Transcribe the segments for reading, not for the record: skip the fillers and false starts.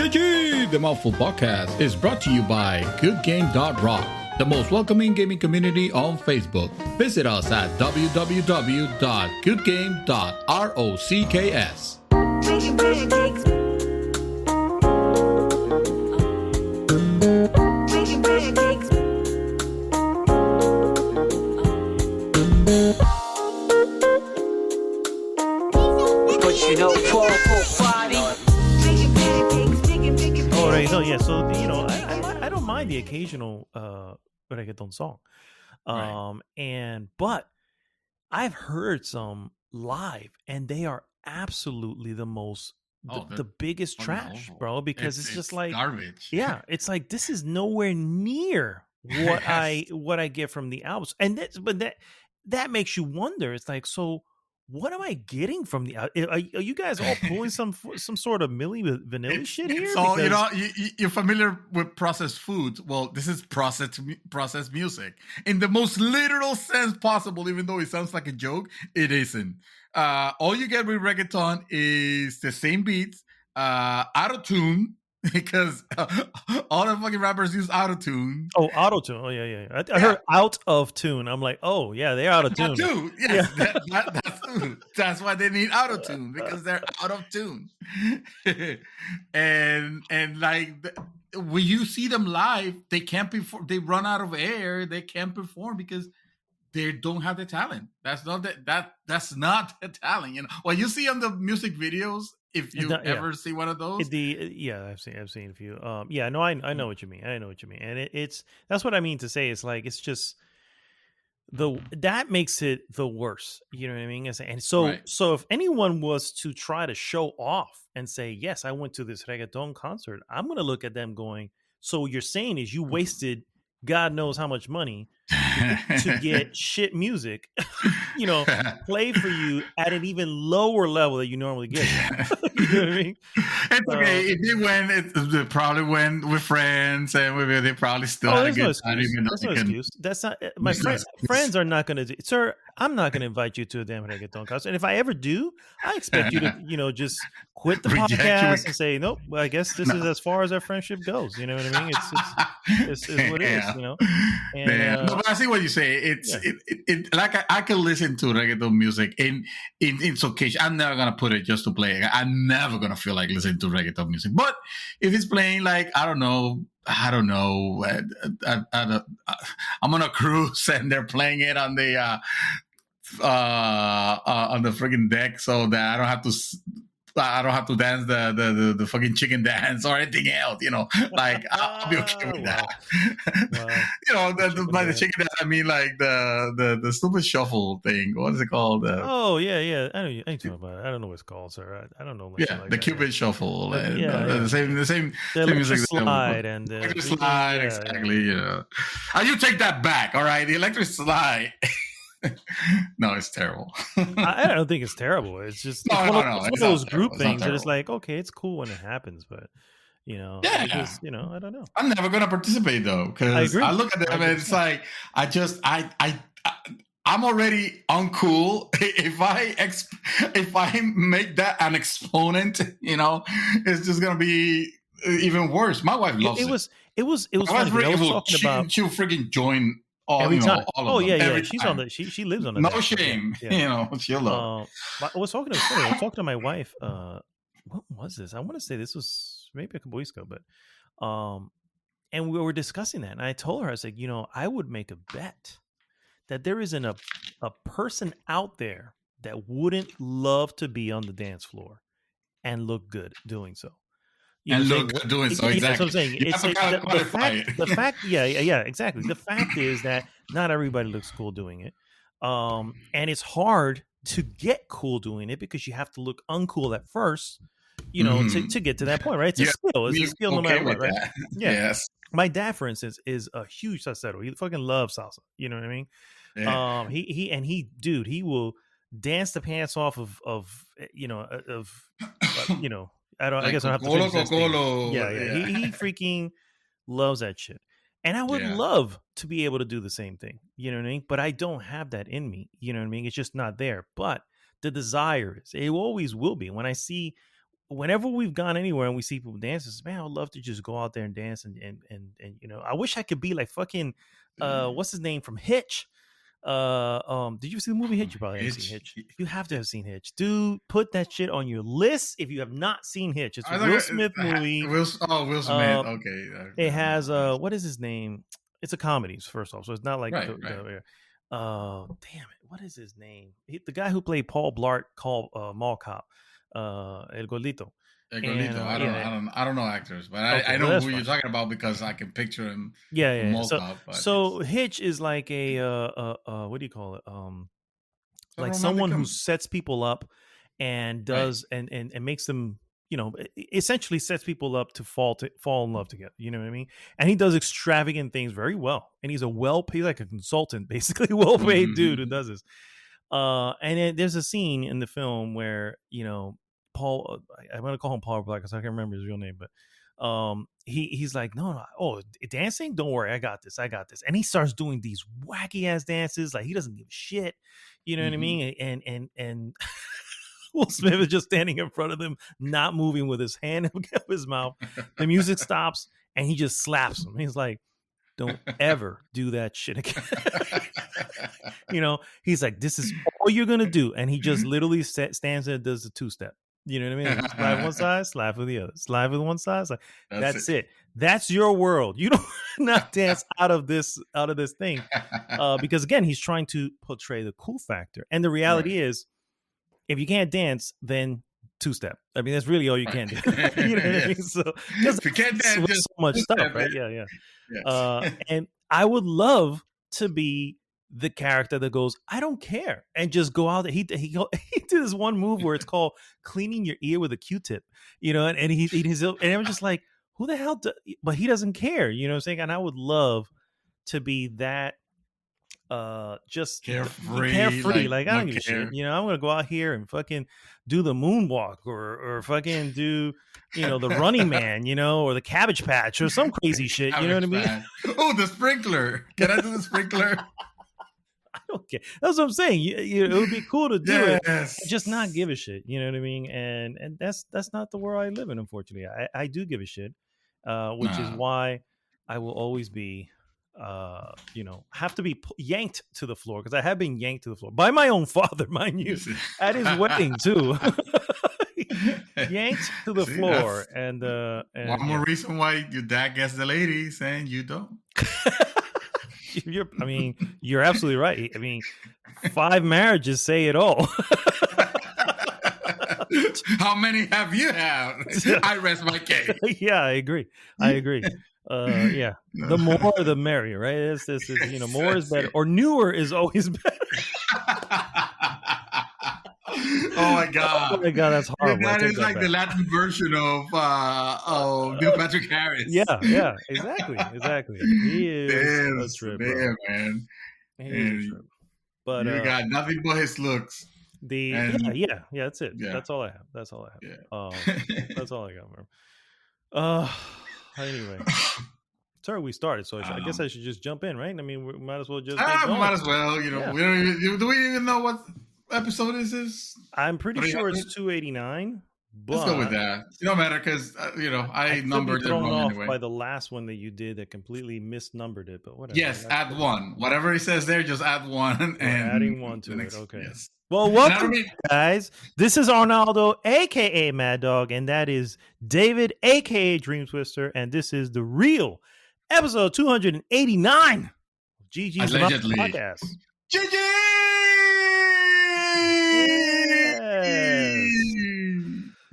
GG! The Mouthful Podcast is brought to you by GoodGame.rock, the most welcoming gaming community on Facebook. Visit us at www.goodgame.rocks. Making pancakes. Making pancakes. But you know, poor body. Making pancakes. Making Oh, right. No, pancakes. yeah. So I don't mind the occasional reggaeton song, but I've heard some live, and they are absolutely the most the biggest trash, bro. Because it's just like garbage. yeah, it's like this is nowhere near what Yes. I get from the albums, and that makes you wonder. It's like, so what am I getting from the? Are you guys all pulling some sort of Milli Vanilli shit here? So Because- you're familiar with processed foods. Well, this is processed music in the most literal sense possible. Even though it sounds like a joke, it isn't. All you get with reggaeton is the same beats, out of tune, because all the fucking rappers use auto tune. Oh, auto tune. Oh, yeah. I heard out of tune. I'm like, oh yeah, they're out of tune. Tune. Yes, that's why they need auto tune, because they're out of tune. and like when you see them live, they can't perform. They run out of air. They can't perform because they don't have the talent. That's not that's not the talent. You know what you see on the music videos. If you ever see one of those, I've seen a few. Yeah, no, I know what you mean. I know what you mean, and it's that's what I mean to say. It's like it's just that makes it the worst. You know what I mean? And so Right. so if anyone was to try to show off and say, yes, I went to this reggaeton concert, I'm gonna look at them going, so you're saying is you wasted God knows how much money to get shit music, play for you at an even lower level that you normally get. You know what I mean? It's okay. If they went, they probably went with friends, and they probably still had a good time. That's no excuse. That's not my friends. Friends are not going to do. Sir, I'm not going to invite you to a damn reggaeton concert. And if I ever do, I expect you to, just quit the Reject you. podcast and say, nope. Well, I guess this is as far as our friendship goes. You know what I mean? It's what it is. And, no, but I see what you say. It's like I can listen to reggaeton music in occasion. I'm never gonna put it just to play. I'm never gonna feel like listening to reggaeton music. But if it's playing, like I don't know. I'm on a cruise and they're playing it on the friggin' deck, so that I don't have to dance the fucking chicken dance or anything else, like I'll be okay with that. Wow. By the chicken dance, I mean like the stupid shuffle thing. What is it called? Oh yeah. I know you ain't talking about it. I don't know what it's called, sir. I don't know. Yeah, like the that. Cupid shuffle. The same electric music. slide and electric slide, exactly. Yeah. You take that back, all right? The electric slide. No, it's terrible. I don't think it's terrible. It's just No, it's one of it's those not group terrible. It's not things that it's terrible. like, okay, it's cool when it happens, but Yeah. I don't know. I'm never gonna participate though, I because agree. I look at them and it's like I'm already uncool. If I make that an exponent, it's just gonna be even worse. My wife loves it. It was My funny. wife I was talking about she'll freaking join all every time. all of them. Every She's time. on the she lives on the No dance floor. shame, Yeah. she'll love. I was talking to my wife. What was this? I want to say this was maybe a couple weeks ago, but and we were discussing that, and I told her, I was like, I would make a bet that there isn't a person out there that wouldn't love to be on the dance floor and look good doing so. And look good doing so, exactly. That's what I'm saying. You have to kind of quantify it. The fact, yeah, exactly. The fact is that not everybody looks cool doing it, and it's hard to get cool doing it because you have to look uncool at first, to get to that point, right? It's a skill. It's a skill no matter what, right? That. Yeah. Yes. My dad, for instance, is a huge salsero. He fucking loves salsa. You know what I mean? Yeah. He will dance the pants off of I don't. I guess I don't have to finish that statement. Yeah. He freaking loves that shit, and I would love to be able to do the same thing. You know what I mean? But I don't have that in me. You know what I mean? It's just not there. But the desire is. It always will be. When I see whenever we've gone anywhere and we see people dancing, man, I would love to just go out there and dance and I wish I could be like fucking what's his name from Hitch. Did you see the movie Hitch? You probably haven't seen Hitch. You have to have seen Hitch, dude. Put that shit on your list if you have not seen Hitch. It's a Will Smith movie. Will Smith. Okay. It has what is his name? It's a comedy, first off, so it's not like damn it, what is his name? The guy who played Paul Blart called Mall Cop, El Gordito. I don't know actors, but I know who you're talking about because I can picture him. Yeah. So Hitch is like a what do you call it? Like someone who sets people up and does and makes them, essentially sets people up to fall in love together. You know what I mean? And he does extravagant things very well. And he's well-paid, like a consultant, basically well-paid dude who does this. And then there's a scene in the film where, Paul, I'm going to call him Paul Black because I can't remember his real name, but he's like, no, dancing? Don't worry, I got this. And he starts doing these wacky ass dances. Like he doesn't give a shit. You know what I mean? And Will Smith is just standing in front of them, not moving with his hand up his mouth. The music stops and he just slaps him. He's like, don't ever do that shit again. He's like, this is all you're going to do. And he just literally stands there and does the two-step. You know what I mean? Slide one side, slide with the other. Slide with one side. Like, that's it. That's your world. You don't not dance out of this thing. Because again, he's trying to portray the cool factor. And the reality is, if you can't dance, then two-step. I mean, that's really all you can do. You know what I mean? So, if you can't dance, just so much stuff, right? Yeah. Yes. And I would love to be the character that goes, I don't care, and just go out there. He did this one move where it's called cleaning your ear with a Q-tip, and I'm just like, who the hell? But he doesn't care, you know what I'm saying? And I would love to be that, just carefree. Like I don't give a shit. I'm gonna go out here and fucking do the moonwalk or fucking do, the Running Man, or the Cabbage Patch or some crazy shit. You know what I mean? Oh, the sprinkler. Can I do the sprinkler? I don't care. That's what I'm saying. It would be cool to do it, just not give a shit. You know what I mean? And that's not the world I live in. Unfortunately, I do give a shit, which is why I will always be, have to be yanked to the floor, because I have been yanked to the floor by my own father, mind you, at his wedding too. Yanked to the floor, and one more reason why your dad gets the lady, saying you don't. You're absolutely right. I mean, 5 marriages say it all. How many have you had? I rest my case. Yeah, I agree. Yeah, the more the merrier, right? This is more is better, or newer is always better. Oh my god! That's horrible. That is like the Latin version of Neil Patrick Harris. Yeah, exactly. He is a trip, man. He is a trip. But you got nothing but his looks. That's it. Yeah. That's all I have. Yeah. That's all I got, man. Anyway. Sorry, we started, so I guess I should just jump in, right? I mean, we might as well just. Might as well. We don't even, do we even know what episode is this? I'm pretty sure it's 289. But let's go with that. It don't matter because I numbered it wrong anyway. By the last one that you did that completely misnumbered it, but whatever. Yes, add one. Whatever it says there, just add one. And adding one to it. Okay. Yes. Well, welcome, guys. This is Arnaldo, aka Mad Dog, and that is David, aka Dream Twister, and this is the real episode 289 of GG's podcast. GG! Yes.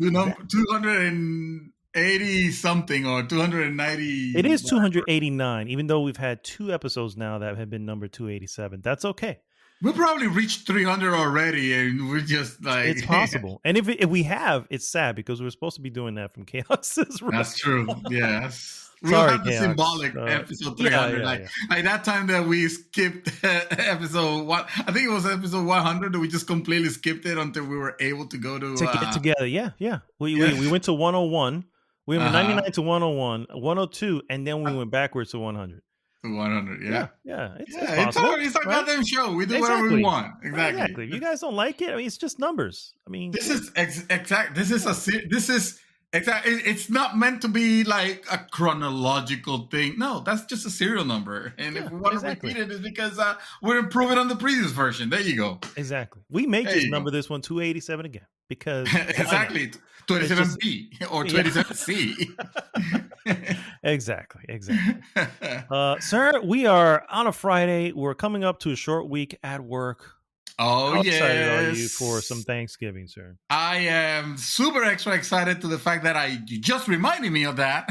280 something or 290. It is 289, even though we've had 2 episodes now that have been number 287. That's okay. We'll probably reach 300 already, and we're just like... It's possible. And if we have, it's sad, because we're supposed to be doing that from Chaos's room. That's true, yes. We'll Sorry, have the Chaos. Symbolic episode 300. Like that time that we skipped episode 1, I think it was episode 100, that we just completely skipped it until we were able to go to get together. Yeah. We went to 101. We went 99 to 101, 102, and then we went backwards to 100. to 100. Yeah. It's Yeah, possible. it's our right? goddamn show. We do whatever we Exactly. want. Exactly. If you guys don't like it, I mean, it's just numbers. I mean, This is exact. This is exact. It's not meant to be like a chronological thing. No, that's just a serial number. And if we want to repeat it, it's because we're improving on the previous version. There you go. exactly. We may There just you number go. this one 287 again because Exactly. 27B or 27C. Exactly. Sir, we are on a Friday. We're coming up to a short week at work. Oh, How yes. excited are you for some Thanksgiving, sir? I am super extra excited to the fact that you just reminded me of that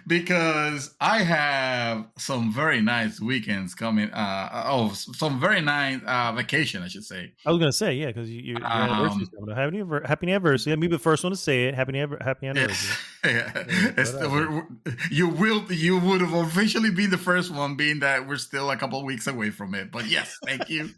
because I have some very nice weekends coming. Some very nice vacation, I should say. I was gonna say, yeah, because your anniversary is coming up. Happy anniversary! Let me be the first one to say it. Happy anniversary! You would have officially been the first one, being that we're still a couple of weeks away from it. But yes, thank you.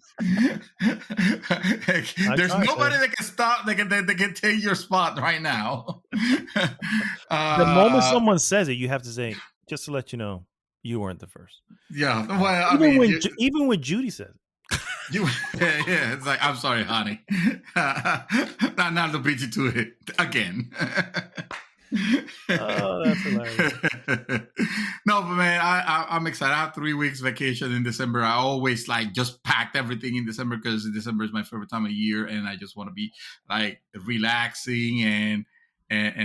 There's nobody that can stop. That can take your spot right now. The moment someone says it, you have to say, just to let you know, you weren't the first. Yeah, well, even when Judy said it. Yeah, it's like, I'm sorry, honey. Not to beat you to it again. Oh, that's hilarious. No, but man, I'm excited. I have 3 weeks vacation in December. I always like just packed everything in December because December is my favorite time of year, and I just want to be like relaxing and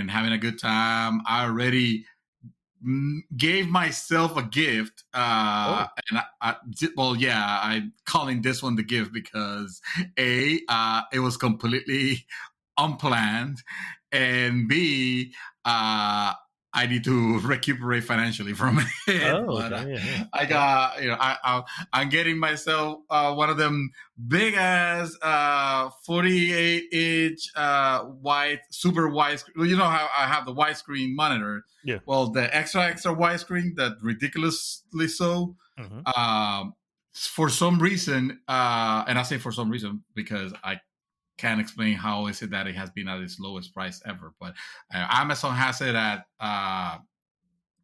having a good time. I already gave myself a gift, and I'm calling this one the gift because it was completely unplanned, and B, I need to recuperate financially from it. I got, I'm getting myself one of them big ass 48-inch super wide. You know how I have the widescreen monitor. Yeah. Well, the extra widescreen, that ridiculously so. Mm-hmm. For some reason, and I say for some reason because I can't explain how is it that it has been at its lowest price ever, but Amazon has it at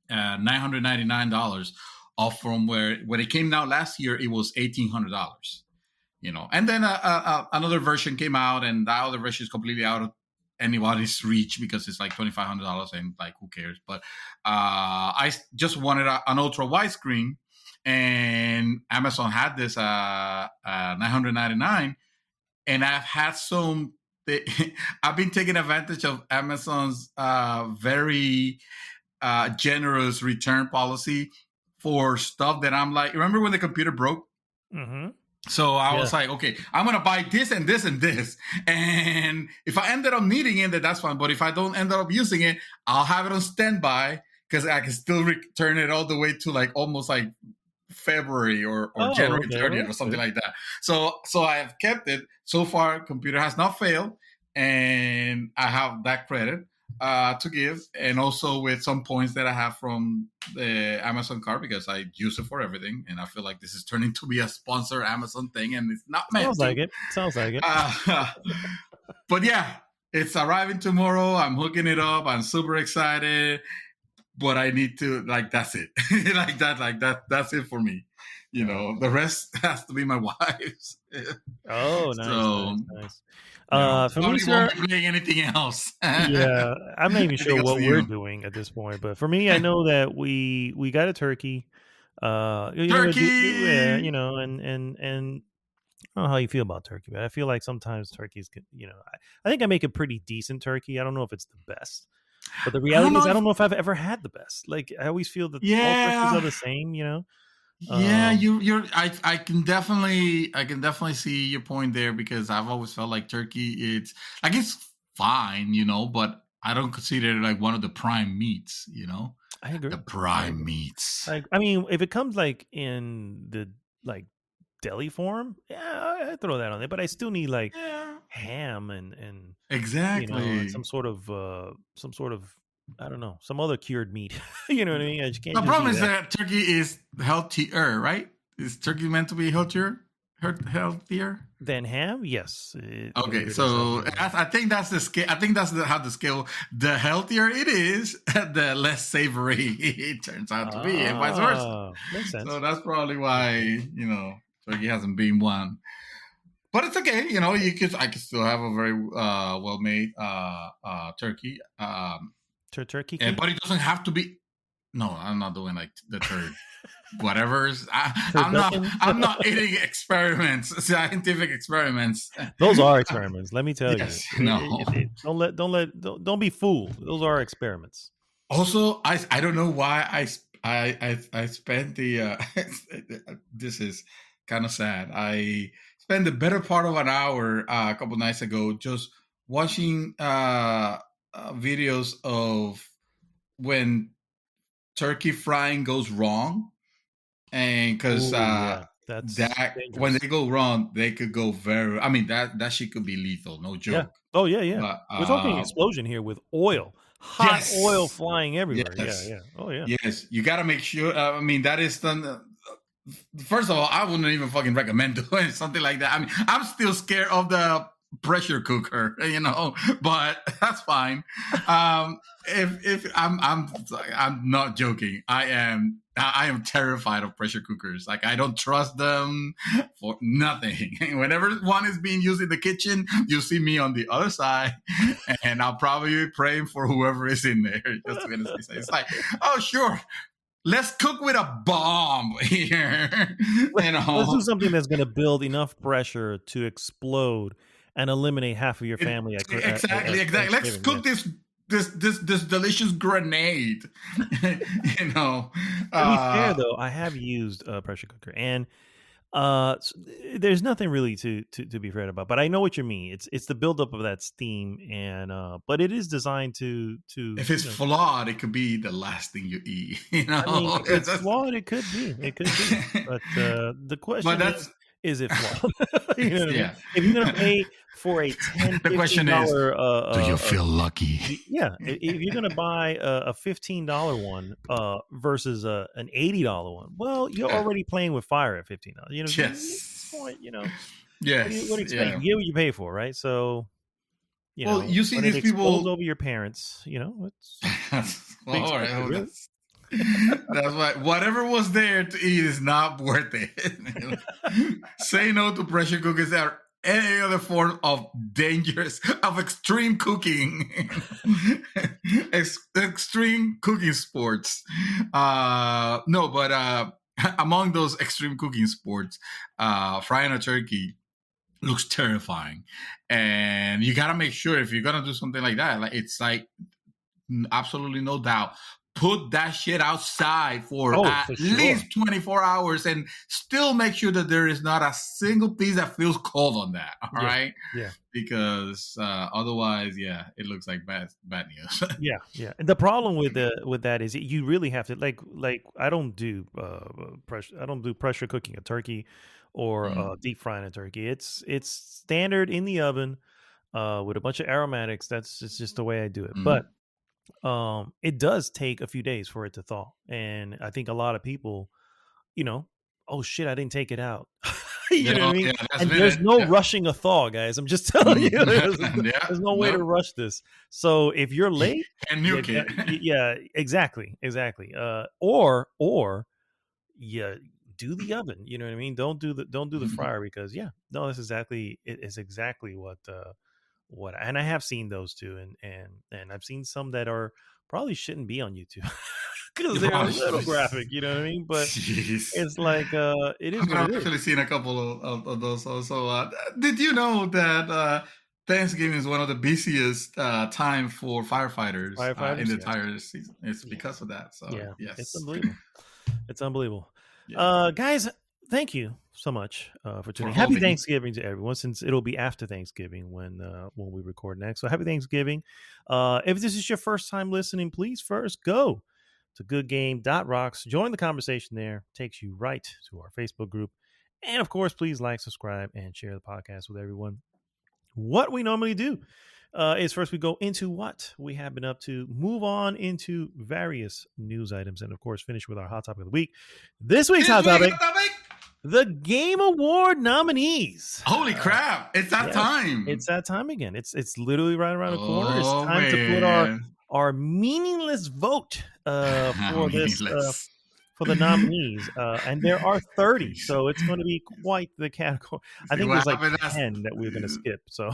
$999, off from when it came out last year. It was $1,800, and then another version came out, and that other version is completely out of anybody's reach because it's like $2,500, and like, who cares? But I just wanted an ultra widescreen, and Amazon had this $999. And I've had I've been taking advantage of Amazon's very generous return policy for stuff that I'm like, remember when the computer broke? Mm-hmm. So I was like, okay, I'm going to buy this and this and this. And if I ended up needing it, then that's fine. But if I don't end up using it, I'll have it on standby because I can still return it all the way to like almost like February or January 30th or something like that. So I have kept it. So far, computer has not failed, and I have that credit to give, and also with some points that I have from the Amazon card because I use it for everything, and I feel like this is turning to be a sponsored Amazon thing, and it's not meant to. Sounds like it. But yeah, it's arriving tomorrow. I'm hooking it up. I'm super excited. But I need to, that's it. That's it for me. The rest has to be my wife's. Oh, nice. So, nice. For me, sir, won't be playing anything else. Yeah, I'm not even sure what we're doing at this point. But for me, I know that we got a turkey. Turkey! And I don't know how you feel about turkey, but I feel like sometimes turkeys can, I think I make a pretty decent turkey. I don't know if it's the best. But the reality is, I don't know if I've ever had the best. Like, I always feel that all turkeys are the same, Yeah, I can definitely see your point there because I've always felt like turkey, it's fine, but I don't consider it like one of the prime meats, I agree. The prime meats. I mean, if it comes like in the deli form, I throw that on there, but I still need ham and exactly some sort of I don't know, some other cured meat. You know what I mean? The problem is that turkey is healthier, right? Is turkey meant to be healthier? healthier? Than ham? Yes. Okay, so I think that's the scale. I think that's how the scale. The healthier it is, the less savory it turns out to be, and vice versa. Makes sense. So that's probably why turkey hasn't been one. But it's okay. I could still have a very well made turkey. Turkey. But it doesn't have to be. No, I'm not doing like the turd. Whatever's. I'm not eating experiments, scientific experiments. Those are experiments. Let me tell Yes, you. no. Don't be fooled. Those are experiments. Also, I don't know why I spent the. This is kind of sad. I spent the better part of an hour a couple nights ago just watching videos of when turkey frying goes wrong, and because that's that dangerous. when they go wrong, they could go very. I mean that shit could be lethal. No joke. Yeah. Oh yeah. But, we're talking explosion here with oil, hot oil flying everywhere. Yes. Yeah. Oh yeah. Yes, you got to make sure. I mean, that is done. First of all, I wouldn't even fucking recommend doing something like that. I mean, I'm still scared of the pressure cooker, but that's fine. If I'm not joking. I am terrified of pressure cookers. Like, I don't trust them for nothing. Whenever one is being used in the kitchen, you see me on the other side, and I'll probably be praying for whoever is in there. Just to say, it's like, oh sure. Let's cook with a bomb here. Let's do something that's going to build enough pressure to explode and eliminate half of your family. Exactly. Let's cook this delicious grenade. To be fair, though, I have used a pressure cooker, and there's nothing really to be afraid about. But I know what you mean. It's the buildup of that steam, and but it is designed to. If it's flawed, it could be the last thing you eat. I mean, if it's flawed, it could be. But the question is it flawed? You know what I mean? If you're gonna pay for a $10, the question is, do you feel lucky? Yeah, if you're gonna buy a $15 one versus an $80 one, well, you're already playing with fire at $15. Yes. Yes. Yes. What do you expect? You get what you pay for, right? So, you see when these it people explodes over your parents. It's well, all right. That's why whatever was there to eat is not worth it. Say no to pressure cookers or any other form of extreme cooking, extreme cooking sports. Among those extreme cooking sports, frying a turkey looks terrifying, and you gotta make sure if you're gonna do something like that, it's like absolutely no doubt. Put that shit outside for least 24 hours and still make sure that there is not a single piece that feels cold on that. All right? Yeah. Because otherwise, it looks like bad news. Yeah. And the problem with that is you really have to like I don't do pressure cooking a turkey or deep frying a turkey. It's standard in the oven with a bunch of aromatics. That's just the way I do it. But it does take a few days for it to thaw, and I think a lot of people, oh shit, I didn't take it out. You know what I mean? And there's no rushing a thaw, guys. I'm just telling you, there's no way to rush this. So if you're late, and nuke it. Yeah, exactly. Or do the oven. You know what I mean? Don't do the fryer because that's exactly what and I have seen those too, and I've seen some that are probably shouldn't be on YouTube because they're a little graphic, you know what I mean? But it's like it is. I've actually seen a couple of those also. Did you know that Thanksgiving is one of the busiest time for firefighters in the entire season? It's because of that. So yes, it's unbelievable. Guys, thank you so much for tuning in. Happy Thanksgiving to everyone, since it'll be after Thanksgiving when we record next. So happy Thanksgiving. If this is your first time listening, please first go to goodgame.rocks. Join the conversation there. Takes you right to our Facebook group. And of course, please like, subscribe, and share the podcast with everyone. What we normally do is first we go into what we have been up to, move on into various news items, and of course finish with our hot topic of the week. This week's hot topic the Game Award nominees. Holy crap! It's that Yes, time. it's that time again. It's literally right around the corner. It's Oh, time to put man. our meaningless vote for this Meaningless. for the nominees, and there are 30, so it's going to be quite the category. I See think what there's like happened last- 10 that we're going to skip. So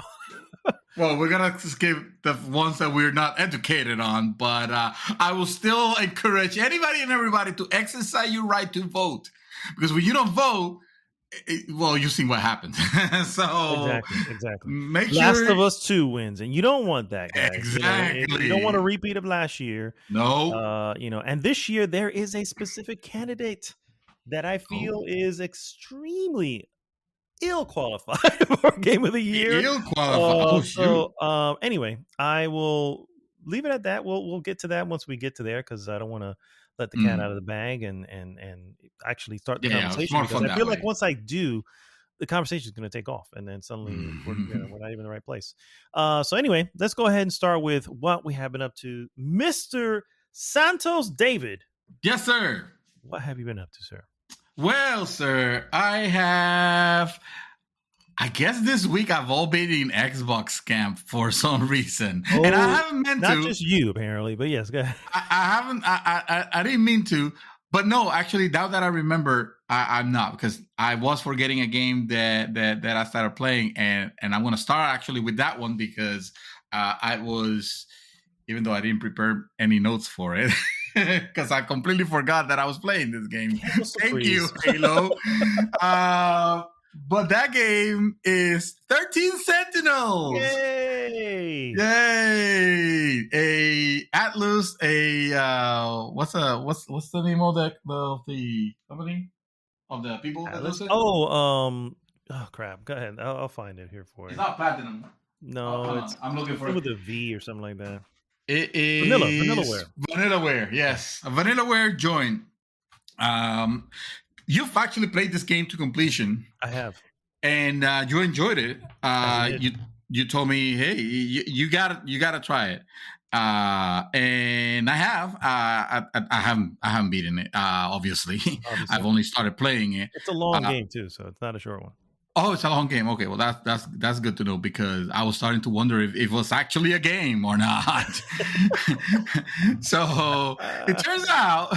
Well, we're gonna skip the ones that we're not educated on, but I will still encourage anybody and everybody to exercise your right to vote, because when you don't vote, well, you've seen what happens. So exactly. make Last sure. of Us 2 wins, and you don't want that, guys. Exactly. You don't want a repeat of last year. No. And this year there is a specific candidate that I Oh. feel is extremely ill qualified for Game of the Year. Ill qualified. Oh, shoot. So anyway, I will leave it at that. We'll get to that once we get to there, because I don't want to let the cat out of the bag and actually start the Yeah, it's conversation, more because fun I that feel like way. once I do, the conversation is going to take off, and then suddenly we're not even in the right place. So anyway, let's go ahead and start with what we have been up to. Mr. Santos David, Yes, sir. what have you been up to, sir? Well, sir, I guess this week I've all been in Xbox camp for some reason, and I haven't meant Not to. just you, apparently, but yes, go ahead. I haven't. I didn't mean to, but no. Actually, now that I remember, I'm not, because I was forgetting a game that I started playing, and I'm gonna start actually with that one, because I was, even though I didn't prepare any notes for it, because I completely forgot that I was playing this game. Thank you, Halo. But that game is 13 Sentinels. Yay! Yay! A Atlas, what's the name of the company of the people that does it? Oh crap! Go ahead. I'll find it here for you. It's not Platinum. No, it's I'm looking for with it. a V or something like that. It is Vanillaware. Vanillaware, yes, a Vanillaware joint. You've actually played this game to completion. I have. And you enjoyed it. I did. You told me, hey, you gotta try it. And I have. I haven't beaten it. Obviously. I've only started playing it. It's a long game too, so it's not a short one. Oh, it's a long game. Okay, well that's good to know, because I was starting to wonder if it was actually a game or not. So it turns out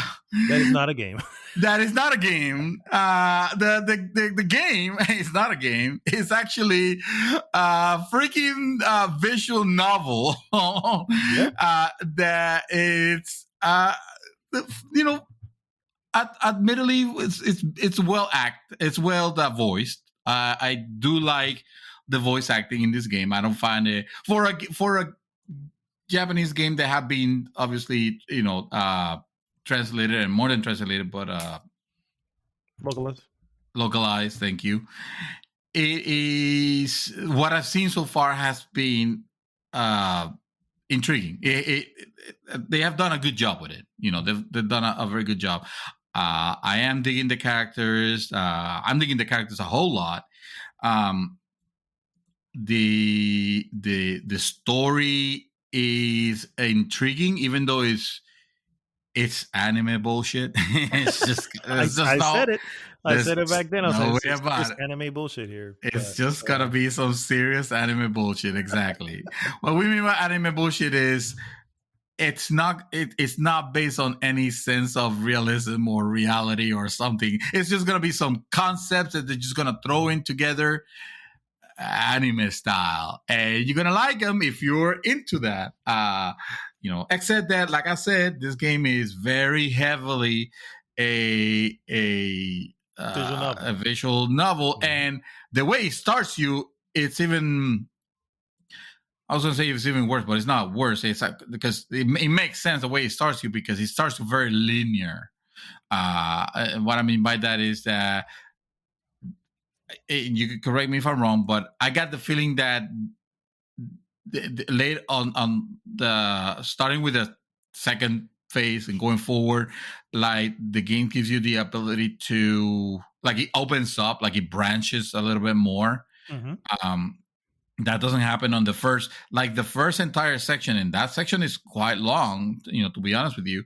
that is not a game. That is not a game. The game is not a game. It's actually a freaking visual novel. That it's admittedly it's well acted. It's well voiced. I do like the voice acting in this game. I don't find it for a Japanese game that have been obviously translated, and more than translated, but localized. Thank you. It is what I've seen so far has been intriguing. They have done a good job with it. They've done a very good job. I am digging the characters. I'm digging the characters a whole lot. The story is intriguing, even though it's anime bullshit. It's just. I said it. I said it back then. I was no like, it's anime bullshit here. It's just gonna be some serious anime bullshit. Exactly. What we mean by anime bullshit is it's not based on any sense of realism or reality or something. It's just gonna be some concepts that they're just gonna throw in together, anime style, and you're gonna like them if you're into that. Except that, like I said, this game is very heavily a visual novel, and the way it starts you, it's even. I was gonna say it's even worse, but it's not worse. It's like, because it makes sense the way it starts you, because it starts very linear. What I mean by that is that you can correct me if I'm wrong, but I got the feeling that late on the starting with the second phase and going forward, like the game gives you the ability to, like, it opens up, like it branches a little bit more. That doesn't happen on the first entire section, and that section is quite long, to be honest with you.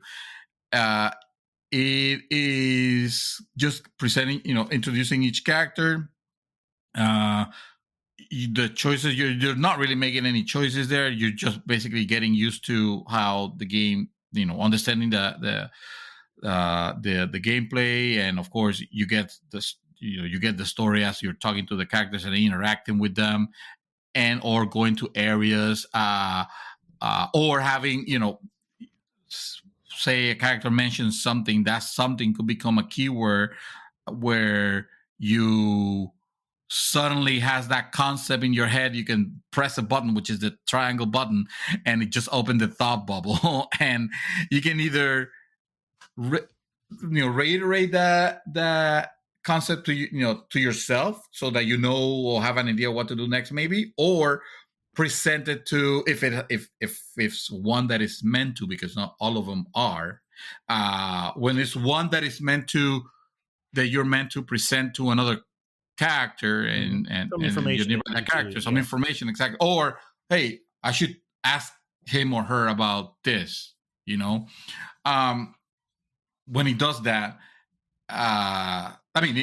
it is just presenting, introducing each character. The choices, you're not really making any choices there. You're just basically getting used to how the game, understanding the gameplay, and of course you get this, you get the story as you're talking to the characters and interacting with them, and or going to areas, or having, say a character mentions something, that something could become a keyword where you suddenly has that concept in your head. You can press a button, which is the triangle button, and it just opened the thought bubble. And you can either reiterate that concept to yourself, so that or have an idea what to do next, maybe, or present it to, if it's one that is meant to, because not all of them are. When it's one that is meant to, that you're meant to present to another character, and Some and information you that that you character do, some yeah. information, exactly, or hey, I should ask him or her about this. When he does that, I mean,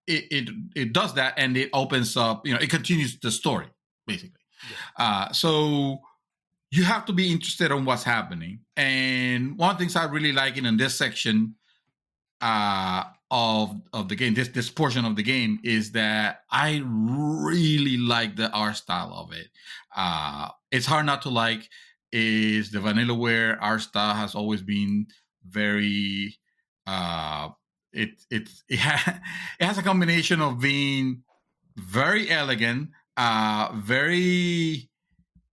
it does that, and it opens up, it continues the story, basically. So you have to be interested in what's happening. And one of the things I really like in this section of the game, this portion of the game, is that I really like the art style of it. It's hard not to like. Is the Vanillaware art style has always been very it has a combination of being very elegant, very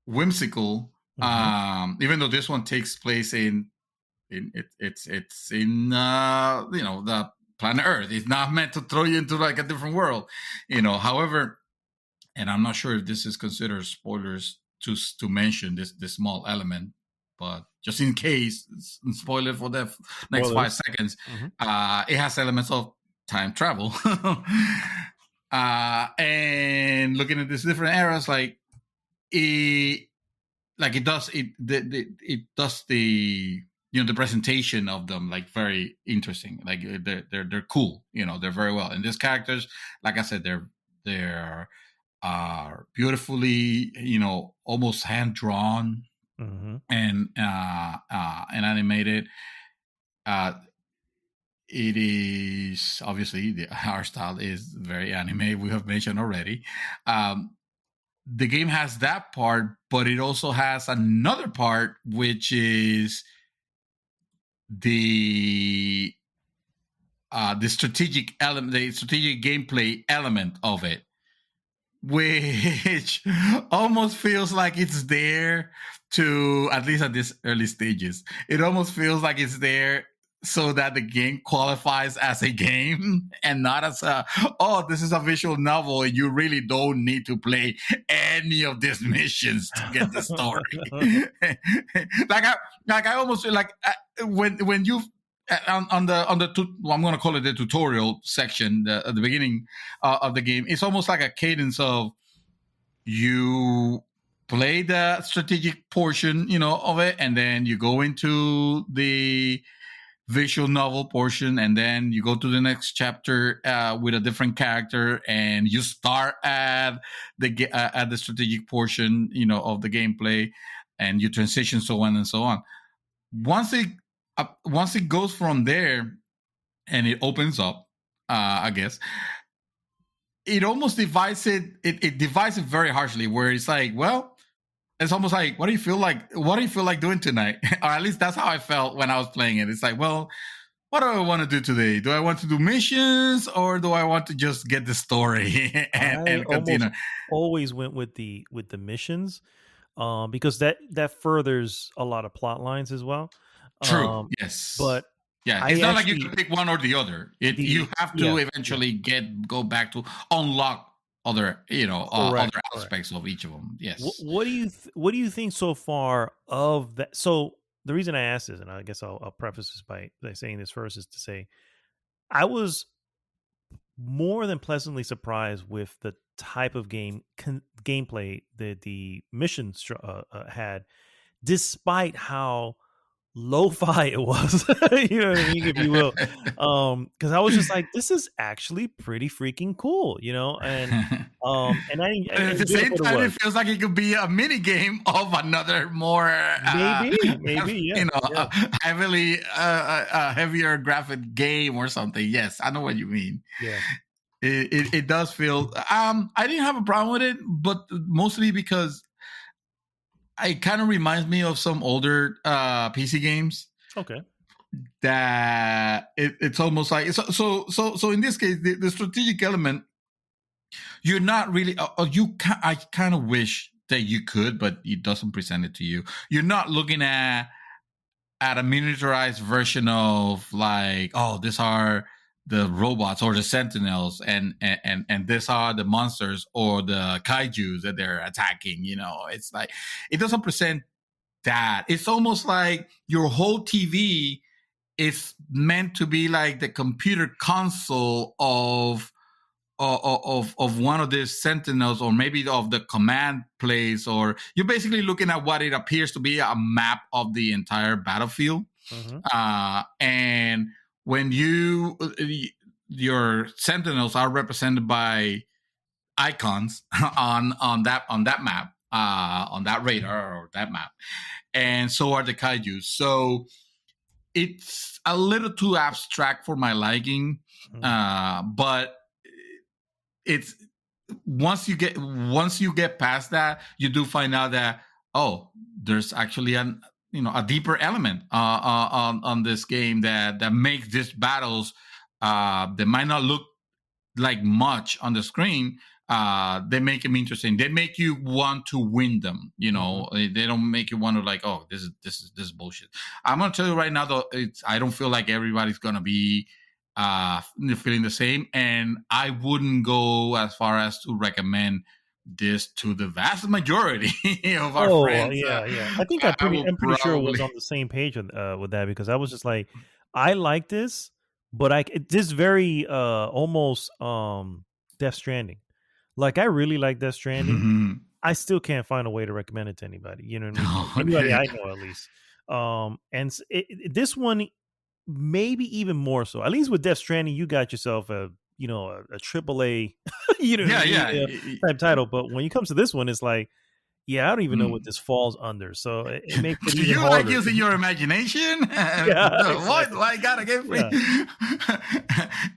whimsical. Even though this one takes place it's in the planet Earth. It's not meant to throw you into like a different world. However, and I'm not sure if this is considered spoilers to mention this small element, but just in case, spoil it for the next 5 seconds. It has elements of time travel. And looking at these different eras, it does the the presentation of them, like, very interesting. Like, they're cool. They're very well. And these characters, like I said, they're beautifully, almost hand drawn, and animated. It is obviously the art style is very anime. We have mentioned already. The game has that part, but it also has another part, which is the strategic element, the strategic gameplay element of it, which almost feels like it's there to, at least at these early stages, it almost feels like it's there so that the game qualifies as a game and not as this is a visual novel and you really don't need to play any of these missions to get the story. I almost feel like when you on the I'm going to call it the tutorial section at the beginning of the game, it's almost like a cadence of you play the strategic portion, of it, and then you go into the visual novel portion, and then you go to the next chapter with a different character, and you start at the strategic portion, of the gameplay, and you transition, so on and so on. Once it goes from there and it opens up, I guess it almost divides it. It divides it very harshly, where it's like, well, it's almost like, what do you feel like doing tonight? Or at least that's how I felt when I was playing it. It's like, well, what do I want to do today? Do I want to do missions, or do I want to just get the story and continue? Always went with the missions, because that furthers a lot of plot lines as well. True. Yes. But yeah, it's not like you can pick one or the other. You have to eventually go back to unlock other other aspects of each of them. Yes. What do you think so far of that? So the reason I asked this, and I guess I'll preface this by saying this first, is to say I was more than pleasantly surprised with the type of gameplay that the missions had, despite how lo-fi it was. You know what I mean, if you will. Because I was just like, this is actually pretty freaking cool, and I But at the enjoyed it same for what it time, it was. feels like it could be a mini game of another more, Maybe, yeah, yeah, heavily, heavier graphic game or something. Yes, I know what you mean. yeah. It does feel. I didn't have a problem with it, but mostly because it kind of reminds me of some older PC games Okay. that it's almost like so in this case the strategic element you're not really I kind of wish that you could, but it doesn't present it to you. You're not looking at a miniaturized version of like, oh, these are the robots or the sentinels, and these are the monsters or the kaijus that they're attacking. It's like it doesn't present that. It's almost like your whole TV is meant to be like the computer console of one of these sentinels, or maybe of the command place, or you're basically looking at what it appears to be a map of the entire battlefield. Mm-hmm. And when your sentinels are represented by icons on that map, on that radar or that map, and so are the kaiju. So it's a little too abstract for my liking, but it's once you get past that, you do find out that, oh, there's actually a deeper element on this game that makes these battles that might not look like much on the screen. They make them interesting. They make you want to win them. They don't make you want to like, oh, this is bullshit. I'm gonna tell you right now, though, I don't feel like everybody's gonna be feeling the same, and I wouldn't go as far as to recommend this to the vast majority of our friends. Yeah. I think I I'm will pretty sure it was probably. on the same page with that, because I was just like, I like this, but this very almost Death Stranding. Like, I really like Death Stranding. I still can't find a way to recommend it to anybody. You know what I mean? Anybody Okay. I know, at least. This one, maybe even more so. At least with Death Stranding, you got yourself a triple A, what I mean, Yeah. type title. But when it comes to this one, it's like, yeah, I don't even know what this falls under. So it makes it Do even you like harder. using your imagination? Yeah, What? exactly. Why gotta get free? Yeah.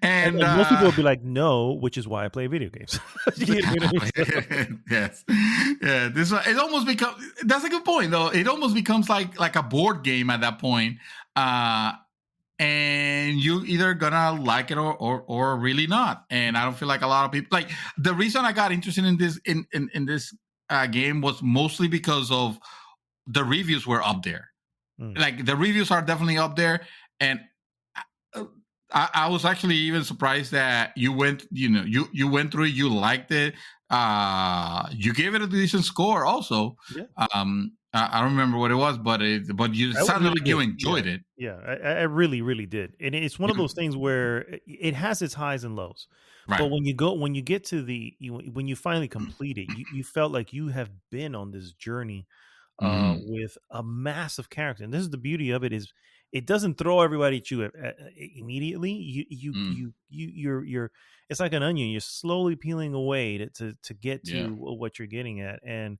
And And most people would be like, no, which is why I play video games. You know what I mean? So- yes, yeah. This one, it almost becomes. That's a good point, though. It almost becomes like a board game at that point, and you either gonna like it or really not. And I don't feel like a lot of people like. The reason I got interested in this in this game was mostly because of the reviews were up there. Like the reviews are definitely up there, and I was actually even surprised that you went through it, you liked it, you gave it a decent score also. Yeah. I don't remember what it was, but you I sounded really like you did. enjoyed it. Yeah, I really, really did. And it's one of those things where it has its highs and lows. Right. But when you get to when you finally complete it, you felt like you have been on this journey with a massive character. And this is the beauty of it, is it doesn't throw everybody at you immediately. You're it's like an onion. You're slowly peeling away to get to what you're getting at. And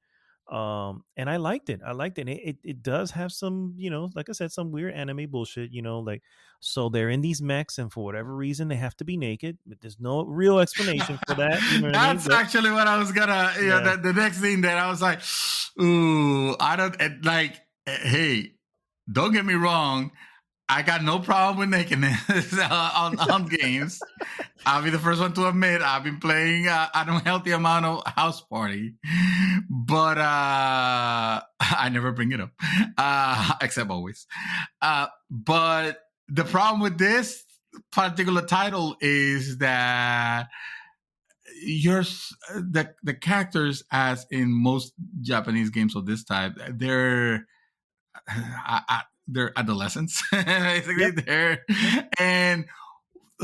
I liked it. It does have some, like I said, some weird anime bullshit, like, so they're in these mechs, and for whatever reason they have to be naked, but there's no real explanation for that. You know what I mean? That's actually what I was gonna, the next thing that I was like, ooh, I don't like, hey, don't get me wrong. I got no problem with nakedness on games. I'll be the first one to admit I've been playing an unhealthy amount of House Party, but I never bring it up, except always. But the problem with this particular title is that the characters, as in most Japanese games of this type, they're adolescents. Basically, and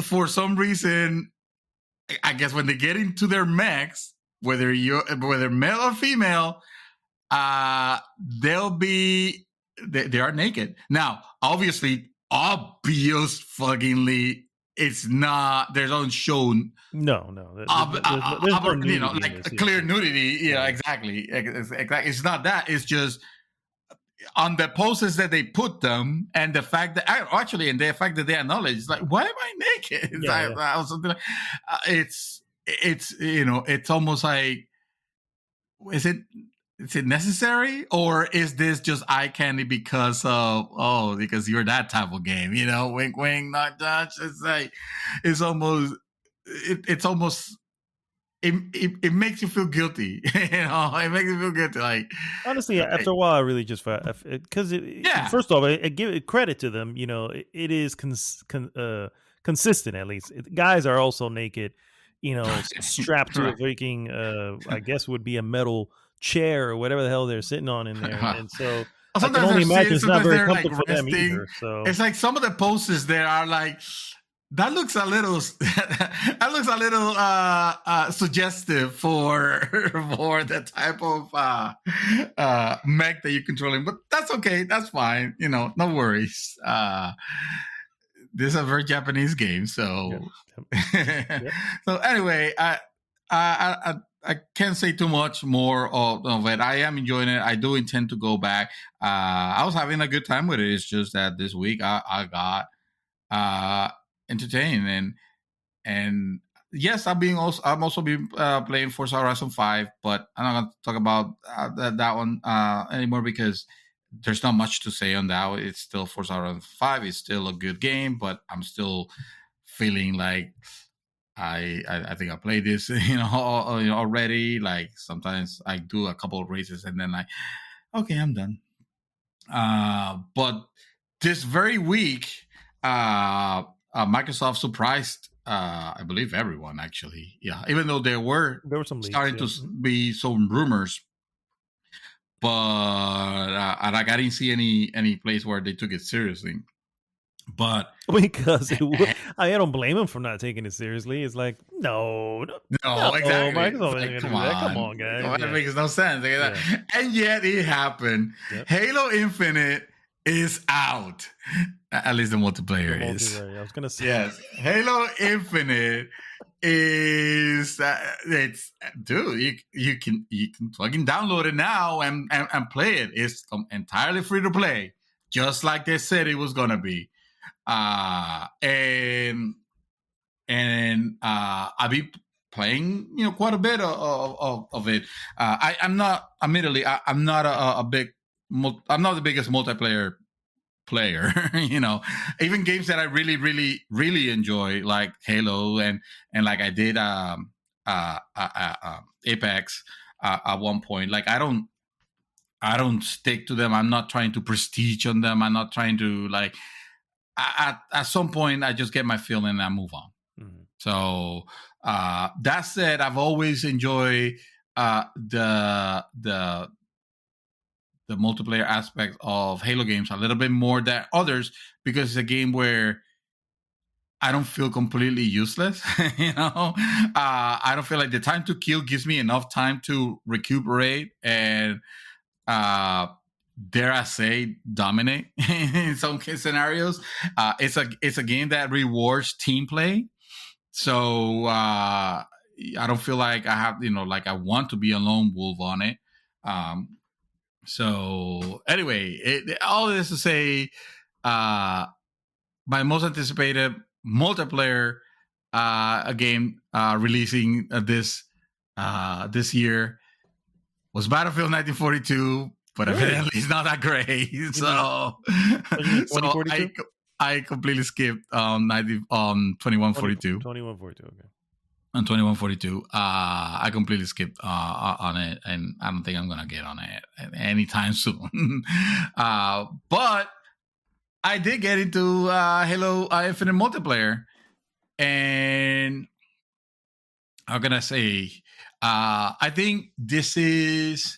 for some reason, I guess when they get into their mechs, whether male or female, they'll be they are naked. Now, obviously, obvious fuckingly, it's not. There's not shown. No. There's no nudity in like this, clear yeah. nudity. Yeah, exactly. It's not that. It's just on the poses that they put them, and the fact that actually, and the fact that they acknowledge, it's like, why am I naked? It's Yeah, like, I was something like, it's it's almost like, is it necessary, or is this just eye candy because you're that type of game? Wink, wink, not touch. It's like it's almost it makes you feel guilty. It makes you feel guilty. Like, honestly, after a while, I really just because first off, I give it credit to them. It is consistent. At least guys are also naked. Strapped to a freaking I guess would be a metal chair or whatever the hell they're sitting on in there, and so I can only imagine it's not very comfortable for them either. So it's like some of the poses there are like, that looks a little suggestive for the type of mech that you're controlling, but that's okay, that's fine, no worries. This is a very Japanese game, so Yep. So anyway, I can't say too much more of it. I am enjoying it. I do intend to go back. I was having a good time with it. It's just that this week I got entertained, and yes, I'm also been playing Forza Horizon 5, but I'm not going to talk about that one anymore because there's not much to say on that. It's still Forza Horizon 5. It's still a good game, but I'm still feeling like I think I played this already. Like, sometimes I do a couple of races and then okay, I'm done. But this very week, Microsoft surprised, I believe, everyone, actually. Yeah, even though there were some leaks, starting to be some rumors, but and I didn't see any place where they took it seriously. But because I don't blame him for not taking it seriously. It's like, no, exactly. Microsoft Come on, guys. That makes no sense. Yeah. And yet it happened. Yep. Halo Infinite is out. At least the multiplayer is. I was gonna say, yes, Halo Infinite is it's, dude. You can fucking download it now and play it. It's entirely free to play, just like they said it was gonna be. And I'll be playing, quite a bit of it. I'm not, admittedly, I'm not I'm not the biggest multiplayer player. Even games that I really, really, really enjoy, like Halo and like I did Apex at one point. Like, I don't stick to them. I'm not trying to prestige on them. I'm not trying to, like, at some point I just get my feeling and I move on. Mm-hmm. So that said, I've always enjoyed the multiplayer aspect of Halo games a little bit more than others, because it's a game where I don't feel completely useless. I don't feel like the time to kill gives me enough time to recuperate and dare I say, dominate in some scenarios. It's a game that rewards team play, so I don't feel like I have, like I want to be a lone wolf on it. So anyway, all this to say, my most anticipated multiplayer game releasing this year was Battlefield 1942. But evidently it's not that great. So I completely skipped on 2142. 2142, okay. On 2142, I completely skipped on it, and I don't think I'm gonna get on it anytime soon. But I did get into Halo Infinite multiplayer, and how can I say? I think this is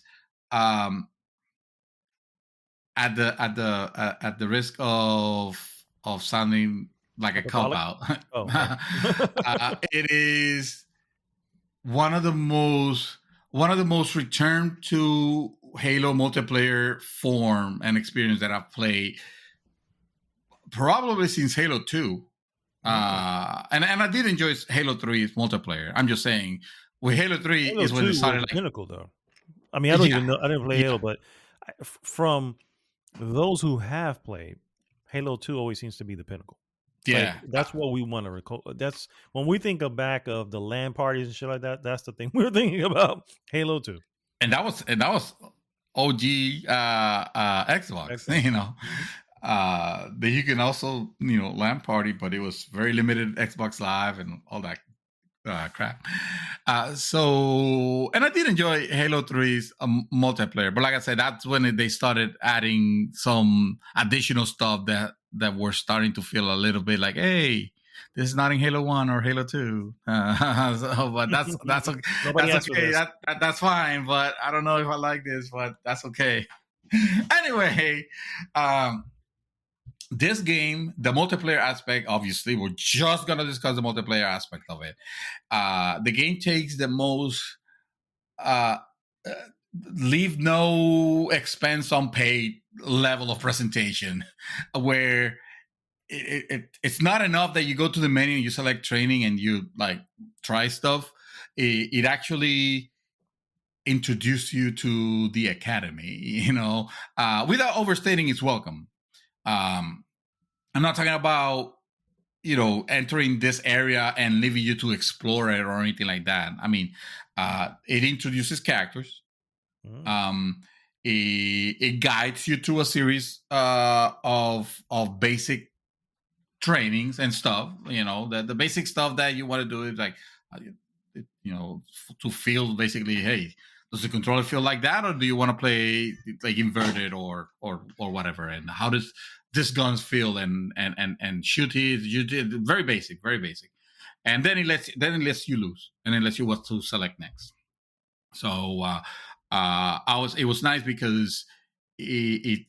at the risk of sounding like a cop out. Oh, okay. It is one of the most returned to Halo multiplayer form and experience that I've played probably since Halo 2. And I did enjoy Halo 3's multiplayer. I'm just saying, with Halo 3 Halo is when 2 it started was the like, pinnacle, though. I mean, I don't yeah, even know. I didn't play yeah. Halo, but from those who have played, Halo 2 always seems to be the pinnacle. Yeah. Like, that's what we want to record. That's when we think of back of the LAN parties and shit like that. That's the thing we're thinking about. Halo 2. And that was OG Xbox, Xbox. you know. That you can also, LAN party, but it was very limited Xbox Live and all that crap. And I did enjoy Halo 3's multiplayer, but like I said, that's when they started adding some additional stuff that were starting to feel a little bit like, hey, this is not in Halo 1 or Halo 2. But that's okay. Nobody That's asked for okay. this. That's fine. But I don't know if I like this, but that's okay. Anyway, this game, the multiplayer aspect, obviously, we're just going to discuss the multiplayer aspect of it. The game takes the most leave no expense unpaid level of presentation, where it's not enough that you go to the menu and you select training and you like try stuff. It actually introduces you to the academy, without overstating its welcome. I'm not talking about, entering this area and leaving you to explore it or anything like that. I mean, it introduces characters. It guides you through a series of basic trainings and stuff. The basic stuff that you want to do is like, to feel basically, hey, does the controller feel like that, or do you want to play like inverted or whatever? And how does this guns feel and shoot it? You did very basic. And then it lets you lose, and it lets you what to select next. So it was nice because it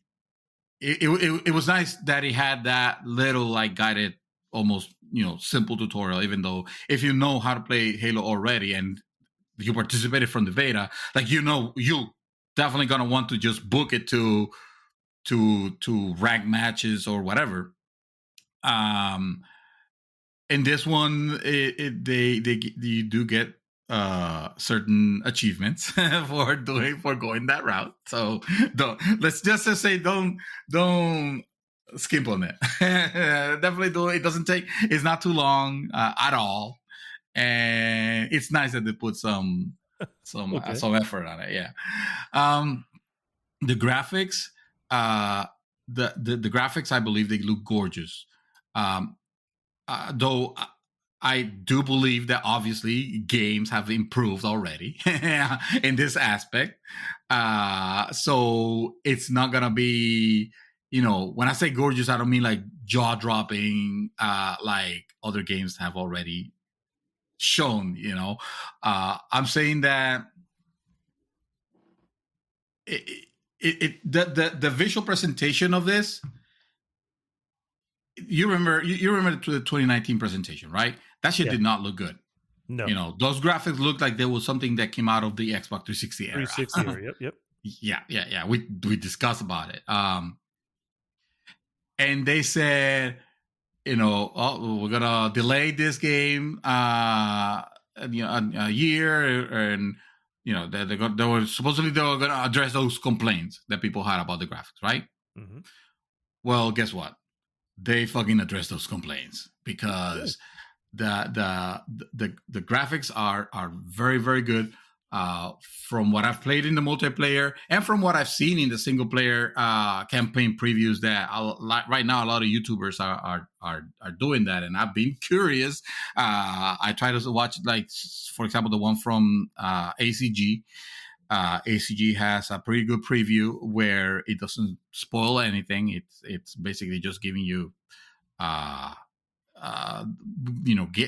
was nice that it had that little like guided, almost simple tutorial. Even though if you know how to play Halo already and you participated from the beta, like you definitely gonna want to just book it to rank matches or whatever. In this one, you do get certain achievements for going that route. So let's just say don't skimp on it. Definitely do. It doesn't take. It's not too long at all, and it's nice that they put some effort on it. Yeah. The graphics, the graphics, I believe they look gorgeous. Though I do believe that obviously games have improved already in this aspect. So it's not gonna be, when I say gorgeous, I don't mean like jaw dropping, like other games have already shown. I'm saying that the visual presentation of this. You remember the 2019 presentation, right? That shit did not look good. No. Those graphics looked like there was something that came out of the Xbox 360 era. 360 era, yep. Yeah. We discussed about it. And they said, we're gonna delay this game a year, and they were gonna address those complaints that people had about the graphics, right? Mm-hmm. Well, guess what? They fucking address those complaints, because the graphics are very, very good. From what I've played in the multiplayer and from what I've seen in the single player campaign previews, that right now a lot of YouTubers are doing that, and I've been curious. I try to watch, like, for example, the one from ACG. ACG has a pretty good preview where it doesn't spoil anything. It's basically just giving you, get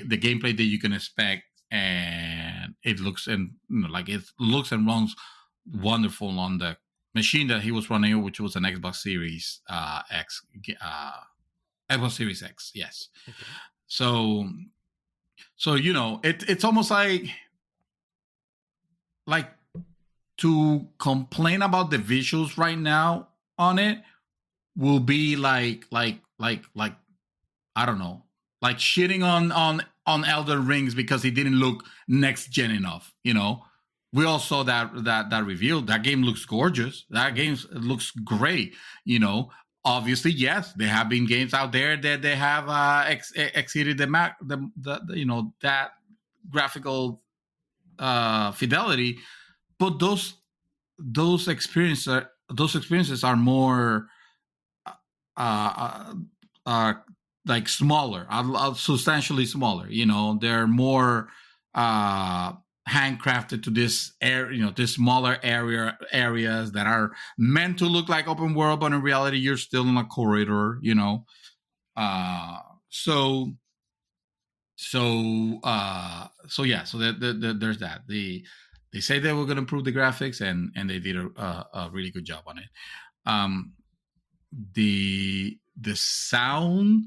the gameplay that you can expect, and it looks and runs wonderful on the machine that he was running, which was an Xbox Series X, Xbox Series X. Yes. Okay. So it's almost like to complain about the visuals right now on it will be like I don't know, like shitting on Elden Rings because it didn't look next gen enough. We all saw that reveal. That game looks gorgeous. That game looks great. Obviously, yes, there have been games out there that they have exceeded that graphical fidelity, but those experiences are more uh, like smaller, substantially smaller. They're more handcrafted to this area, this smaller areas that are meant to look like open world, but in reality, you're still in a corridor. So yeah. So there's that. They say they were going to improve the graphics, and they did a really good job on it. The sound,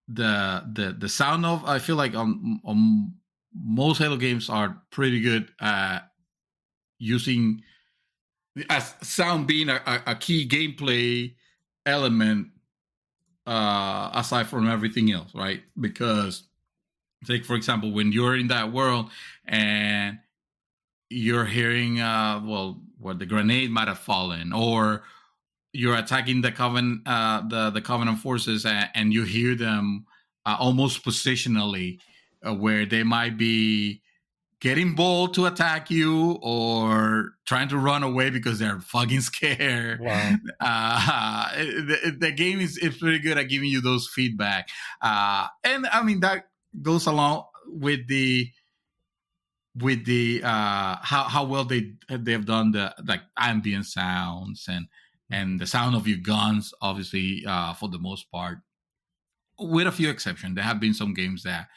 the sound of, I feel like on most Halo games are pretty good at using as sound being a key gameplay element aside from everything else, right? Because take for example, when you're in that world and you're hearing where the grenade might have fallen, or you're attacking the Covenant, the Covenant forces, and you hear them almost positionally, where they might be getting bold to attack you or trying to run away because they're fucking scared. Wow. The game is pretty good at giving you those feedback, and I mean that goes along with the how well they've done the like ambient sounds and the sound of your guns, obviously, for the most part, with a few exceptions. There have been some games that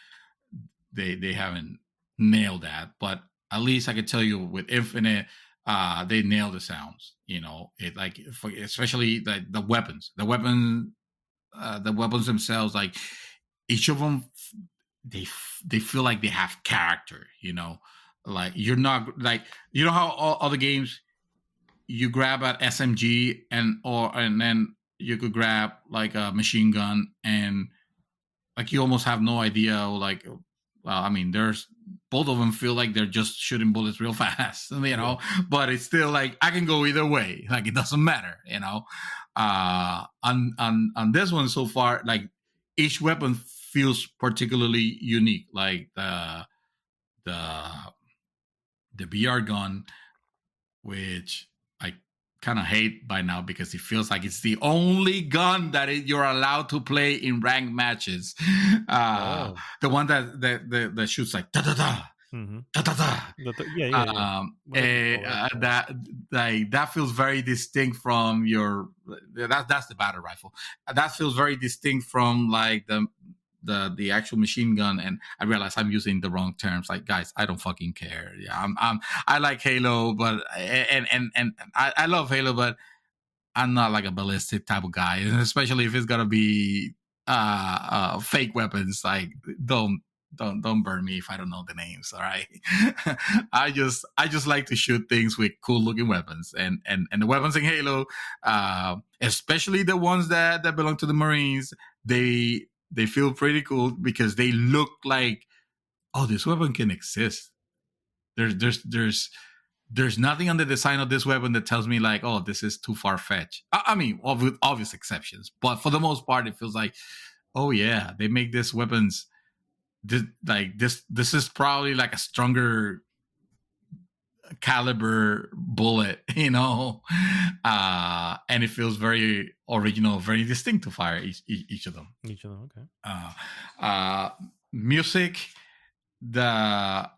they haven't nailed that, but at least I can tell you with Infinite, they nailed the sounds. It like especially like the weapons themselves, like each of them, they feel like they have character. Like you're not like, how all other games you grab an SMG and then you could grab like a machine gun, and like you almost have no idea, like, well, I mean, there's both of them feel like they're just shooting bullets real fast, but it's still like I can go either way, like it doesn't matter. On this one so far, like each weapon feels particularly unique, like the BR gun, which I kind of hate by now because it feels like it's the only gun that you're allowed to play in ranked matches. The one that shoots like da da da. Mm-hmm. Da, da, da. Yeah. That feels very distinct from your. That's the battle rifle. That feels very distinct from like the actual machine gun. And I realize I'm using the wrong terms. Like, guys, I don't fucking care. Yeah, I like Halo, but and I love Halo, but I'm not like a ballistic type of guy, and especially if it's gonna be fake weapons. Like, don't burn me if I don't know the names. All right. I just like to shoot things with cool looking weapons, and the weapons in Halo, especially the ones that belong to the Marines, they feel pretty cool because they look like, oh, this weapon can exist. There's nothing on the design of this weapon that tells me like, oh, this is too far fetched. I mean, with obvious exceptions, but for the most part, it feels like, oh yeah, they make these weapons. This is probably like a stronger caliber bullet, and it feels very original, very distinct to fire each of them. Okay. Music, the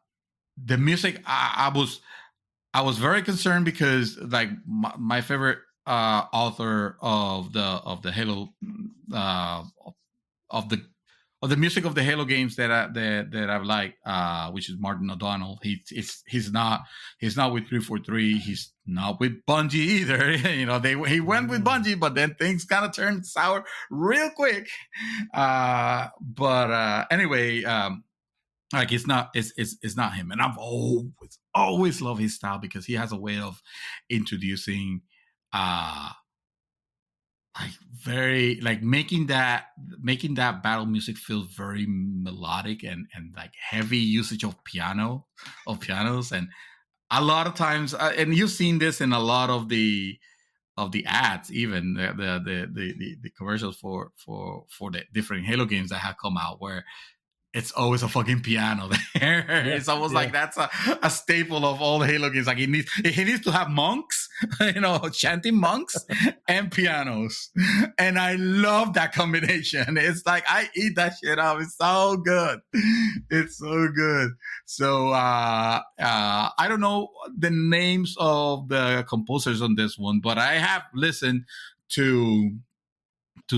music, I was very concerned because like my favorite author of the Halo of the music of the Halo games that I've liked, which is Martin O'Donnell. He's not with 343. He's not with Bungie either. He went with Bungie, but then things kind of turned sour real quick. But anyway, like it's not him, and I've always love his style because he has a way of introducing like very like making that battle music feel very melodic and like heavy usage of pianos. And a lot of times and you've seen this in a lot of the ads, even the commercials for the different Halo games that have come out, where it's always a fucking piano there. It's almost like that's a staple of all the Halo games. Like he needs to have monks, chanting monks and pianos. And I love that combination. It's like I eat that shit up. It's so good. It's so good. So I don't know the names of the composers on this one, but I have listened to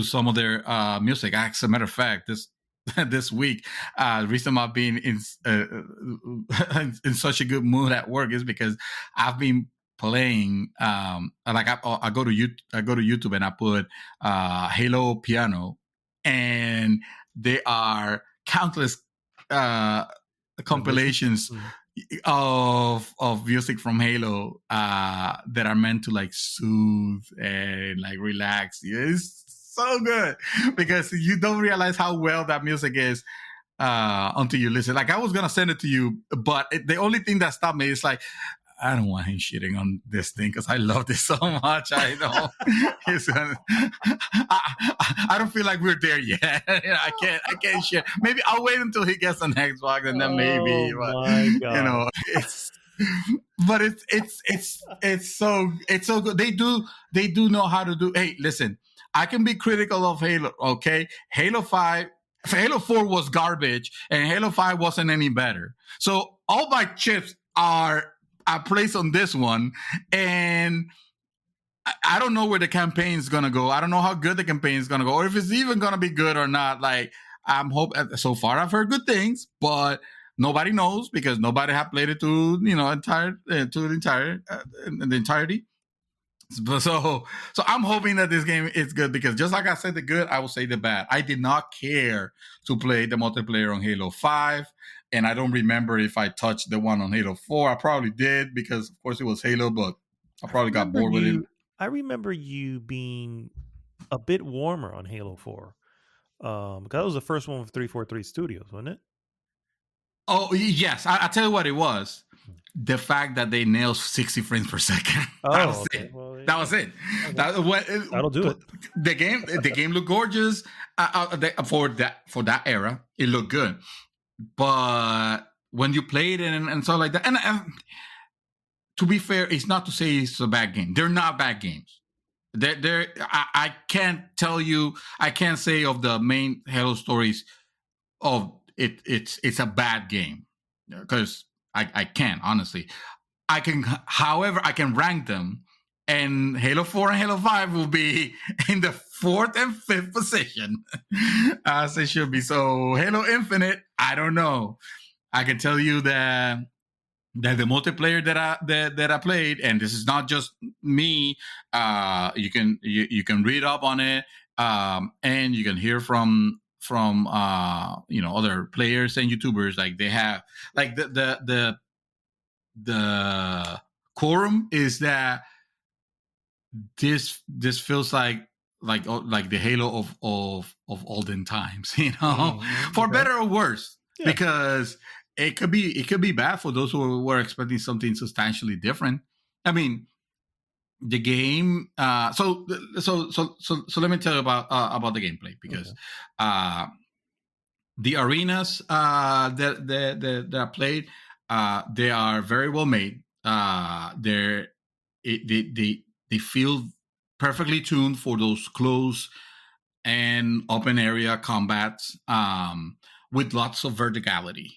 some of their music. As a matter of fact, this week, the reason I've been in such a good mood at work is because I've been playing. Like I go to YouTube and I put Halo piano, and there are countless compilations of music from Halo that are meant to like soothe and like relax. It's so good because you don't realize how well that music is until you listen. Like I was gonna send it to you, but the only thing that stopped me is like, I don't want him shitting on this thing because I love this so much. I know I don't feel like we're there yet. I can't share. Maybe I'll wait until he gets an Xbox and then maybe. But, my God. It's so good. They do know how to do. Hey, listen, I can be critical of Halo. Okay, Halo 4 was garbage, and Halo 5 wasn't any better. So all my chips are placed on this one, and I don't know where the campaign is gonna go. I don't know how good the campaign is gonna go, or if it's even gonna be good or not. Like I'm hoping. So far, I've heard good things, but nobody knows because nobody have played it to the entirety. So I'm hoping that this game is good because just like I said the good, I will say the bad. I did not care to play the multiplayer on Halo 5, and I don't remember if I touched the one on Halo 4. I probably did because, of course, it was Halo, but I probably got bored with it. I remember you being a bit warmer on Halo 4. Because that was the first one with 343 Studios, wasn't it? Oh, yes. I tell you what it was. The fact that they nailed 60 frames per second. That was it. Well, yeah. That was it. Okay. That'll do it. The game looked gorgeous for that era. It looked good. But when you played it and stuff like that, and to be fair, it's not to say it's a bad game. They're not bad games. I can't tell you. I can't say of the main Halo stories of it. It's a bad game because I can't honestly. I can, however, I can rank them, and Halo 4 and Halo 5 will be in the 4th and 5th position, as it should be. So Halo Infinite, I don't know. I can tell you that the multiplayer that I played, and this is not just me. You can read up on it, and you can hear from other players and YouTubers. Like they have like the quorum is that this feels like the Halo of olden times, for better or worse, because it could be bad for those who were expecting something substantially different. I mean, the game. So let me tell you about the gameplay because the arenas that I played, they are very well made. They feel perfectly tuned for those close and open area combats with lots of verticality.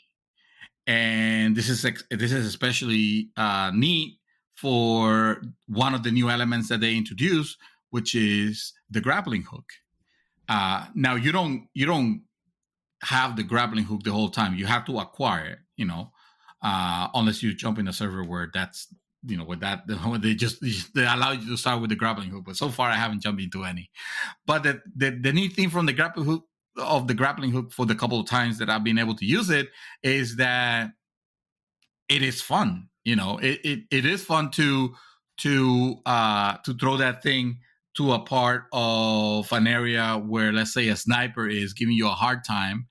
And this is especially neat for one of the new elements that they introduced, which is the grappling hook. Now you don't have the grappling hook the whole time. You have to acquire it, unless you jump in a server where that's with that when they allow you to start with the grappling hook. But so far I haven't jumped into any. But the neat thing from the grappling hook for the couple of times that I've been able to use it is that it is fun. it is fun to throw that thing to a part of an area where, let's say, a sniper is giving you a hard time.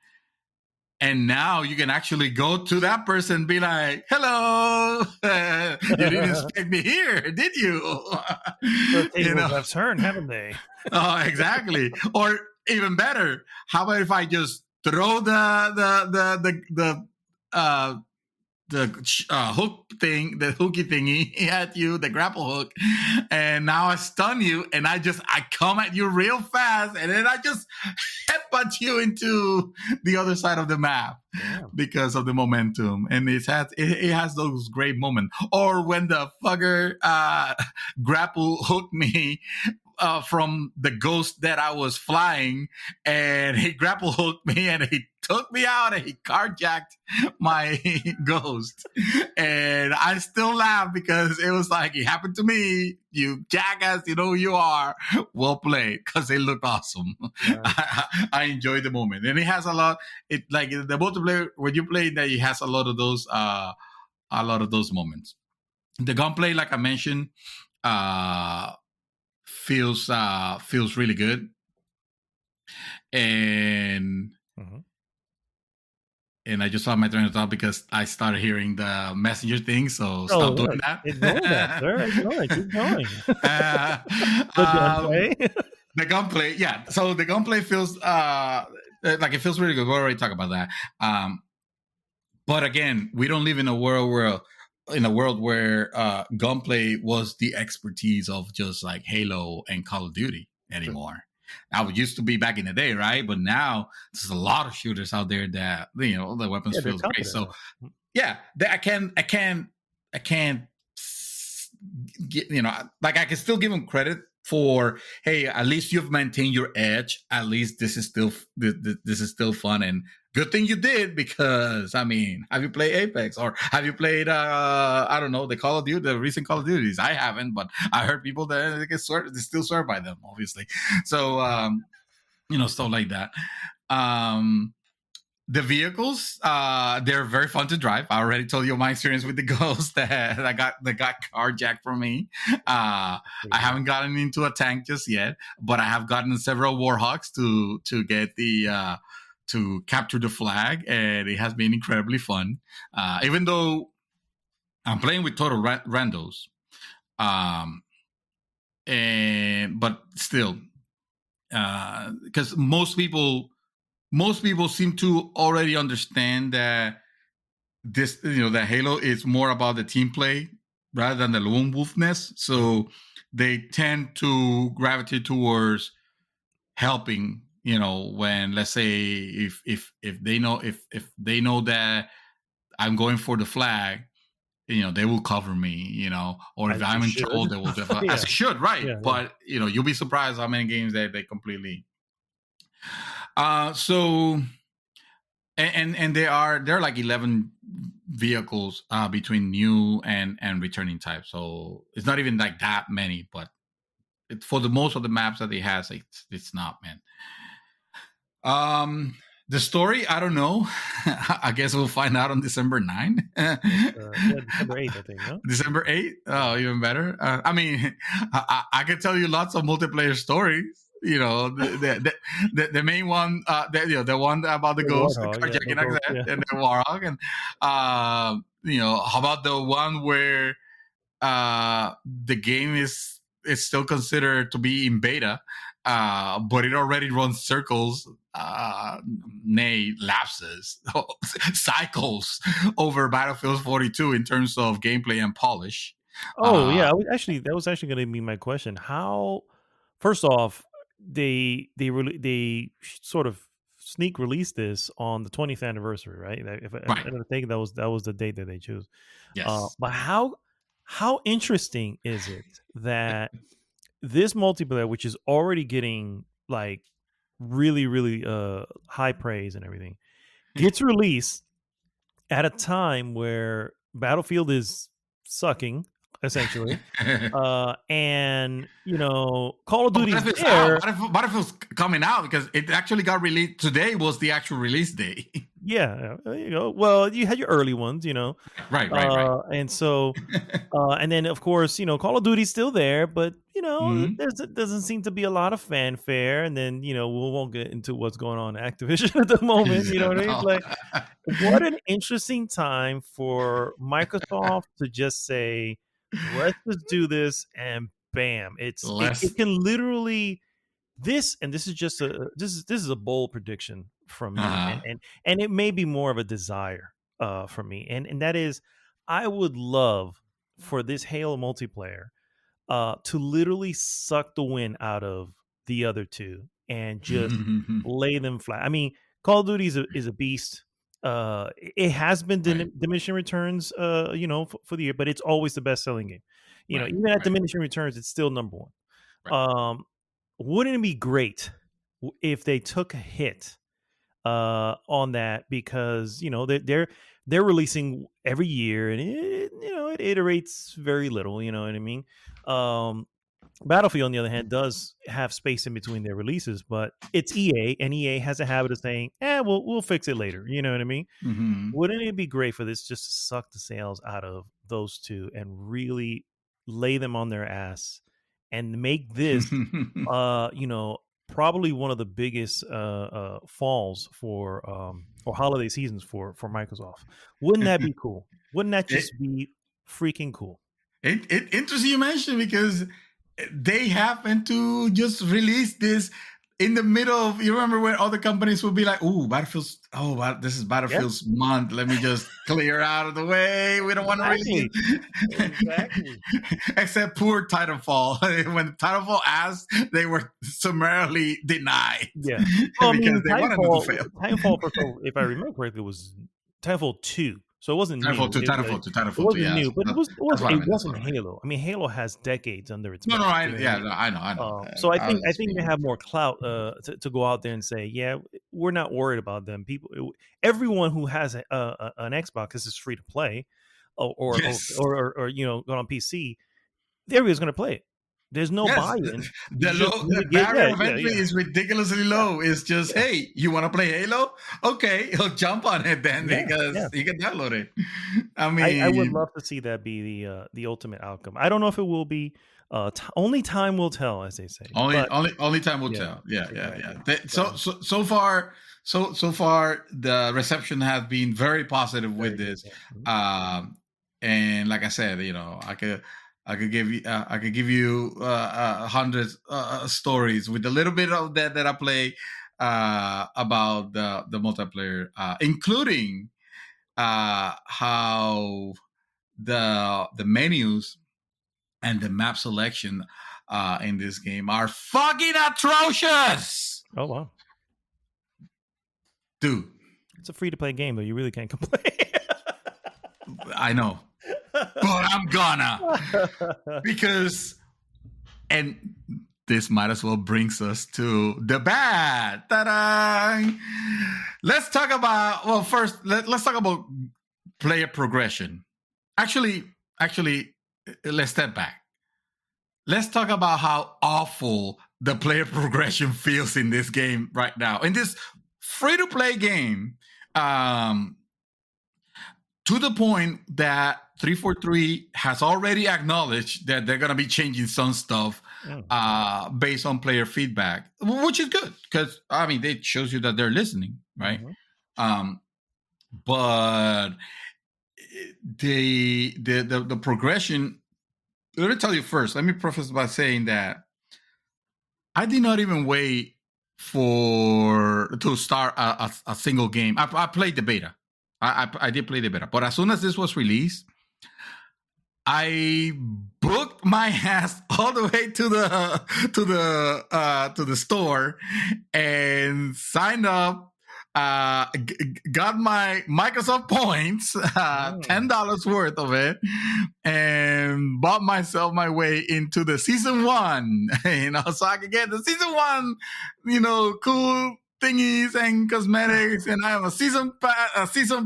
And now you can actually go to that person and be like, hello, you didn't expect me here, did you? The tables have turned, haven't they? Oh, exactly. Or even better, how about if I just throw the hook thing, the hooky thingy at you, the grapple hook, and now I stun you, and I come at you real fast, and then I just headbutt you into the other side of the map. Damn. Because of the momentum, and it has those great moments. Or when the fucker grapple hooked me from the ghost that I was flying, and he grapple hooked me, and he took me out, and he carjacked my ghost. And I still laugh because it was like, it happened to me. You jackass, you know who you are. Well played, because it looked awesome. Yeah. I enjoyed the moment, and it has a lot. It like the multiplayer when you play that, it has a lot of those moments. The gunplay, like I mentioned, feels really good, and I just saw my train of thought because I started hearing the messenger thing. So stop doing that. Ignore that, sir. Ignore it. Keep going. The gunplay, yeah. So the gunplay feels like it feels really good. We already talked about that. But again, we don't live in a world where gunplay was the expertise of just like Halo and Call of Duty anymore. That used to be back in the day, right? But now there's a lot of shooters out there that the weapons feels great. So yeah, I can't get, like I can still give them credit for, hey, at least you've maintained your edge. At least this is still fun, and good thing you did, because I mean, have you played Apex, or have you played I don't know, the recent Call of Duties? I haven't, but I heard people that they still swear by them, obviously. So stuff like that. The vehicles, they're very fun to drive. I already told you my experience with the Ghost that got carjacked from me. I haven't gotten into a tank just yet, but I have gotten several Warhawks to get the to capture the flag, and it has been incredibly fun. Even though I'm playing with total randos, but still, because most people seem to already understand that that Halo is more about the team play rather than the lone wolfness. So they tend to gravitate towards helping. When, let's say, if they know that I'm going for the flag, they will cover me. Or if I'm in trouble, they will definitely, as it should, right? Yeah, but you'll be surprised how many games that they completely. So, and there are like 11 vehicles between new and returning types. So it's not even like that many, but for the most of the maps that it has, it's not, man. The story, I don't know. I guess we'll find out on December 9. December 8, I think. No? December 8? Oh, even better. I mean, I can tell you lots of multiplayer stories. The main one, the one about the ghost, the carjacking, and the Warhawk, and how about the one where the game is still considered to be in beta, but it already runs circles, lapses, cycles over Battlefield 42 in terms of gameplay and polish. That was actually going to be my question. How, first off, they sort of sneak released this on the 20th anniversary, right? I think that was the date that they chose. Yes. But how interesting is it that this multiplayer, which is already getting like really, really high praise and everything, gets released at a time where Battlefield is sucking, essentially, and Call of Duty Battlefield's coming out, because it actually got released today. Was the actual release day. Yeah, there you go. Well, you had your early ones, you know. Right, right. And so and then of course, you know, Call of Duty's still there, but you know, Mhm. doesn't seem to be a lot of fanfare. And then, you know, we won't get into what's going on at Activision at the moment. You know what I mean? No. Like, what an interesting time for Microsoft to just say, let's just do this, and bam, Less. it can literally this is just this is a bold prediction from me, Uh-huh. and it may be more of a desire from me, and that is, I would love for this Halo multiplayer to literally suck the wind out of the other two and just lay them flat. I mean, Call of Duty is a beast. It has been Right, diminishing returns, you know, for the year, but it's always the best selling game. You know, right, even at right, diminishing returns, it's still number one. right. Wouldn't it be great if they took a hit on that, because you know they're releasing every year, and it, you know, it iterates very little, you know what I mean. Battlefield, on the other hand, does have space in between their releases, but it's EA, and EA has a habit of saying, we'll fix it later, you know what I mean. Mhm. Wouldn't it be great for this just to suck the sales out of those two and really lay them on their ass and make this you know, probably one of the biggest falls for holiday seasons for Microsoft. Wouldn't that be cool? Wouldn't that it, just be freaking cool? it interesting you mentioned, because they happen to just release this in the middle of, you remember when other companies would be like, "Ooh, Battlefield's, this is Yeah, Battlefield's month. Let me just clear out of the way. We don't want to release." exactly, exactly. Except poor Titanfall. When Titanfall asked, they were summarily denied Yeah. Well, I because mean, they wanted them to fail. Titanfall, first of all, if I remember correctly, was Titanfall 2, so it wasn't new. Titanfall 2, It Titanfall 2, wasn't yeah. new, but That's what I it meant. That's what wasn't I meant. Halo. I mean, Halo has decades under its No, no, belt. You know what I yeah, mean? no, I know. So I was I just think they being. have more clout to go out there and say, yeah, we're not worried about them. Everyone who has an Xbox, because it's free to play, Yes. or you know, go on PC, everybody's going to play it. There's no Yes, buy-in. the You just low, need the to get, barrier of entry is ridiculously low. It's just, yeah, hey, you want to play Halo? Okay, he'll jump on it then, yeah, yeah. because you can download it. I I would mean, love to see that be the ultimate outcome. I don't know if it will be. Only time will tell, as they say. only But only only time will yeah, tell. Yeah, yeah, yeah. exactly. So far, so far, the reception has been very positive with Very good. this. Yeah. Mhm. And like I said, I could give you hundreds stories with a little bit of that I play about the multiplayer, including how the menus and the map selection in this game are fucking atrocious, Oh wow, dude. it's a free to play game, though. You really can't complain. I know, but I'm gonna, because, and this might as well brings us to the bad. Ta-da! Let's talk about, well, first let's talk about player progression. Actually, let's step back. Let's talk about how awful the player progression feels in this game right now. In this free-to-play game, to the point that 343 has already acknowledged that they're going to be changing some stuff based on player feedback, which is good, because, I mean, it shows you that they're listening, right? Mhm. But the progression, let me tell you first, let me preface by saying that I did not even wait to start a single game. I played the beta. I did play the beta, but as soon as this was released, I booked my ass all the way to the store and signed up. Got my Microsoft points, $10 worth of it, and bought myself my way into the season 1. So I could get the season 1, cool thingies and cosmetics, and I am a season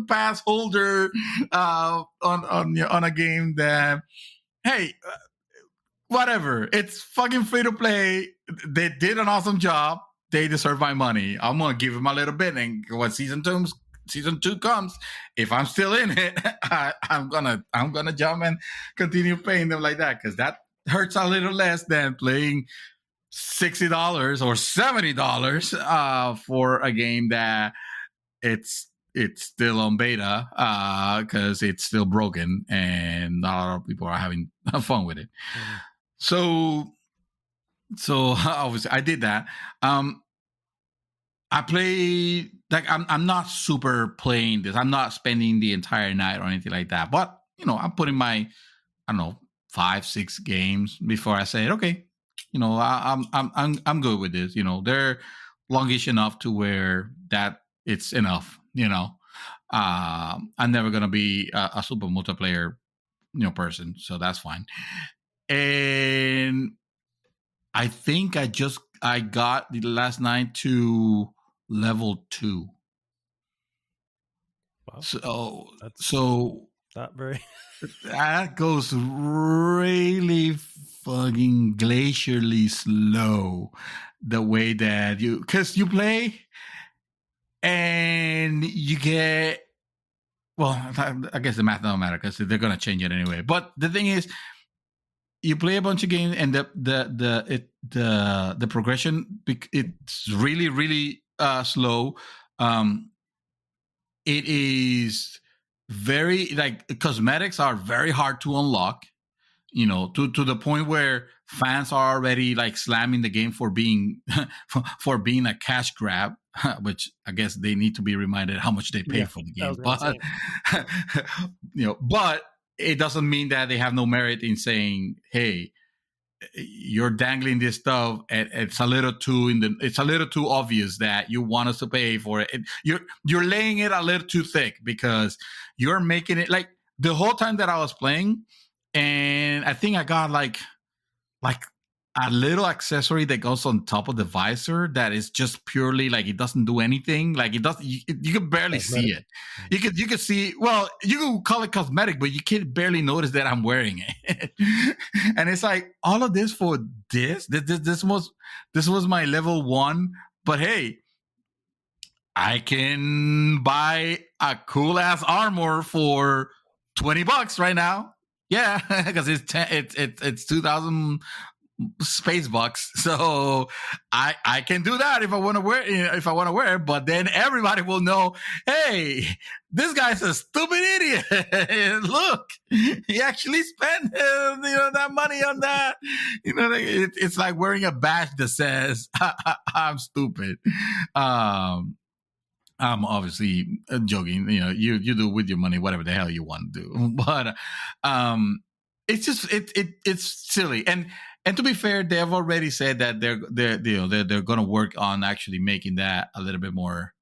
pass holder on a game that, hey, whatever, it's fucking free to play. They did an awesome job. They deserve my money. I'm gonna give them a little bit, and when season 2 season 2 comes, if I'm still in it, I'm gonna jump and continue paying them like that, because that hurts a little less than playing $60 or $70 for a game that it's still on beta, because it's still broken and not a lot of people are having fun with it. So obviously I did that. I play, like, I'm not super playing this. I'm not spending the entire night or anything like that. But I'm putting my, I don't know, 5-6 games before I say, okay, I'm good with this. They're longish enough to where that it's enough. I'm never gonna be a super multiplayer person, so that's fine. And I think I got the last night to level 2. Wow. That's not very. That goes really fucking glacially slow. The way that because you play and you get, well, I guess the math don't matter because they're gonna change it anyway. But the thing is, you play a bunch of games and the progression, it's really, really slow. It is very, like, cosmetics are very hard to unlock, to the point where fans are already like slamming the game for being for being a cash grab, which I guess they need to be reminded how much they paid for the game. But but it doesn't mean that they have no merit in saying, hey, you're dangling this stuff and it's a little too obvious that you want us to pay for it. You're laying it a little too thick because you're making it, like, the whole time that I was playing, and I think I got like a little accessory that goes on top of the visor that is just purely, like, it doesn't do anything. Like, it does, you can barely see it. You could see, well, you can call it cosmetic, but you can barely notice that I'm wearing it. And it's like, all of this for this was my level 1, but hey, I can buy a cool ass armor for $20 right now. Yeah, because it's 2,000 space bucks, so I can do that if I want to wear it. But then everybody will know, hey, this guy's a stupid idiot. Look, he actually spent that money on that. It's like wearing a badge that says I'm stupid. I'm obviously joking. You do with your money whatever the hell you want to do, but it's just it's silly. And to be fair, they have already said that they're going to work on actually making that a little bit more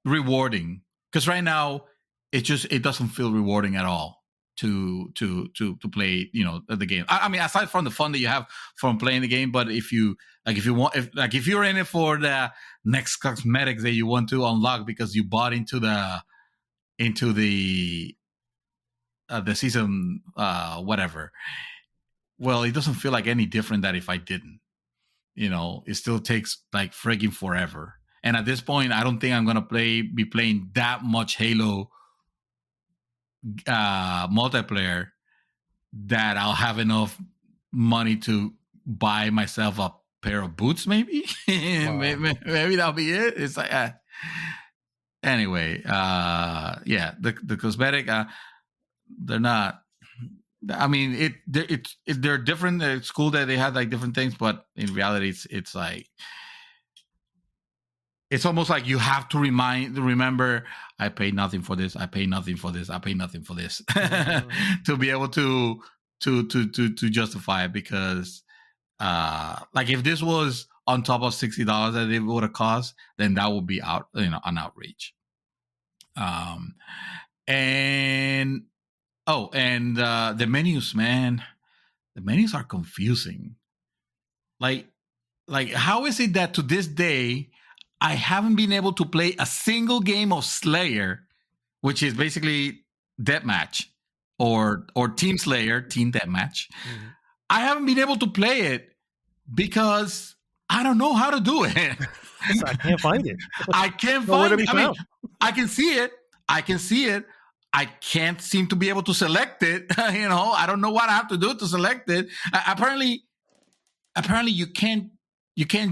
rewarding. Because right now it doesn't feel rewarding at all to play the game. I mean, aside from the fun that you have from playing the game, but if you're in it for the next cosmetics that you want to unlock because you bought into the season whatever, well, it doesn't feel like any different than if I didn't. It still takes like frigging forever. And at this point, I don't think I'm gonna be playing that much Halo multiplayer that I'll have enough money to buy myself a pair of boots. Maybe. Wow. maybe that'll be it. It's like anyway. Yeah, the cosmetic. They're not. I mean, they're different. It's cool that they have like different things, but in reality, it's like, it's almost like you have to remember, I paid nothing for this. I paid nothing for this. I paid nothing for this to be able to justify it. Because like, if this was on top of $60 that it would have cost, then that would be an outrage. And the menus, man, the menus are confusing. Like how is it that to this day I haven't been able to play a single game of Slayer, which is basically deathmatch or Team Slayer, Team Deathmatch? Mm-hmm. I haven't been able to play it because I don't know how to do it. I can't find it. I can't Nowhere to find be it. I mean, found. I can see it. I can see it. I can't seem to be able to select it. I don't know what I have to do to select it. Apparently you can't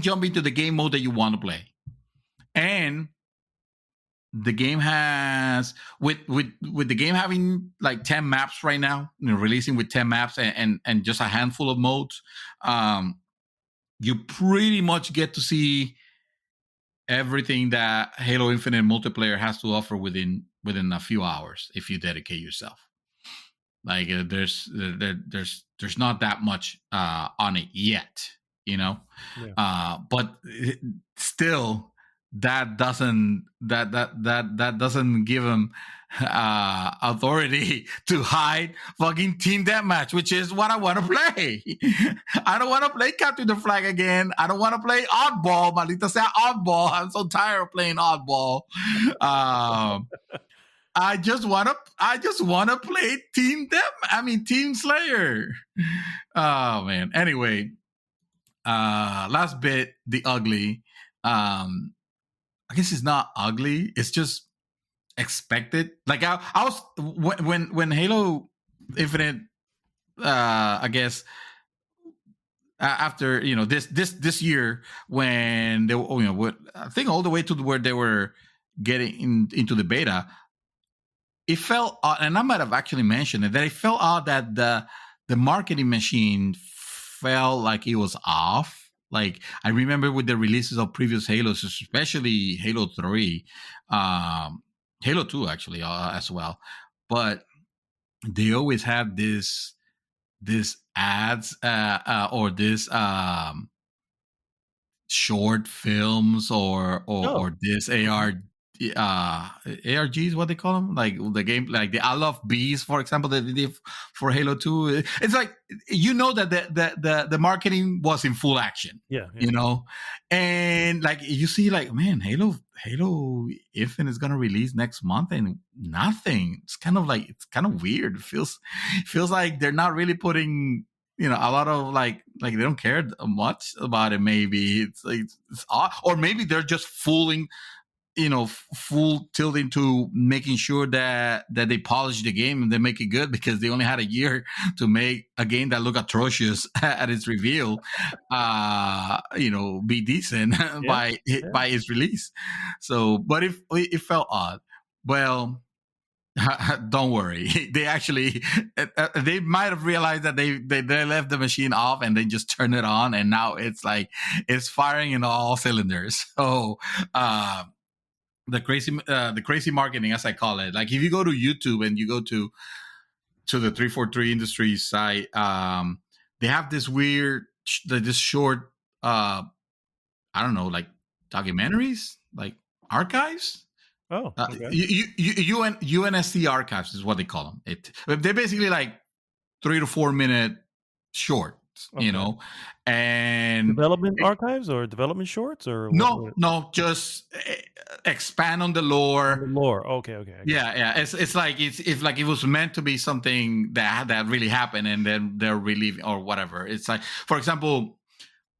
jump into the game mode that you want to play. And the game has with the game having like 10 maps right now, releasing with 10 maps and just a handful of modes. You pretty much get to see everything that Halo Infinite multiplayer has to offer within a few hours if you dedicate yourself. Like there's not that much on it yet, Yeah. but still that doesn't give him authority to hide fucking Team Deathmatch, which is what I want to play. I don't want to play Capture the Flag again. I don't want to play Oddball. Maldita sea Oddball. I'm so tired of playing Oddball. I just want to play Team Slayer. Oh man. Anyway, last bit, the ugly. I guess it's not ugly. It's just expected. Like I was when Halo Infinite, I guess after this year when they I think all the way to where they were getting into the beta, it felt odd, and I might have actually mentioned it, that it felt odd that the marketing machine felt like it was off. Like I remember with the releases of previous Halos, especially Halo 3, Halo 2 actually as well, but they always have this ads or this short films or this ARGs, what they call them, like the game, like the I Love Bees, for example, that they did for Halo 2. It's like that the marketing was in full action. Yeah. And like you see, like, man, Halo Infinite is gonna release next month and nothing. It's kind of weird. It feels like they're not really putting a lot of like they don't care much about it. Maybe it's like it's odd, or maybe they're just full tilt into making sure that they polish the game and they make it good, because they only had a year to make a game that looked atrocious at its reveal be decent by its release. So but it felt odd. Well, don't worry. They actually they might have realized that they left the machine off and they just turned it on, and now it's like it's firing in all cylinders. So the crazy marketing, as I call it, like if you go to YouTube and you go to the 343 Industries site, they have this weird this short I don't know, like documentaries, like archives. Oh, okay. UNSC archives is what they call them. They're basically like 3 to 4 minute shorts, Okay. and Development archives or development shorts or no, just expand on the lore. The lore. Okay. I got Yeah. It's like it was meant to be something that really happened, and then they're relieving or whatever. It's like, for example,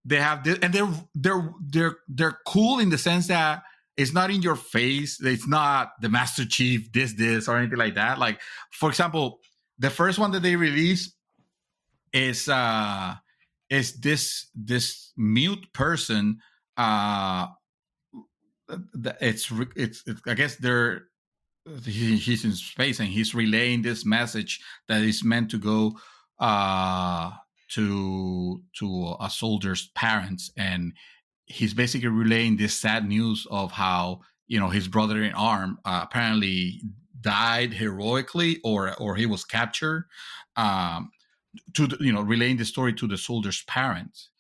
they have this, and they're cool in the sense that it's not in your face. It's not the Master Chief this or anything like that. Like, for example, the first one that they released is this mute person. It's I guess he's in space and he's relaying this message that is meant to go to a soldier's parents, and he's basically relaying this sad news of how his brother in arm apparently died heroically, or he was captured, to relaying the story to the soldier's parents.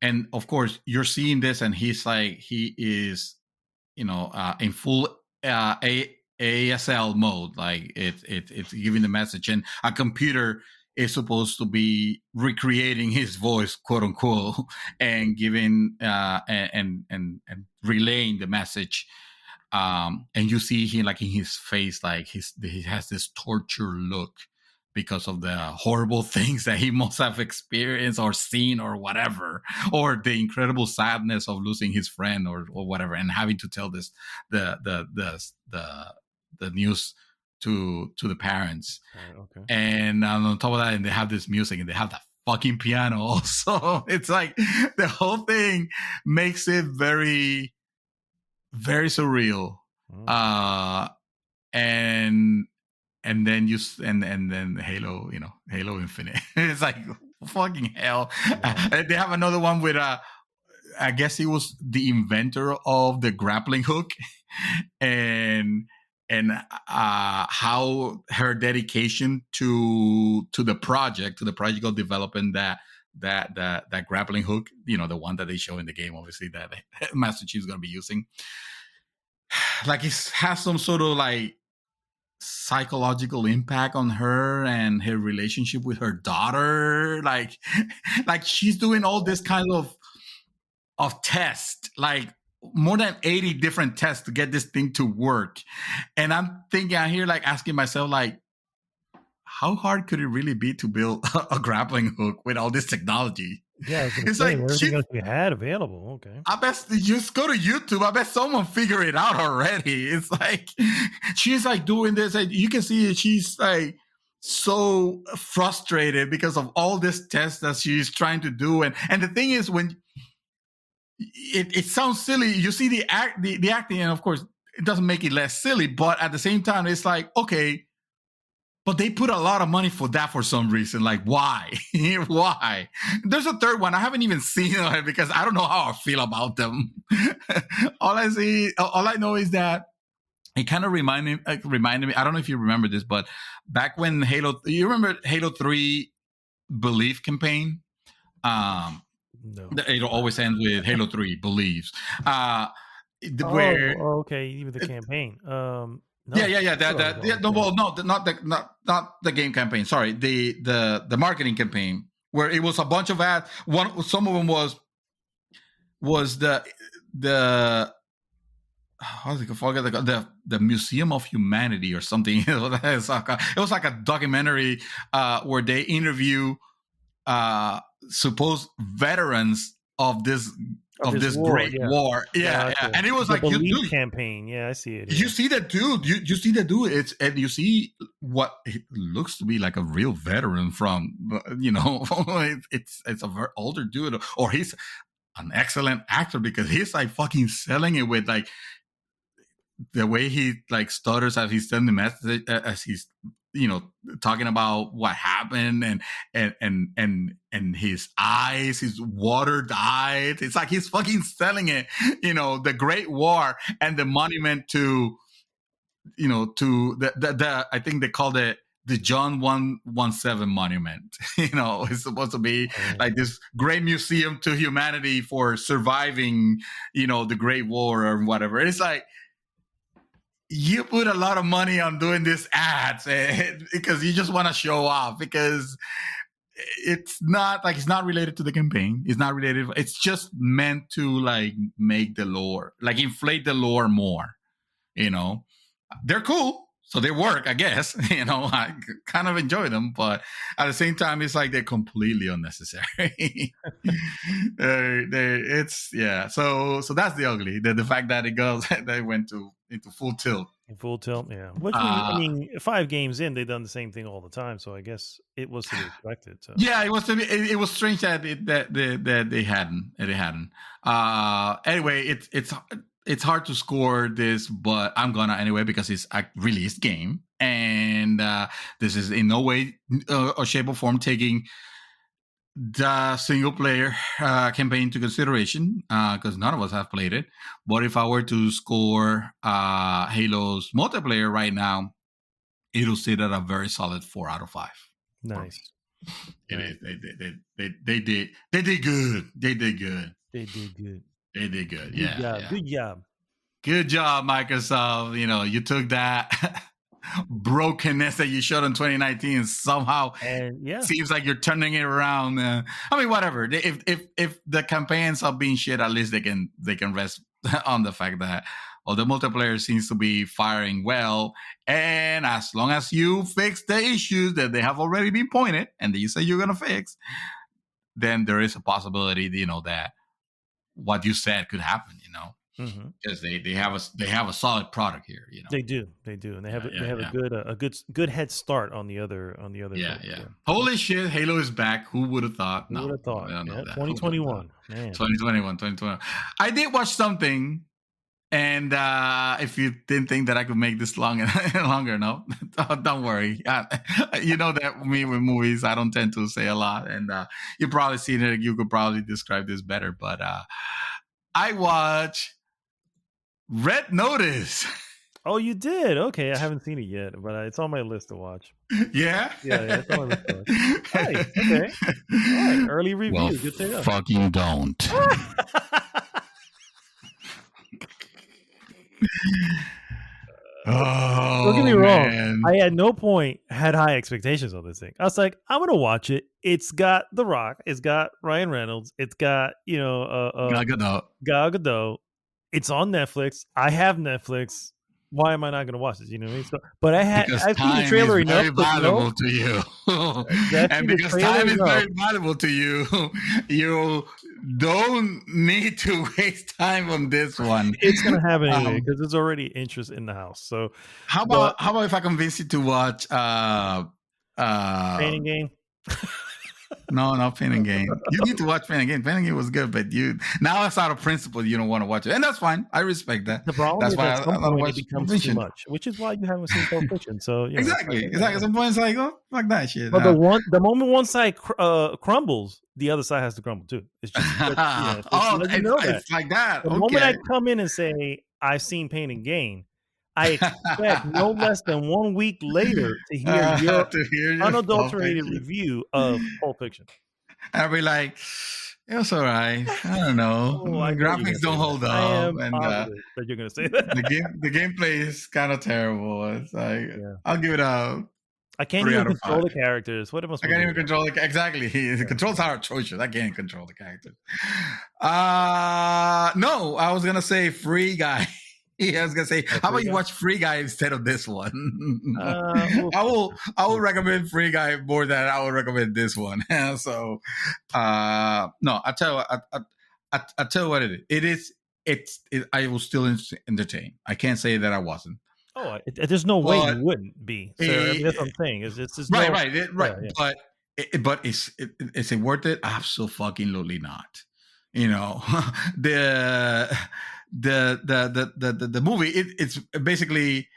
And of course you're seeing this, and he is in full ASL mode, like it's giving the message, and a computer is supposed to be recreating his voice, quote unquote, and giving and relaying the message. And you see him, like, in his face, like he has this torture look, because of the horrible things that he must have experienced or seen or whatever, or the incredible sadness of losing his friend or whatever, and having to tell this the news to the parents. Okay. And on top of that, and they have this music and they have that fucking piano also. It's like the whole thing makes it very, very surreal. And then and then Halo, Halo Infinite. It's like fucking hell. They have another one with I guess he was the inventor of the grappling hook, and how her dedication to the project of developing that grappling hook, the one that they show in the game, obviously, that Master Chief's going to be using. Like, it has some sort of like psychological impact on her and her relationship with her daughter. Like she's doing all this kind of tests, like more than 80 different tests to get this thing to work. And I'm thinking out here, like, asking myself, like, how hard could it really be to build a grappling hook with all this technology? Yeah, it's like everything else we had available. Okay, I bet just go to YouTube. I bet someone figured it out already. It's like she's like doing this, and you can see she's like so frustrated because of all this tests that she's trying to do. And the thing is, when it sounds silly, you see the acting, and of course it doesn't make it less silly, but at the same time, it's like, okay, but they put a lot of money for that for some reason. Like, why? Why? There's a third one. I haven't even seen it because I don't know how I feel about them. All I know is that it kind of reminded me. I don't know if you remember this, but back when you remember Halo 3 Belief campaign? No. It always ends with Halo 3 Believes. Okay, even the campaign. No. Yeah. Not the game campaign. Sorry, the marketing campaign, where it was a bunch of ads. Some of them was the how do I forget the Museum of Humanity or something. It was like a documentary where they interview supposed veterans of this great war. Yeah. And it was the like Believe campaign. Yeah, I see it. You see that dude. You see that dude. And you see what it looks to be like a real veteran from. It's a very older dude, or he's an excellent actor because he's like fucking selling it with like the way he like stutters as he's sending the message, as he's talking about what happened, and his eyes, his watered eyes. It's like he's fucking selling it, the Great War and the monument to the I think they called it the John 117 monument. It's supposed to be like this great museum to humanity for surviving, the Great War or whatever. It's like, you put a lot of money on doing this ads because you just want to show off, because it's not related to the campaign. It's not related. It's just meant to like make the lore, like inflate the lore more. They're cool, so they work, I guess. I kind of enjoy them, but at the same time, it's like they're completely unnecessary. So that's the ugly. The fact that they went into full tilt. In full tilt, yeah. Which I mean, 5 games in, they've done the same thing all the time, so I guess it was to be expected. So. Yeah, it was strange that they hadn't. Anyway, it's hard to score this, but I'm gonna anyway because it's a released game, and this is in no way or shape or form taking the single player campaign into consideration, because none of us have played it. But if I were to score Halo's multiplayer right now, it'll sit at a very solid 4 out of 5. Nice. It is. They did good. They did good. Yeah. Good job. Good job, Microsoft. You took that brokenness that you showed in 2019 somehow, and seems like you're turning it around. I mean, whatever. If the campaigns are being shit, at least they can rest on the fact that, Well, the multiplayer seems to be firing well, and as long as you fix the issues that they have already been pointed and that you say you're gonna fix, then there is a possibility, that what you said could happen. Because they have a solid product here. They do, and they have a good head start on the other. Yeah. Holy shit, Halo is back. Who would have thought? Who would have thought? I don't know that. 2021, man. 2021. I did watch something, and if you didn't think that I could make this longer, no, don't worry. You know that me with movies, I don't tend to say a lot, and you've probably seen it. You could probably describe this better, but I watch Red Notice. Oh, you did? Okay, I haven't seen it yet, but it's on my list to watch. Yeah? Yeah, it's on my list to watch. Nice, okay. All right, early review. Well, good to know. fucking don't. Don't get me wrong. I at no point had high expectations on this thing. I was like, I'm gonna watch it. It's got The Rock. It's got Ryan Reynolds. It's got Gal Gadot. It's on Netflix. I have Netflix. Why am I not going to watch this? You know what I mean? So, but I've seen the trailer enough. Very valuable to you, and because time is very valuable to you, you don't need to waste time on this one. It's going to happen anyway because there's already interest in the house. So how about if I convince you to watch Pain and Gain? No, not Pain and Gain. You need to watch Pain and Gain. Pain and Gain was good, but now it's out of principle. You don't want to watch it, and that's fine. I respect that. The problem that's is why at some point watch it becomes too much, which is why you haven't seen Pulp Fiction. So exactly. At some point, it's like, oh, fuck that shit. But the moment one side crumbles, the other side has to crumble too. It's just it's like that. The moment I come in and say I've seen Pain and Gain, I expect no less than 1 week later to hear your unadulterated review of Pulp Fiction. I'll be like, it was all right. I don't know. Graphics don't hold up. And that you're going to say that. The gameplay is kind of terrible. It's like, I'll give it a I can't even control the characters. What am I supposed to do? I can't even control exactly. He controls our choices. I can't control the characters. No, I was going to say Free Guy. I was gonna say, how about you watch Free Guy instead of this one? I will recommend Free Guy more than I will recommend this one. So, no, I tell you what it is. I will still entertain. I can't say that I wasn't. Oh, there's no way you wouldn't be. So that's what I'm saying. It's right. Yeah. But is it worth it? Absolutely not. The movie it's basically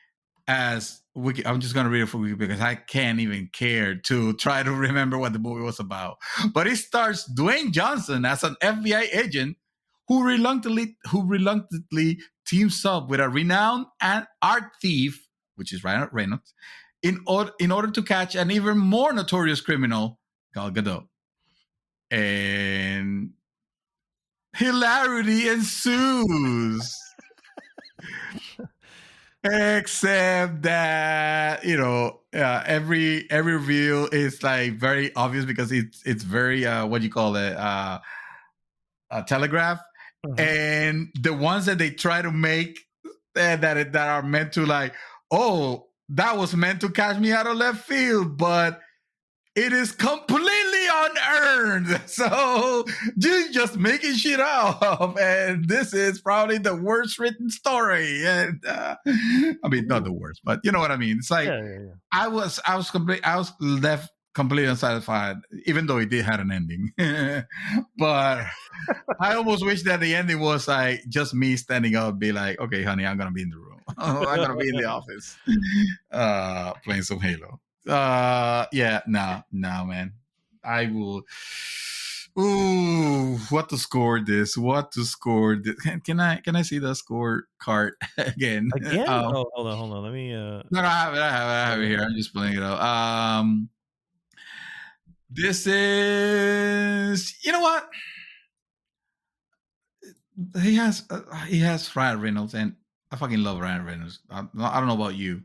as wiki. I'm just gonna read it for Wiki because I can't even care to try to remember what the movie was about. But it stars Dwayne Johnson as an FBI agent who reluctantly teams up with a renowned art thief, which is Ryan Reynolds, in order to catch an even more notorious criminal, Gal Gadot. And hilarity ensues. Except that every reveal is like very obvious because it's very what you call it telegraph. Mm-hmm. And the ones that they try to make that are meant to like, oh, that was meant to catch me out of left field, but it is completely unearned. So you're just making shit up. And this is probably the worst written story. And I mean, not the worst, but you know what I mean? It's like, I was left completely unsatisfied, even though it did have an ending. But I almost wish that the ending was like just me standing up and be like, okay, honey, I'm going to be in the room. I'm going to be in the office playing some Halo. No, man. I will. Ooh, what to score this? Can I see the score card again? Hold on. Let me. No, I have it here. I'm just playing it out. This is. You know what? He has Ryan Reynolds, and I fucking love Ryan Reynolds. I don't know about you.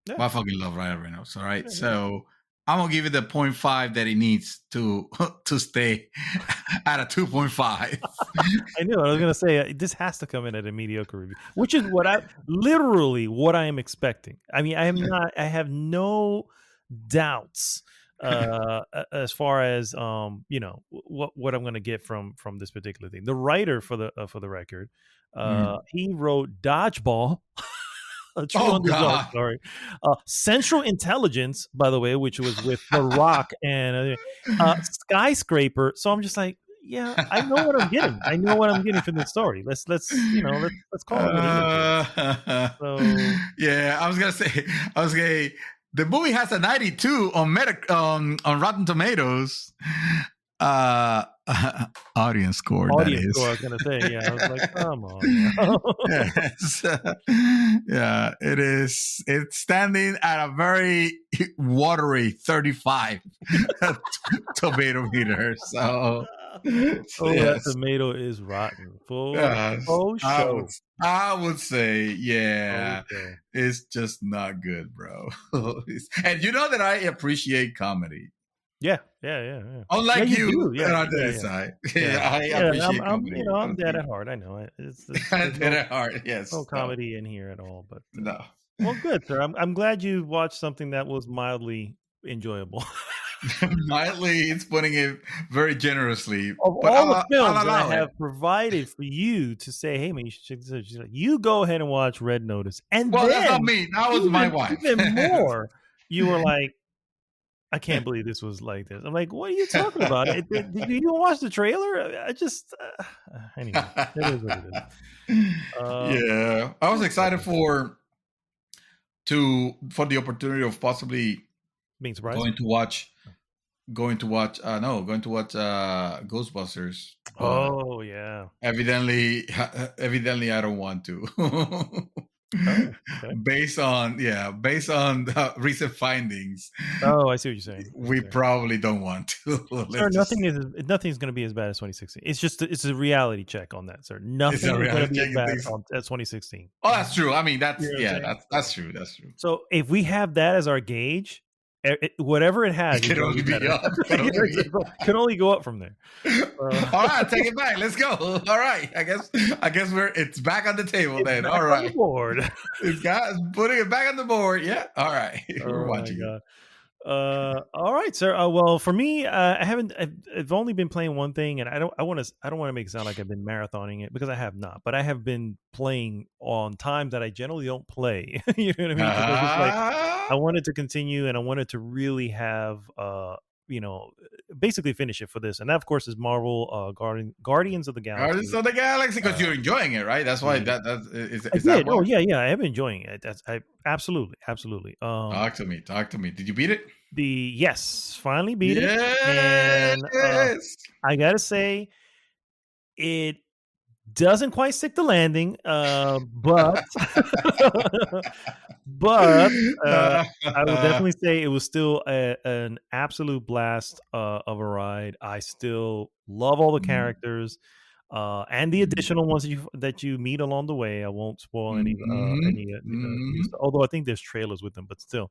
Yeah. I fucking love Ryan Reynolds. All right. Yeah. So I'm gonna give it the 0.5 that it needs to stay at a 2.5. I knew. I was gonna say this has to come in at a mediocre review, which is what I am expecting. I mean, I have no doubts as far as what I'm gonna get from this particular thing. The writer for the record, he wrote Dodgeball. A True Underdog story. Central Intelligence, by the way, which was with The Rock and Skyscraper. So I'm just like, yeah, I know what I'm getting. I know what I'm getting from this story. Let's call it what it is. So, yeah, I was gonna say the movie has a 92 on Rotten Tomatoes. Audience score. Audience score. I was gonna say, yeah. I was like, come on. Yes. Yeah, it is. It's standing at a very watery 35 tomato meter. So, that tomato is rotten. I would say, yeah, it's just not good, bro. And you know that I appreciate comedy. Yeah. Unlike you, yeah, on the side. I appreciate comedy. I'm dead at heart. I know it. It's dead at heart. Yes. No comedy in here at all. But no. Well, good, sir. I'm glad you watched something that was mildly enjoyable. Mildly, it's putting it very generously. Of all the films that I have provided for you to say, hey man, you should check this out. She's like, you go ahead and watch Red Notice. And well, then, that's not me. That was my wife. Even more, you were like, I can't believe this was like this. I'm like, what are you talking about? Did you even watch the trailer? I just anyway, it is what it is. Yeah, I was excited for the opportunity of possibly being surprised. Going to watch Ghostbusters. Oh yeah. Evidently, I don't want to. Okay. Based on recent findings. Oh, I see what you're saying. We probably don't want to. Sir, nothing's going to be as bad as 2016. It's a reality check on that, sir. Nothing is going to be as bad as 2016. Oh, that's true. I mean, that's true. That's true. So if we have that as our gauge, whatever it has, it can only be up. Can only go up from there. All right, take it back. Let's go. All right, I guess it's back on the table then. All right, on the board. It's putting it back on the board. Yeah. All right, we're watching. All right, sir. Well, for me, I've only been playing one thing, and I don't want to make it sound like I've been marathoning it because I have not. But I have been playing on times that I generally don't play. You know what I mean? I wanted to continue, and I wanted to really have, basically finish it for this. And that, of course, is Marvel Guardians of the Galaxy. Guardians of the Galaxy, because you're enjoying it, right? That's why is I did. Oh yeah, I am enjoying it. I absolutely. Talk to me. Did you beat it? Yes, finally beat it. And I gotta say, it doesn't quite stick the landing, but I will definitely say it was still an absolute blast of a ride. I still love all the characters and the additional ones that you meet along the way. I won't spoil any although I think there's trailers with them, but still.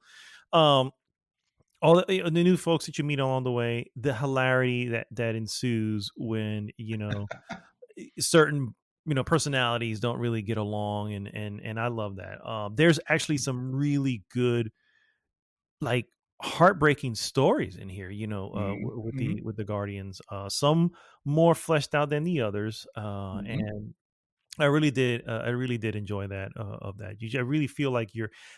All the new folks that you meet along the way, the hilarity that ensues when certain personalities don't really get along, and I love that. There's actually some really good, like, heartbreaking stories in here. With the Guardians, some more fleshed out than the others, and I really did enjoy that. I really feel like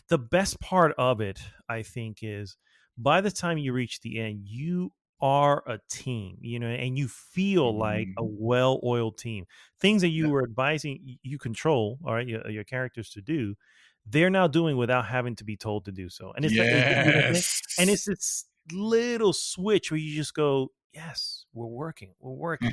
the best part of it, I think, is by the time you reach the end, you are a team, and you feel like a well-oiled team. Things that you were advising you control, all right, your characters to do, they're now doing without having to be told to do so. And it's and it's this little switch where you just go, yes, we're working. You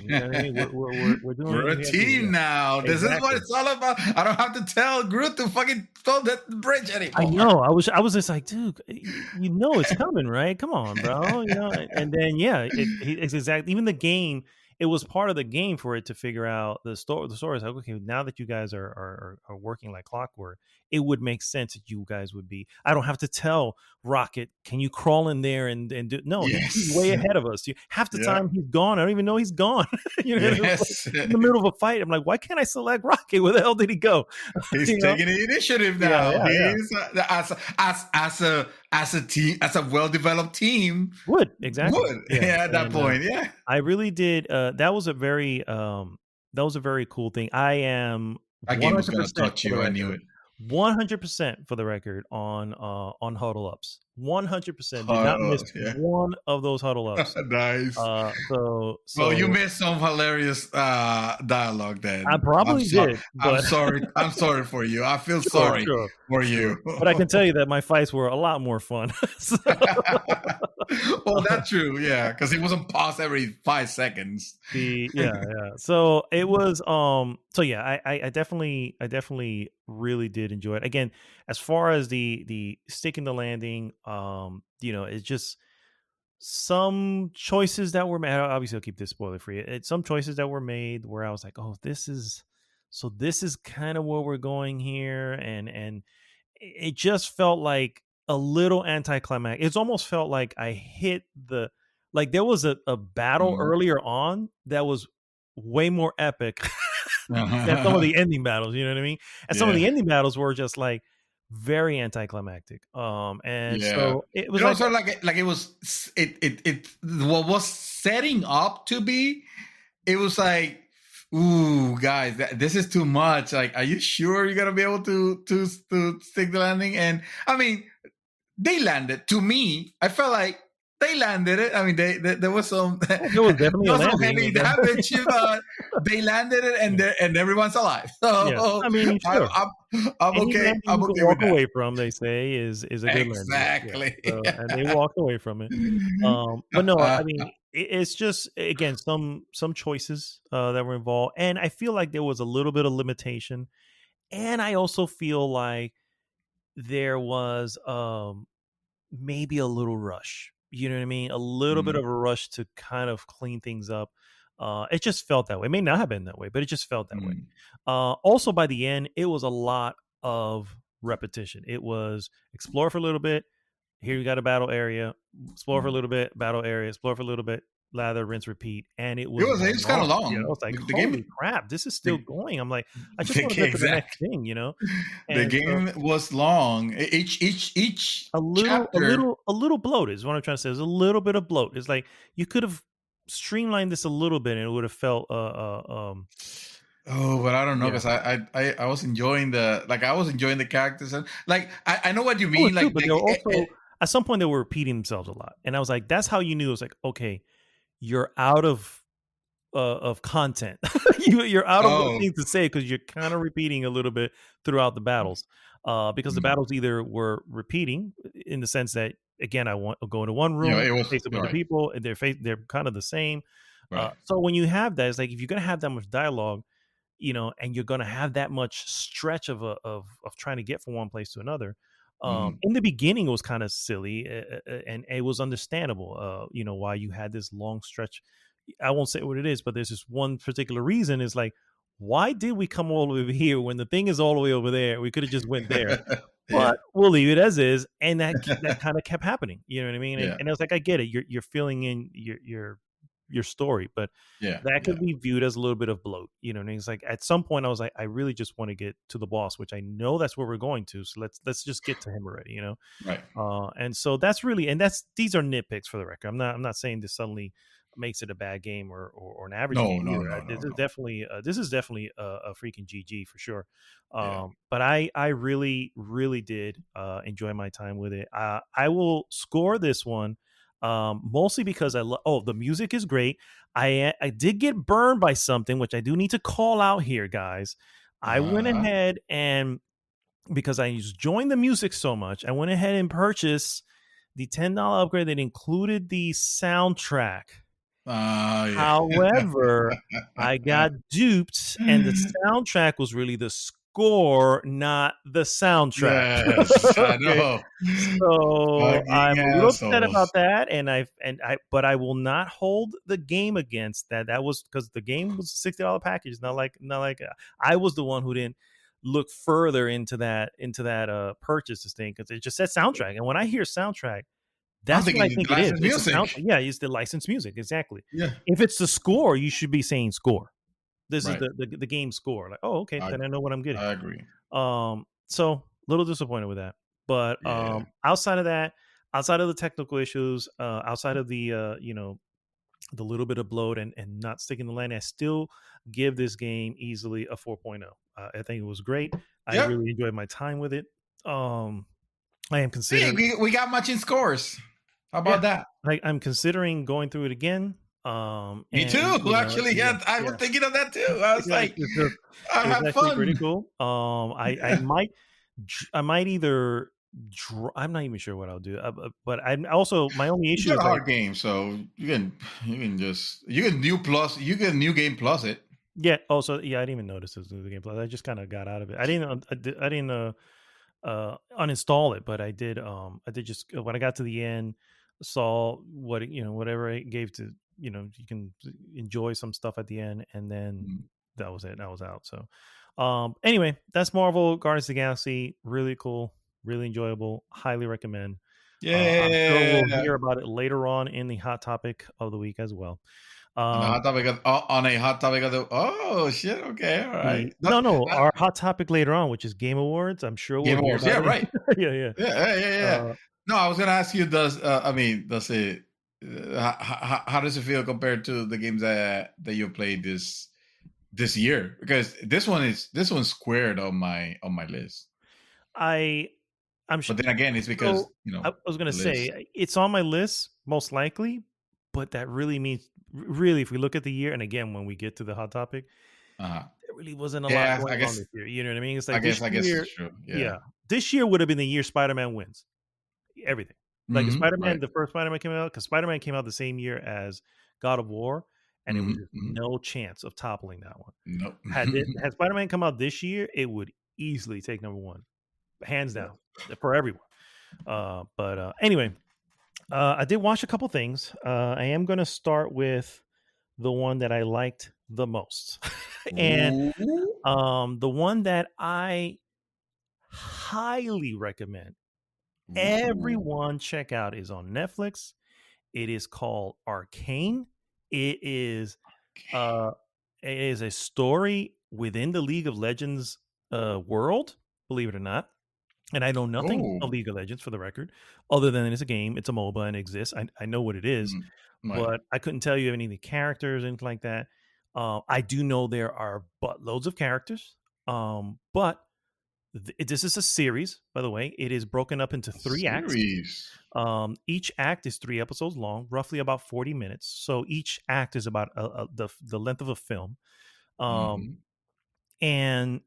know what I mean? We're doing. We're a team now. Exactly. This is what it's all about. I don't have to tell Groot to fucking throw that bridge anymore. I know. I was just like, dude, it's coming, right? Come on, bro. And then it's exactly. Even the game it was part of the game for it to figure out the story. The story is like, okay, now that you guys are working like clockwork, it would make sense that you guys would be. I don't have to tell Rocket, can you crawl in there and do? No, he's way Yes. ahead of us. Half the Yeah. time he's gone. I don't even know he's gone. You know, Yes. in the middle of a fight, I'm like, why can't I select Rocket? Where the hell did he go? He's You know? taking the initiative now. Yeah, yeah. He's as a team, as a well-developed team. Would exactly. Would at that point, yeah. I really did. That was a very cool thing. I am That game was gonna 100% touch for the you. I record. knew it. 100% for the record on huddle ups. 100% did not miss one of those huddle ups. Nice. So you missed some hilarious dialogue then. I probably did. I'm sorry. I'm sorry for you. I feel sorry for you. But I can tell you that my fights were a lot more fun. So. Well, that's true. Yeah, because it wasn't paused every 5 seconds. Yeah. So it was. So yeah, I definitely really did enjoy it. Again, as far as the sticking the landing, it's just some choices that were made. Obviously, I'll keep this spoiler free. It's some choices that were made where I was like, oh, this is kind of where we're going here, and it just felt like a little anticlimactic. It's almost felt like I hit there was a battle earlier on that was way more epic than some of the ending battles, you know what I mean? And some of the ending battles were just like very anticlimactic. And so it was also like it was what was setting up to be, it was like, ooh, guys, this is too much. Like, are you sure you're gonna be able to stick the landing? And I mean, they landed. To me, I felt like they landed it. I mean, there was some. There was definitely some heavy damage, but they landed it, and everyone's alive. So yeah. I mean, sure. I'm okay. I'm okay walk with away that. from, they say, is a good landing. Exactly. Yeah. So, and they walked away from it. But no, I mean, it's just, again, some choices that were involved, and I feel like there was a little bit of limitation, and I also feel like there was maybe a little rush. You know what I mean? A little bit of a rush to kind of clean things up. It just felt that way. It may not have been that way, but it just felt that way. Also, by the end, it was a lot of repetition. It was explore for a little bit. Here you got a battle area. Explore for a little bit. Battle area. Explore for a little bit. Lather, rinse, repeat. And it was kind of long. You know, I was like, holy crap, this is still going. I'm like, I just want to get to the next thing, you know? And the game was long. Each a chapter. little bloated is what I'm trying to say. There's a little bit of bloat. It's like you could have streamlined this a little bit and it would have felt Oh, but I don't know, because I was enjoying the characters, and like I know what you mean. But they were also at some point they were repeating themselves a lot, and I was like, that's how you knew. It was like, okay, you're out of content. You're out of things to say because you're kind of repeating a little bit throughout the battles. Because the battles either were repeating in the sense that, again, I want to go into one room, face a bunch of people, and they're kind of the same. Right. So when you have that, it's like if you're gonna have that much dialogue, you know, and you're gonna have that much stretch of trying to get from one place to another. In the beginning, it was kind of silly, and it was understandable. You know, why you had this long stretch. I won't say what it is, but there's this one particular reason. Is like, why did we come all the way over here when the thing is all the way over there? We could have just went there. But we'll leave it as is, and that kind of kept happening. You know what I mean? And I was like, I get it. You're filling in your story, but that could be viewed as a little bit of bloat. You know, and it's like at some point I was like, I really just want to get to the boss, which I know that's where we're going to. So let's just get to him already. You know, right? And so that's really, these are nitpicks for the record. I'm not saying this suddenly makes it a bad game or an average game. No, this is definitely a freaking GG for sure. But I really did enjoy my time with it. I will score this one mostly because the music is great. I did get burned by something which I do need to call out here, guys. I went ahead and, because I enjoyed the music so much, I went ahead and purchased the $10 upgrade that included the soundtrack. However, I got duped, and the soundtrack was really the score, not the soundtrack. Yes, I Okay. know. So Fucking I'm a little upset assholes. about that, but I will not hold the game against that. That was because the game was a $60 package. Not like I was the one who didn't look further into that purchase this thing because it just said soundtrack. And when I hear soundtrack, I'm that's what I thinking think the it is. licensed It's a soundtrack. music. Yeah, it's the licensed music exactly. Yeah, If it's the score, you should be saying score. This is right. the game score. Like, oh, okay, I then I know what I'm getting. I agree. So a little disappointed with that. But Yeah. outside of that, outside of the technical issues, outside of the the little bit of bloat and not sticking the landing, I still give this game easily a 4.0. I think it was great. I Yep. really enjoyed my time with it. I am Hey, considering we got matching scores. How yeah, about that? I'm considering going through it again. Me And too. Actually, yeah, I was thinking of that too. I was yeah, like, I it's have actually pretty fun. cool. I Yeah. might either I'm not even sure what I'll do, but I'm also my only It's issue not is a like hard game, so you can new game plus it. yeah. Also, yeah, I didn't even notice this was the game plus. I just kind of got out of it. I didn't uninstall it, but I did just when I got to the end, saw what whatever it gave to you can enjoy some stuff at the end, and then Mm. that was it. That was out. So anyway, that's Marvel Guardians of the Galaxy. Really cool, really enjoyable. Highly recommend. I'm sure we'll Yeah. hear about it later on in the hot topic of the week as well. On a Um, hot topic on a hot topic of the oh shit, okay, all right. no, That our hot topic later on, which is Game Awards. I'm sure we'll Game hear Awards. about Yeah, it. right. Yeah, yeah. Yeah. Uh, No, I was gonna ask you. Does it? How does it feel compared to the games that you played this year? Because this one's squared on my list. I I'm But sure. then again, it's because So I was gonna the list. say it's on my list most likely, but that really means really if we look at the year, and again when we get to the hot topic, Uh, there really wasn't a lot yeah, going on this year. You know what I mean? It's I like this guess year, it's true. Yeah. yeah, this year would have been the year Spider-Man wins everything. Like if Right. Spider-Man, the first Spider-Man came out, because Spider-Man came out the same year as God of War, and it was just Hmm. no chance of toppling that one. Nope. Had Spider-Man come out this year, it would easily take number one, hands down, for everyone. But anyway, I did watch a couple things. I am going to start with the one that I liked the most, and Ooh. the one that I highly recommend Ooh. everyone check out is on Netflix. It is called Arcane. It is uh it is a story within the League of Legends world, believe it or not. And I know nothing Oh. of League of Legends for the record, other than it's a game, it's a MOBA and it exists. I know what it is, Mm, right. but I couldn't tell you any of the characters, anything like that. I do know there are buttloads of characters. But this is a series, by the way. It is broken up into 3 acts. Series. Each act is 3 episodes long, roughly about 40 minutes. So each act is about the length of a film, Hmm. and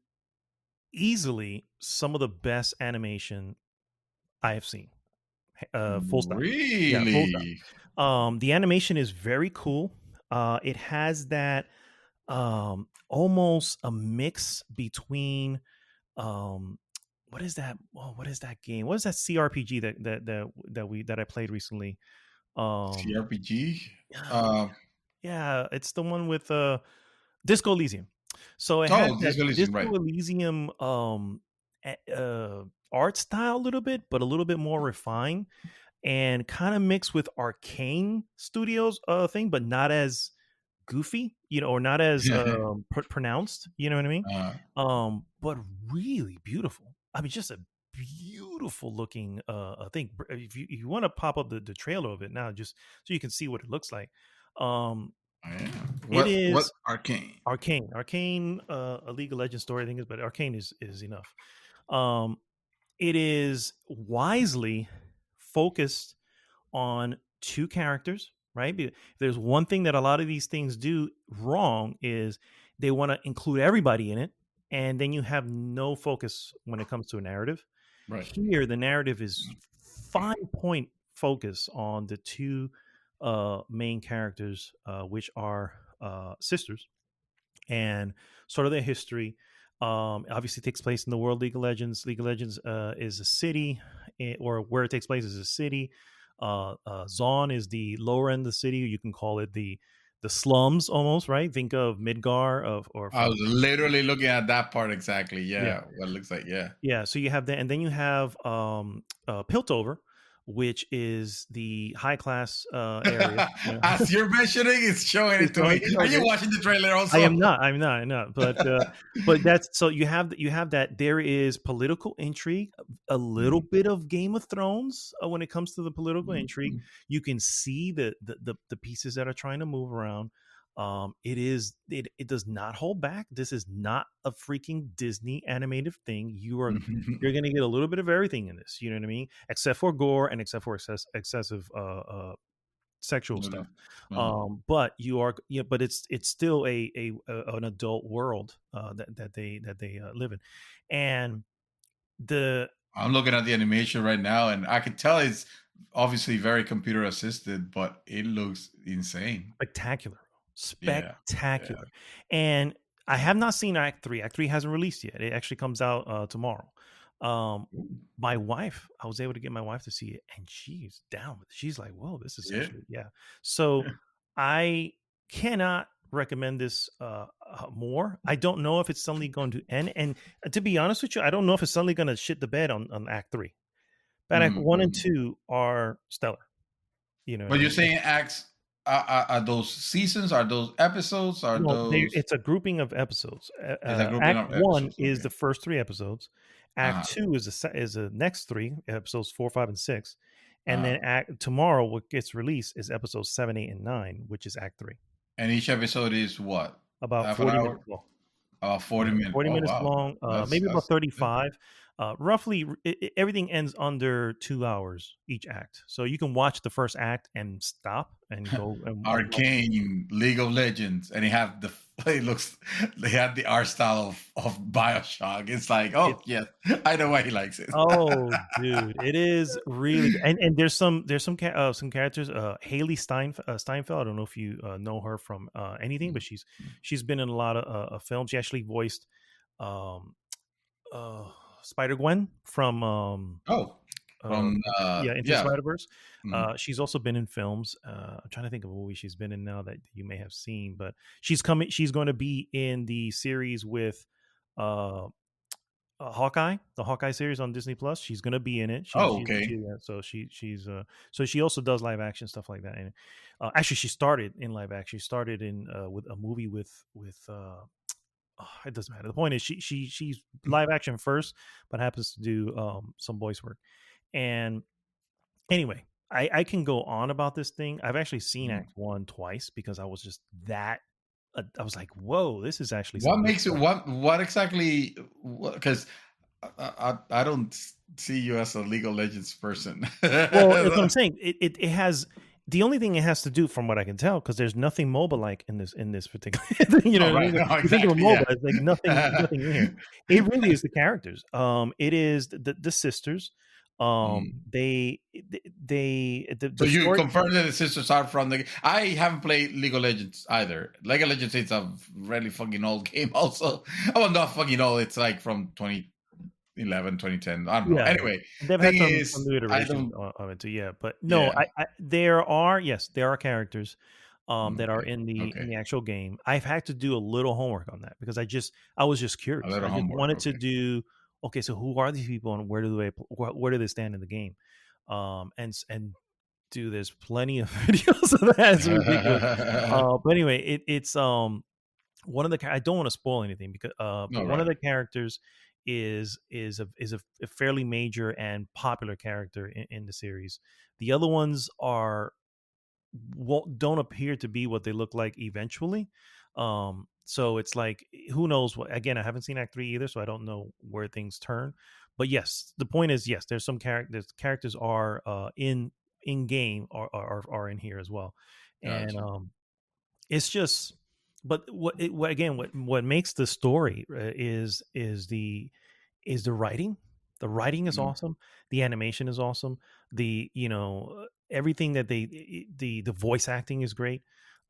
easily some of the best animation I have seen. Full stop. Yeah, full stop. Really? The animation is very cool. It has that almost a mix between um what is that what is that game, what is that CRPG that I played recently. um CRPG? yeah, Uh, yeah, it's the one with Disco Elysium. So it has oh, that this Elysium, right. Disco Elysium art style a little bit, but a little bit more refined and kind of mixed with Arcane Studios thing, but not as goofy, or not as pronounced. You know what I mean? uh, But really beautiful. I mean, just a beautiful looking thing. If you want to pop up the trailer of it now, just so you can see what it looks like. yeah. It What is Arcane? Arcane, a League of Legends story, I think is, but Arcane is enough. Um, it is wisely focused on two characters, right? There's one thing that a lot of these things do wrong is they want to include everybody in it, and then you have no focus when it comes to a narrative. Right. Here, the narrative is fine point focus on the two main characters, which are sisters, and sort of their history. Obviously takes place in the world League of Legends. League of Legends is a city, or where it takes place is a city. Zaun is the lower end of the city. You can call it the slums almost, right? Think of Midgar or I from was literally looking at that part exactly. yeah. Yeah, what it looks like. Yeah. Yeah, so you have that, and then you have Piltover, which is the high class area. You know, As you're mentioning, it's showing it it's to going, me. Are you okay. watching the trailer I also? am not. I'm not. But that's so you have that. There is political intrigue, a little Mm. bit of Game of Thrones when it comes to the political intrigue. Mm. You can see the pieces that are trying to move around. It does not hold back. This is not a freaking Disney animated thing. You're gonna get a little bit of everything in this. You know what I mean? Except for gore and except for excessive sexual stuff. Uh-huh. But you are, yeah, but it's still an adult world that they live in, and the I'm looking at the animation right now, and I can tell it's obviously very computer assisted, but it looks insane. spectacular, Yeah, yeah. spectacular. And I have not seen Act Three. Act Three hasn't released yet. It actually comes out tomorrow. Um, my wife, I was able to get my wife to see it, and she's down with it. She's like, "Whoa, this is Yeah. actually yeah." So I cannot recommend this more. I don't know if it's suddenly going to end. And to be honest with you, I don't know if it's suddenly going to shit the bed on Act Three. But Act One and Mm-hmm. Two are stellar. You know what But I you're mean? saying acts are those seasons? Are those episodes? Are No, those it's a grouping of episodes. is a grouping Act of One episodes? is Okay. the first three episodes. Act Uh-huh. Two is the next three episodes, 4, 5, and 6, and Uh-huh. then Act tomorrow what gets released is episodes 7, 8, and 9, which is Act Three. And each episode is what? About Half an 40 hour? minutes long. 40 minutes. 40 Oh minutes wow. long, maybe about That's good. 35. Roughly, everything ends under 2 hours each act. So you can watch the first act and stop and go and watch. Arcane, League of Legends, and he have the it looks they had the art style of Bioshock. It's like, It, oh yeah, I know why he likes it. oh, dude, it is really good. And there's some characters. Haley Steinfeld. I don't know if you know her from anything, but she's been in a lot of films. She actually voiced um, uh, Spider Gwen from Oh, from yeah, Into the yeah. Spider Verse. Mhm. She's also been in films. I'm trying to think of a movie she's been in now that you may have seen, but she's going to be in the series with uh, Hawkeye, the Hawkeye series on Disney Plus. She's going to be in it. Oh, okay. So so she also does live action stuff like that. And actually, she started in live action. She started in with a movie with. It doesn't matter. The point is, she's live action first, but happens to do some voice work. And anyway, I can go on about this thing. I've actually seen Mhm. Act One twice because I was just that. I was like, "Whoa, this is actually What some good makes it stuff." what exactly? Because I don't see you as a League of Legends person. Well, that's what I'm saying. It has the only thing it has to do, from what I can tell, because there's nothing MOBA like in this particular. You know Oh, what I right. mean? No, You think of a exactly. MOBA, Yeah. it's like nothing in here. It really is the characters. It is the sisters. Mhm. So The you story. confirm that the sisters are from the. I haven't played League of Legends either. League of Legends is a really fucking old game. Also, well, not fucking old. It's like from 2011, 2010. I don't know. Yeah, Anyway, they've had thing some is, new I iterations don't. of it too. Yeah, but no, Yeah. there are, yes, there are characters that are Okay. in Okay. the actual game. I've had to do a little homework on that because I was just A curious. little I just homework. wanted to Okay. do, okay, so who are these people and where do they stand in the game? And do there's plenty of videos of that. It's ridiculous. But anyway, it's one of the I don't want to spoil anything because but All one of right. the characters is a fairly major and popular character in the series. The other ones don't appear to be what they look like eventually. So it's like, who knows what, again, I haven't seen Act 3 either, so I don't know where things turn. But yes, the point is, yes, there's some characters are in game are in here as well. And Gotcha. it's just, but what makes the story is the writing. The writing is Mm, awesome. The animation is awesome. Everything the voice acting is great.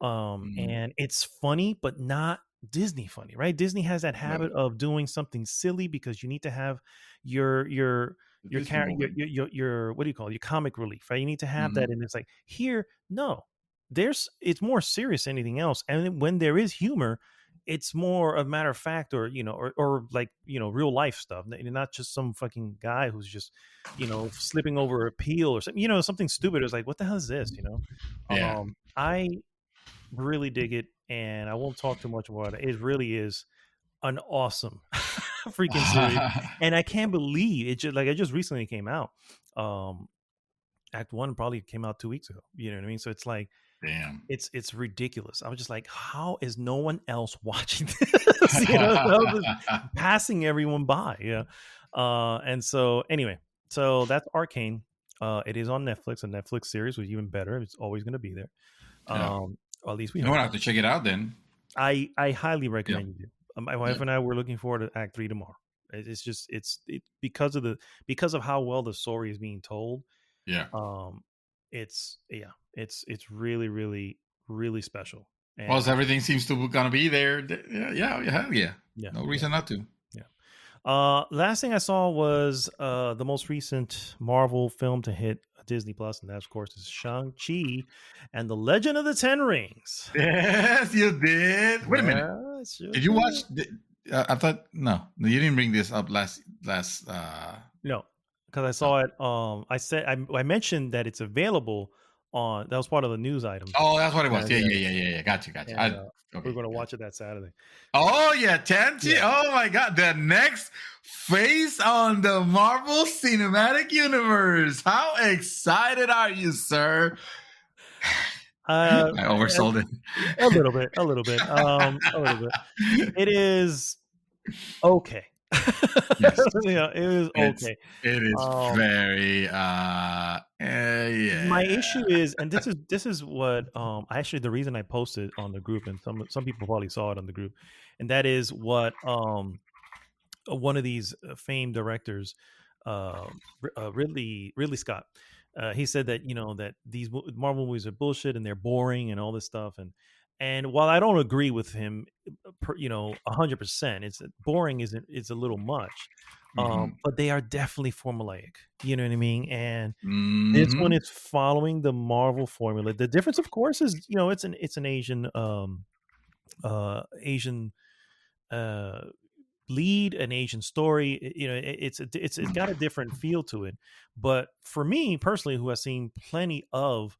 mm, And it's funny, but not. Disney funny, right? Disney has that Love habit it. of doing something silly because you need to have your The your Disney character moment. your what do you call it? Your comic relief, right? You need to have that, Hmm. and it's like here, no, it's more serious than anything else, and then when there is humor, it's more a matter of fact, or or like real life stuff, not just some fucking guy who's just slipping over a peel or something, something stupid. It's like what the hell is this, Yeah. I really dig it, and I won't talk too much about it. It really is an awesome freaking series, and I can't believe it. Just like it just recently came out. Um, Act one probably came out 2 weeks ago. You know what I mean? So it's like Damn. it's ridiculous. I was just like, how is no one else watching this? So just passing everyone by. Yeah. And so anyway, so that's Arcane. It is on Netflix, a Netflix series, which is even better. It's always going to be there. Yeah. Or at least we You know what? hope. I have to check it out then. I highly Yeah. recommend you do. My wife Yeah. and I were looking forward to Act 3 tomorrow. It's just because of how well the story is being told. Yeah. Um, it's really really really special. Plus, And everything seems to gonna be there. Yeah. Yeah. Hell yeah. yeah, No yeah, reason not to. yeah. Last thing I saw was the most recent Marvel film to hit Disney Plus, and that of course is Shang-Chi and the Legend of the Ten Rings. Yes, you did. Wait a minute. Yeah, sure Did you watch? did. I thought no, you didn't bring this up last. No, because I No. saw it. I said I mentioned that it's available on. That was part of the news items. Oh, that's what it was. And, Yeah, yeah, yeah, yeah, yeah. Gotcha, gotcha. and we're Okay, going to gotcha. watch it that Saturday. Oh yeah, Tenchi. Yeah. Oh my God, the next phase on the Marvel Cinematic Universe. How excited are you, sir? I Uh, oversold it. a little bit, a little bit, a little bit. It is okay. Yes, Yeah, it is it's okay. it is very My issue yeah. is, and this is what actually the reason I posted on the group, and some people probably saw it on the group, and that is what one of these famed directors, Ridley Scott, he said that that these Marvel movies are bullshit and they're boring and all this stuff, and while I don't agree with him, 100%, it's boring isn't it's a little much, Hmm. but they are definitely formulaic. You know what I mean? And this one Hmm. is following the Marvel formula. The difference, of course, is it's an Asian uh lead, an Asian story. It's got a different feel to it. But for me personally, who has seen plenty of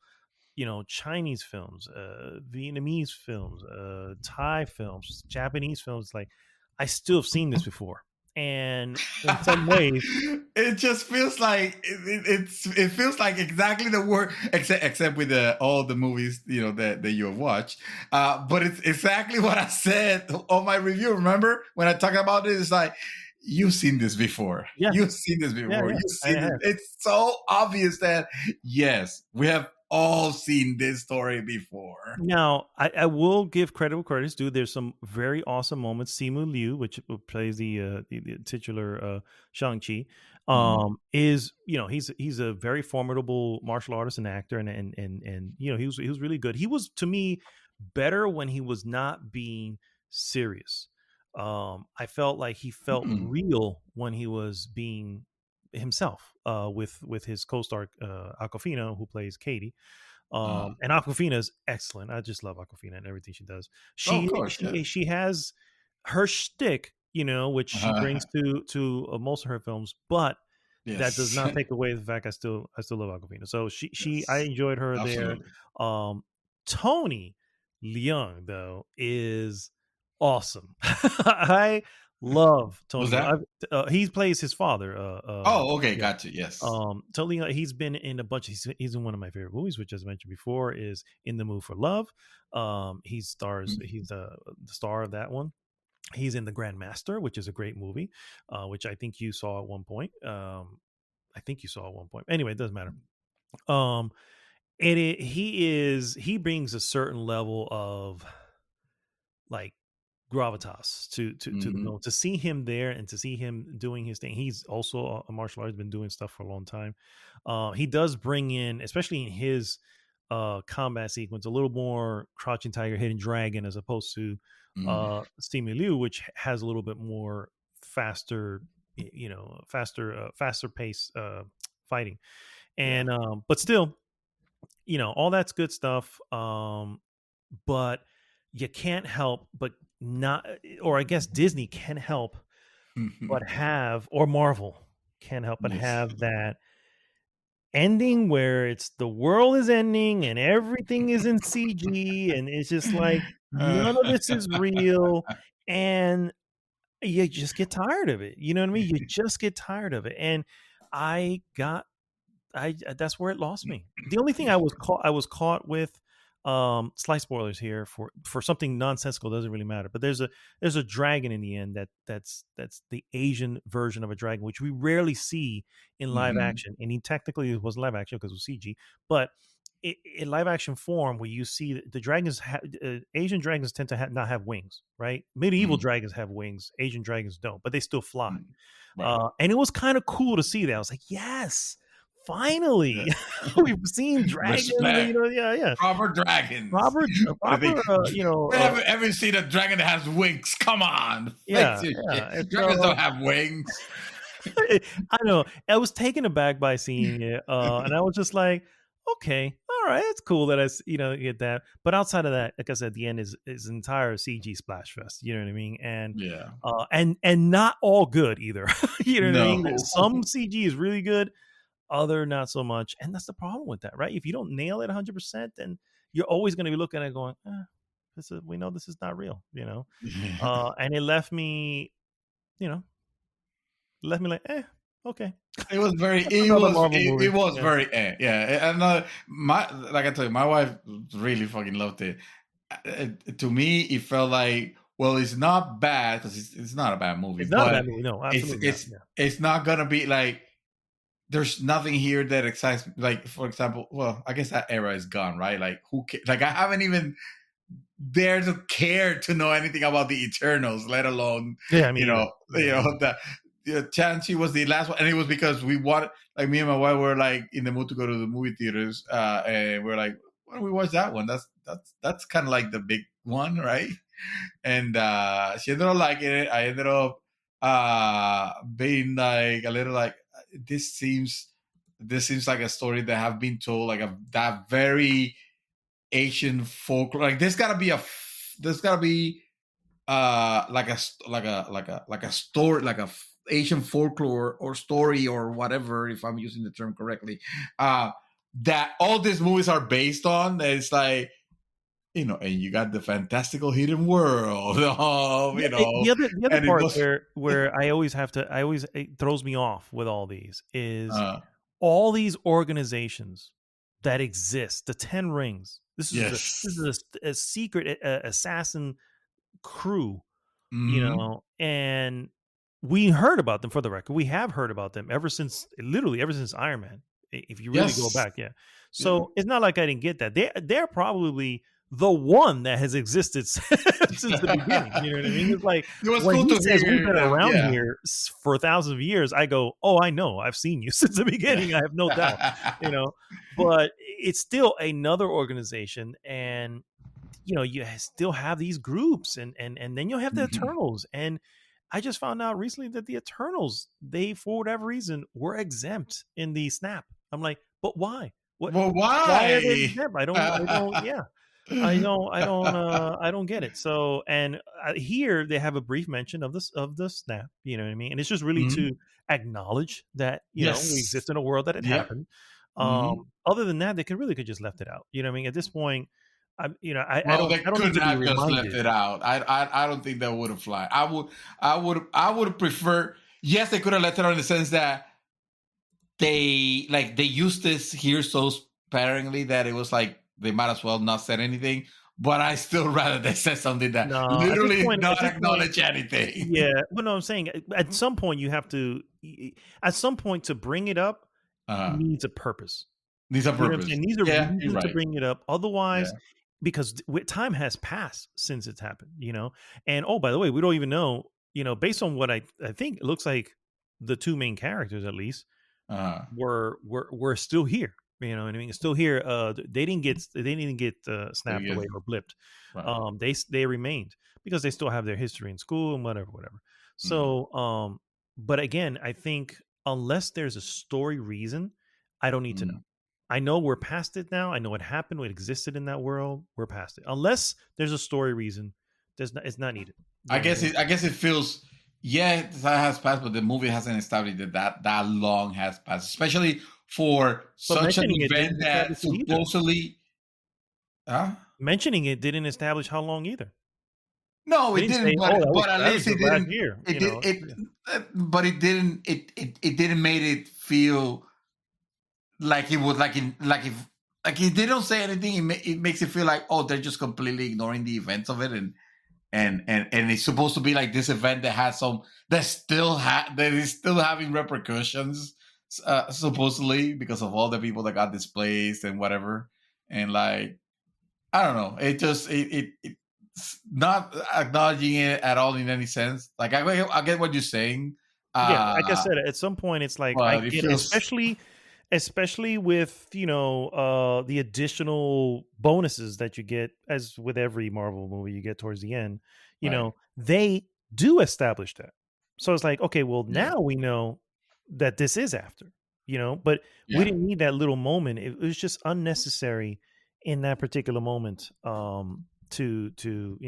Chinese films, Vietnamese films, Thai films, Japanese films, like I still have seen this before, and in some ways, It just feels like it feels like exactly the word, except with all the movies that you have watched. But it's exactly what I said on my review. Remember when I talk about it? It's like you've seen this before. yeah, You've seen this yeah, before. yeah, You've I seen it. have. It's so obvious that yes, we have all seen this story before. Now, I will give credit where credit's due. There's some very awesome moments. Simu Liu, which plays the titular Shang-Chi, Mhm. is he's a very formidable martial artist and actor, and he was really good. He was, to me, better when he was not being serious. I felt like he felt Mm-mm. real when he was being himself, with his co-star Aquafina, who plays Katie. Uh, And Aquafina is excellent. I just love Aquafina and everything she does. oh, of course, yeah. She has her shtick, which she brings to most of her films, but that does Yes, not take away the fact I still love Aquafina. So I yes, enjoyed her there. absolutely. Um, Tony Leung though is awesome. I love What's Tony. that? He plays his father. Oh, okay, Yeah. gotcha. Yes. Totally. He's been in a bunch. He's in one of my favorite movies, which, as I mentioned before, is In the Mood for Love. He stars. Mm. He's the star of that one. He's in The Grandmaster, which is a great movie, which I think you saw at one point. I think you saw at one point. Anyway, it doesn't matter. Um, he brings a certain level of like gravitas to the Mhm. film. To see him there and to see him doing his thing, he's also a martial artist, been doing stuff for a long time. He does bring in, especially in his combat sequence, a little more crouching tiger hidden dragon as opposed to Mm. Simu Liu, which has a little bit more faster, faster pace fighting, Yeah. and but still, all that's good stuff. But you can't help but not, or I guess Disney can help but have, or Marvel can help but Yes. have that ending where it's the world is ending and everything is in CG and it's just like none of this is real, and you just get tired of it. You know what I mean? You just get tired of it. And I got that's where it lost me. The only thing I was caught with, slight spoilers here for something nonsensical, doesn't really matter, but there's a dragon in the end that's the Asian version of a dragon, which we rarely see in live Mhm. action. And he technically was live action because it was CG, but in live action form, where you see the dragons, Asian dragons tend to not have wings, right? Medieval Mm. dragons have wings, Asian dragons don't, but they still fly. Mm. Right. And it was kind of cool to see that. I was like, yes, Yeah. finally, we've seen dragons. Respect. Yeah, yeah. Proper dragons. Proper, What do you proper. think? We haven't ever seen a dragon that has wings. Come on. Yeah, Fix your yeah. shit. And Dragons so don't have wings. I know. I was taken aback by seeing it, and I was just like, okay, all right, it's cool that get that. But outside of that, like I said, the end is entire CG splash fest. You know what I mean? And Yeah. and not all good either. You know what I No. mean? Some CG is really good, other not so much, and that's the problem with that, right? If you don't nail it 100%, then you're always going to be looking at it going, we know this is not real, and it you know left me like, okay. It was very. That's It another was. Marvel movie. It was Yeah. very. Yeah. And like I told you, my wife really fucking loved it. To me, it felt like, well, it's not bad because it's not a bad movie, It's not a but bad movie. No, absolutely it's not. it's not gonna be like. There's nothing here that excites me. Like, for example, well, I guess that era is gone, right? Like, who? Like, I haven't even dared to care to know anything about the Eternals, let alone, Yeah, I mean, either. that. Chansey was the last one, and it was because we wanted, like, me and my wife were like in the mood to go to the movie theaters, and we're like, why don't we watch that one? That's kind of like the big one, right? And she ended up liking it. I ended up being like a little like, this seems like a story that have been told, like that very Asian folklore. Like, there's gotta be like a story, like a Asian folklore or story or whatever, if I'm using the term correctly, that all these movies are based on. It's like, and you got the fantastical hidden world of, The other and it part was where it throws me off with all these is uh, all these organizations that exist. The Ten Rings. This yes. is a secret assassin crew, Mhm. and we heard about them. For the record, we have heard about them literally ever since Iron Man. If you really go Yes. back, yeah. Yeah. So it's not like I didn't get that. They're probably the one that has existed since the beginning. You know what I mean? It's like It was when cool he to says we've hear been them. around Yeah. here for thousands of years, I go, oh, I know, I've seen you since the beginning. I have no doubt. But it's still another organization, and you still have these groups, and then you'll have the Mhm. Eternals. And I just found out recently that the Eternals, they, for whatever reason, were exempt in the snap. I'm like, but why? Well, Why are they why? exempt? Yeah. I don't get it. So, and here they have a brief mention of the snap, you know what I mean? And it's just really Mhm. to acknowledge that, we Yes. exist in a world that it Yep. happened. Mhm. Other than that, they could just left it out. You know what I mean? At this point, I Well, don't they need couldn't to be have just left reminded. it out. I don't think that would have fly. I would prefer. Yes, they could have left it out in the sense that they used this here so sparingly that it was like they might as well not said anything. But I still rather they said something that No, literally at not this point, acknowledge anything. yeah. Well, no, I'm saying at some point you have to, at some point to bring it up Uh, needs a purpose. needs a You know what I'm purpose. saying? These are Yeah, you're reasons to right. bring it up. Yeah. Otherwise, because time has passed since it's happened, And oh, by the way, we don't even know, based on what I think, it looks like the two main characters, at least, Uh, were still here. You know what I mean? It's still here. They didn't get snapped yes. away or blipped. Right. They remained. because they still have their history in school and whatever. Mm. So, but again, I think unless there's a story reason, I don't need to know. Mm. I know we're past it now. I know it happened. It existed in that world. We're past it. Unless there's a story reason, it's not needed. I guess it feels, yeah, that has passed, but the movie hasn't established that long has passed, especially for such an mentioning it event didn't that establish it either. supposedly. Huh? Mentioning it didn't establish how long either. No, They it didn't didn't. say, "Oh, But at that least was it last didn't. year," It you did. know? But it didn't. It didn't make it feel like it was like if they don't say anything, it makes it feel like, oh, they're just completely ignoring the events of it, and it's supposed to be like this event that has that is still having repercussions, supposedly, because of all the people that got displaced and whatever. And like, I don't know, it's not acknowledging it at all in any sense. Like, I get what you're saying. Yeah, like I said, at some point, it's like I But it get it, feels especially with the additional bonuses that you get, as with every Marvel movie you get towards the end. You Right. know, they do establish that, so it's like, okay, well, Yeah. now we know that this is after. But we Yeah. didn't need that little moment. It was just unnecessary in that particular moment. To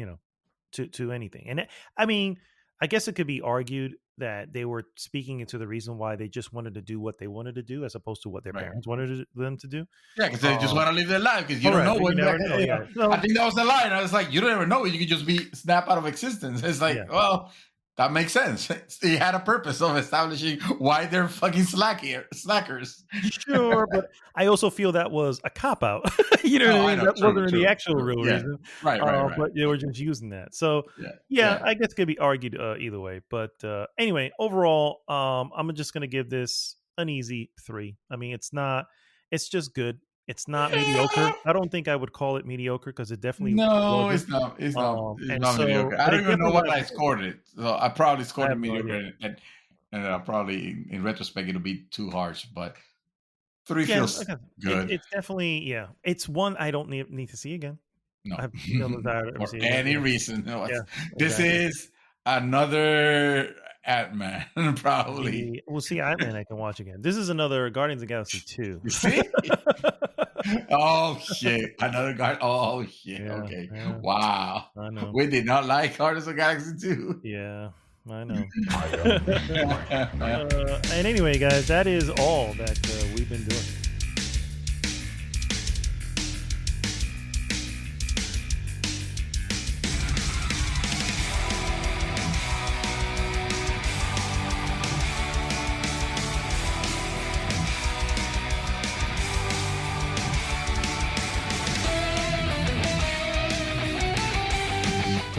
anything, and I mean, I guess it could be argued that they were speaking into the reason why they just wanted to do what they wanted to do, as opposed to what their Right. parents wanted them to do. Yeah, because they just want to live their life, because you don't Correct, know but you when never know, yeah. So- I think that was the line. I was like, you don't ever know. You could just be snap out of existence. It's like, Yeah. well, that makes sense. It had a purpose of establishing why they're fucking slackers. Sure, but I also feel that was a cop out. You know Oh, what I I mean? know. That True, wasn't true, the actual true. real Yeah. reason. Right. But they were just using that. So Yeah. yeah, I guess it could be argued either way. But anyway, overall, I'm just gonna give this an easy 3. I mean, it's just good. It's not mediocre. I don't think I would call it mediocre, because it definitely No, wasn't. it's not. It's not. It's And not so, mediocre. I but don't it even know definitely what got I scored it. So I probably scored I it have no mediocre, idea. and I'll probably, in retrospect, it'll be too harsh. But 3 Yeah, feels okay. good. It's definitely, yeah. It's one I don't need to see again. No, I have no desire to ever for see it again. any Yeah. reason. No, Yeah, this exactly. is another Ant-Man, probably. We'll see Ant-Man I can watch again. This is another Guardians of the Galaxy 2. You see? Oh shit! Another guy. Oh shit! Yeah, Okay. yeah. Wow. I know. We did not like Guardians of the Galaxy 2. Yeah, I know. And anyway, guys, that is all that we've been doing.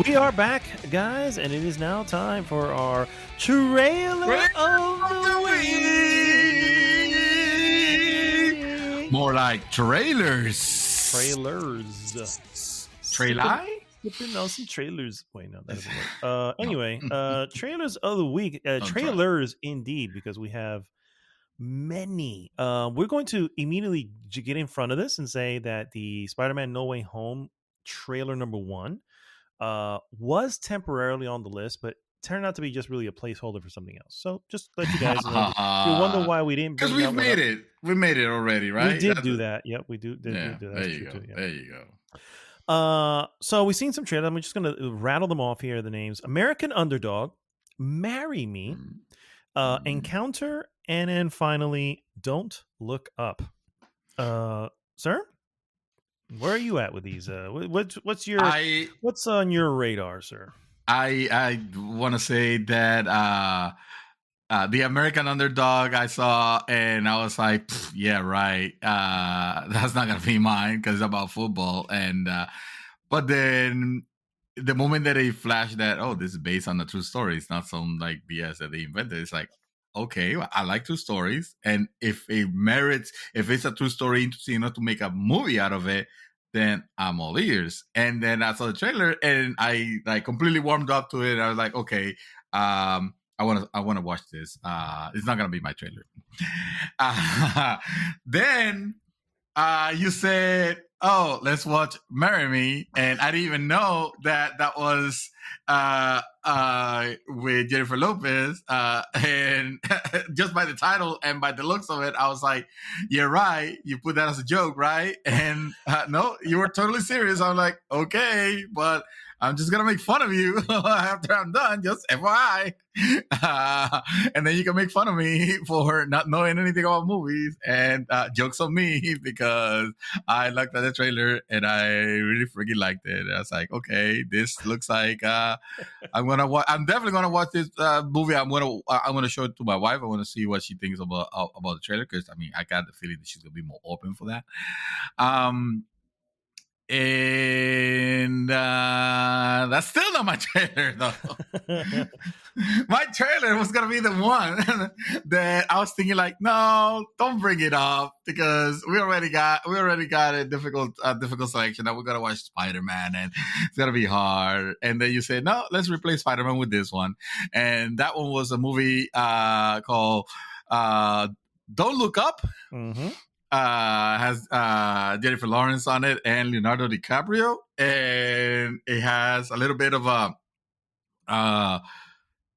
We are back, guys, and it is now time for our trailer of the week. More like trailers. Trailer? Sipping on some trailers. Wait, no, that doesn't work. Anyway, trailers of the week. Trailers, indeed, because we have many. We're going to immediately get in front of this and say that the Spider-Man No Way Home trailer number 1 was temporarily on the list, but turned out to be just really a placeholder for something else. So just let you guys know. You wonder why we didn't, because we've made it. We made it already, right? We did do that. Yep, we do. Did do that. There you go. Yeah. There you go. So we've seen some trailers. I'm just gonna rattle them off here. The names: American Underdog, Marry Me, Encounter, and then finally, Don't Look Up. Sir, where are you at with these? What's on your radar, sir? I want to say that the American Underdog I saw, and I was like, yeah, right. That's not gonna be mine because it's about football. And but then the moment that they flashed that, oh, this is based on a true story, it's not some like BS that they invented. It's like, okay, I like true stories, and if it's a true story, interesting enough to make a movie out of it, then I'm all ears. And then I saw the trailer, and I like completely warmed up to it. I was like, okay, I want to watch this. It's not gonna be my trailer. Then you said oh, let's watch Marry Me. And I didn't even know that was with Jennifer Lopez. And just by the title and by the looks of it, I was like, you're right. You put that as a joke, right? And no, you were totally serious. I'm like, okay, but I'm just going to make fun of you after I'm done, just FYI. And then you can make fun of me for not knowing anything about movies, and jokes on me because I looked at the trailer and I really freaking liked it. I was like, okay, this looks like I'm definitely gonna watch this movie. I'm gonna show it to my wife. I want to see what she thinks about the trailer, because I mean, I got the feeling that she's gonna be more open for that. And that's still not my trailer, though. My trailer was gonna be the one that I was thinking, like, no, don't bring it up, because we already got a difficult selection. That we're gonna watch Spider-Man, and it's gonna be hard. And then you said, no, let's replace Spider-Man with this one, and that one was a movie called Don't Look Up. Mm-hmm. Has Jennifer Lawrence on it and Leonardo DiCaprio, and it has a little bit of a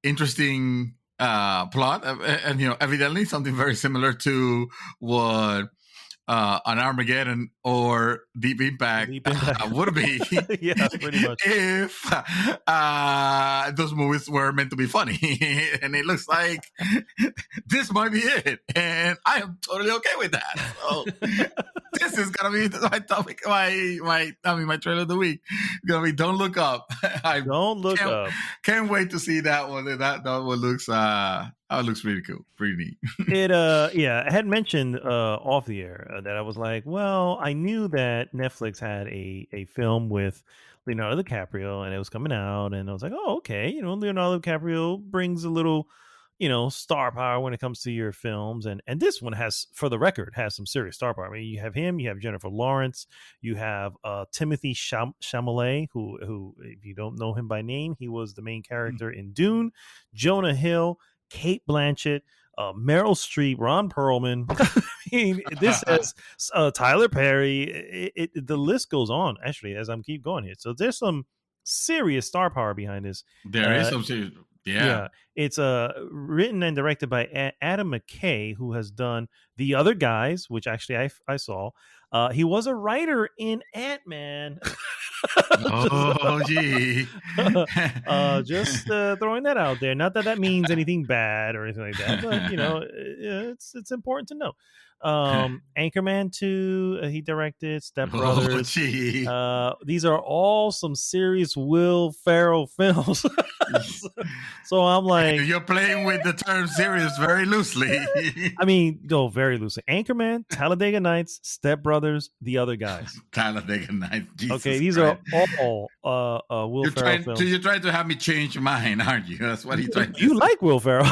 interesting plot, and evidently something very similar to what an Armageddon or Deep Impact would be. Yeah, pretty much. If those movies were meant to be funny. And it looks like this might be it. And I am totally okay with that. So this is going to be my topic, my trailer of the week. It's going to be Don't Look Up. Don't Look Up. Can't wait to see that one. That one looks... it looks pretty cool, pretty neat. I had mentioned off the air that I was like, well, I knew that Netflix had a film with Leonardo DiCaprio, and it was coming out, and I was like, oh, okay, Leonardo DiCaprio brings a little, star power when it comes to your films, and this one has, for the record, has some serious star power. I mean, you have him, you have Jennifer Lawrence, you have Timothy Chalamet, who, if you don't know him by name, he was the main character in Dune, Jonah Hill, Kate Blanchett, Meryl Streep, Ron Perlman. I mean, this has Tyler Perry. The list goes on, actually, as I'm keep going here. So there's some serious star power behind this. There is some serious. Yeah. It's written and directed by Adam McKay, who has done The Other Guys, which actually I saw. He was a writer in Ant-Man. Oh, gee. Just throwing that out there. Not that means anything bad or anything like that, but it's important to know. Anchorman 2, he directed. Step Brothers. These are all some serious Will Ferrell films. So I'm like, you're playing with the term serious very loosely. I mean, go very loosely. Anchorman, Talladega Nights, Step Brothers, The Other Guys. Talladega Nights. Okay, these are all Will Ferrell films. So you're trying to have me change mine, aren't you? That's what he's trying to You say. like Will Ferrell.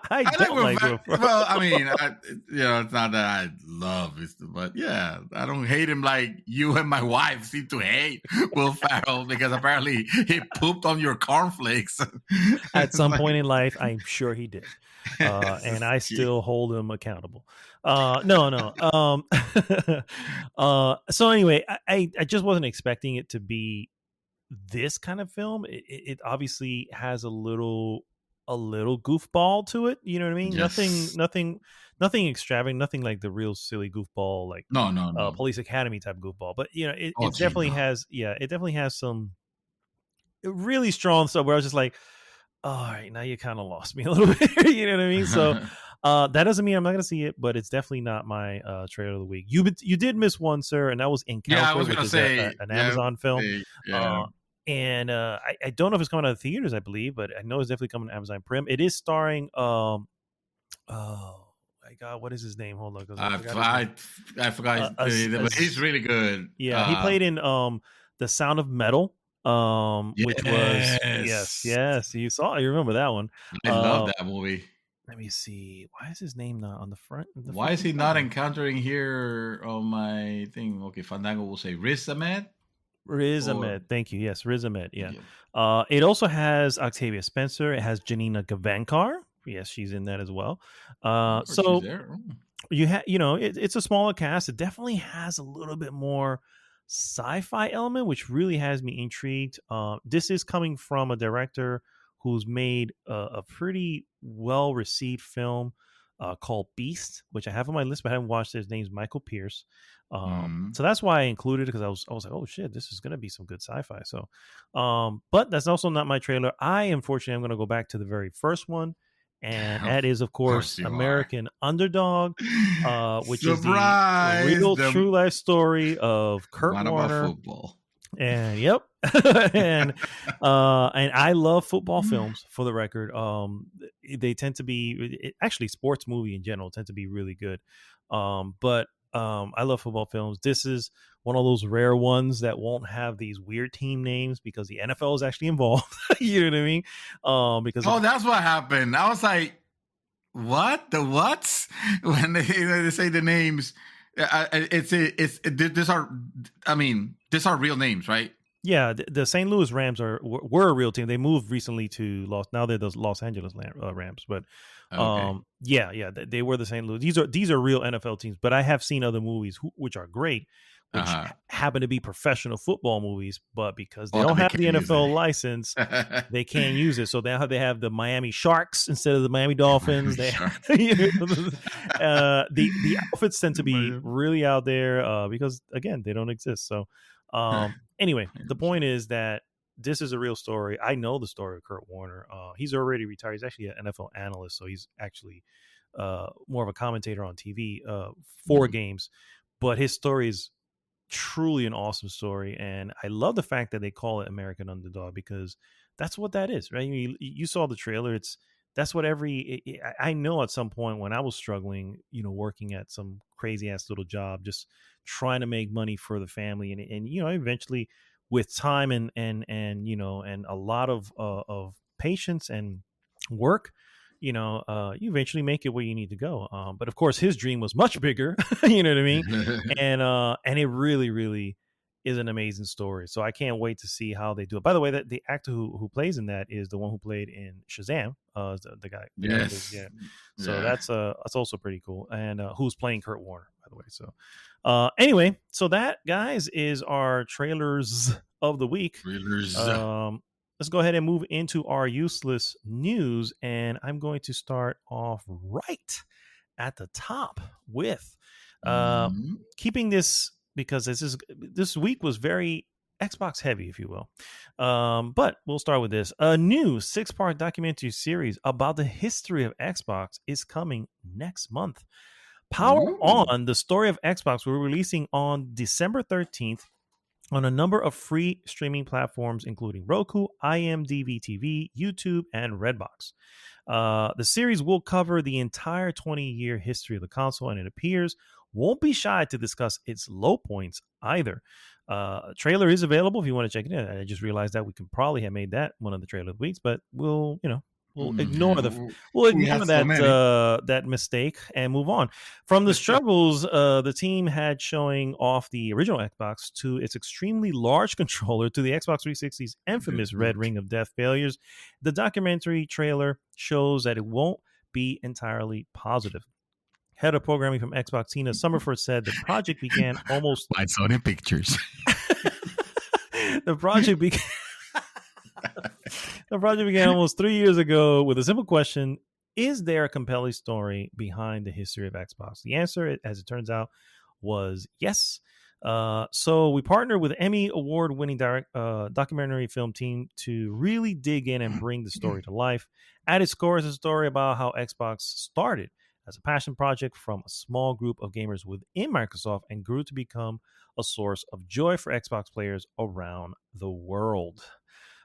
I don't like Will Ferrell. Well, I mean, it's not that I love it, but yeah, I don't hate him like you and my wife seem to hate Will Ferrell, because apparently he pooped on your cornflakes. At some point in life, I'm sure he did. And I still hold him accountable. No. So anyway, I just wasn't expecting it to be this kind of film. It obviously has a little goofball to it. You know what I mean? Yes. Nothing extravagant, nothing like the real silly goofball, like no. Police Academy type goofball. But it Oh, definitely has. Yeah, it definitely has some really strong stuff where I was just like, all right, now you kind of lost me a little bit. You know what I mean? So that doesn't mean I'm not going to see it, but it's definitely not my trailer of the week. You did miss one, sir, and that was Encounter, which is an Amazon film. And I don't know if it's coming out of theaters, I believe, but I know it's definitely coming to Amazon Prime. It is starring oh my God, what is his name? Hold on, I forgot his name, but he's really good. Yeah, he played in The Sound of Metal. Which was you remember that one. I love that movie. Let me see, why is his name not on the front? Why is he not encountering here on my thing? Okay, Fandango will say Riz Ahmed. Thank you. Yes, Riz Ahmed. Yeah. It also has Octavia Spencer. It has Janina Gavankar. Yes, she's in that as well. So it's a smaller cast. It definitely has a little bit more sci-fi element, which really has me intrigued. This is coming from a director who's made a pretty well received film called Beast, which I have on my list, but I haven't watched it. His name's Michael Pierce. Mm. So that's why I included it, because I was like, oh shit, this is gonna be some good sci-fi. So, but that's also not my trailer. Unfortunately, I'm gonna go back to the very first one, and that is, of course, you are. American Underdog, which is the Surprise! real true life story of Kurt Not about Warner. football. And yep, and I love football films. For the record, they tend to be actually sports movie in general tend to be really good. But I love football films. This is one of those rare ones that won't have these weird team names because the NFL is actually involved. You know what I mean? Because That's what happened. I was like, what? The what's? When they say the names, these are real names, right? Yeah, the St. Louis Rams were a real team. They moved recently to now they're the Los Angeles Rams, but Okay. they were the St. Louis. These are real NFL teams, but I have seen other movies which are great, which happen to be professional football movies, but because they don't have the NFL license, they can't use it. So they have the Miami Sharks instead of the Miami Dolphins. The outfits tend to be really out there because again, they don't exist. So anyway, the point is that this is a real story. I know the story of Kurt Warner. He's already retired. He's actually an NFL analyst, so he's actually more of a commentator on TV for games. But his story is truly an awesome story, and I love the fact that they call it American Underdog, because that's what that is, right? You saw the trailer. That's what I know at some point when I was struggling, working at some crazy ass little job, just trying to make money for the family, and eventually with time and a lot of patience and work, you eventually make it where you need to go. But of course, his dream was much bigger. You know what I mean? And it really, really is an amazing story. So I can't wait to see how they do it. By the way, that the actor who plays in that is the one who played in Shazam. The guy. Yes. Yeah. So that's also pretty cool. And who's playing Kurt Warner, by the way. So anyway, so that, guys, is our trailers of the week. Let's go ahead and move into our useless news, and I'm going to start off right at the top with keeping this, because this week was very Xbox heavy, if you will. But we'll start with this. A new 6-part documentary series about the history of Xbox is coming next month. Power On, the story of Xbox, we're releasing on December 13th on a number of free streaming platforms, including Roku, IMDb TV, YouTube, and Redbox. The series will cover the entire 20-year history of the console, and it appears won't be shy to discuss its low points either. Trailer is available if you want to check it out. I just realized that we could probably have made that one of the trailer of the weeks, but we'll ignore that mistake and move on. From the struggles the team had showing off the original Xbox to its extremely large controller to the Xbox 360's infamous red ring of death failures, the documentary trailer shows that it won't be entirely positive. Head of programming from Xbox, Tina Summerford, said the project began almost... I saw the pictures. The project began almost 3 years ago with a simple question: is there a compelling story behind the history of Xbox? The answer, as it turns out, was yes. So we partnered with Emmy award-winning documentary film team to really dig in and bring the story to life. At its core is a story about how Xbox started as a passion project from a small group of gamers within Microsoft and grew to become a source of joy for Xbox players around the world.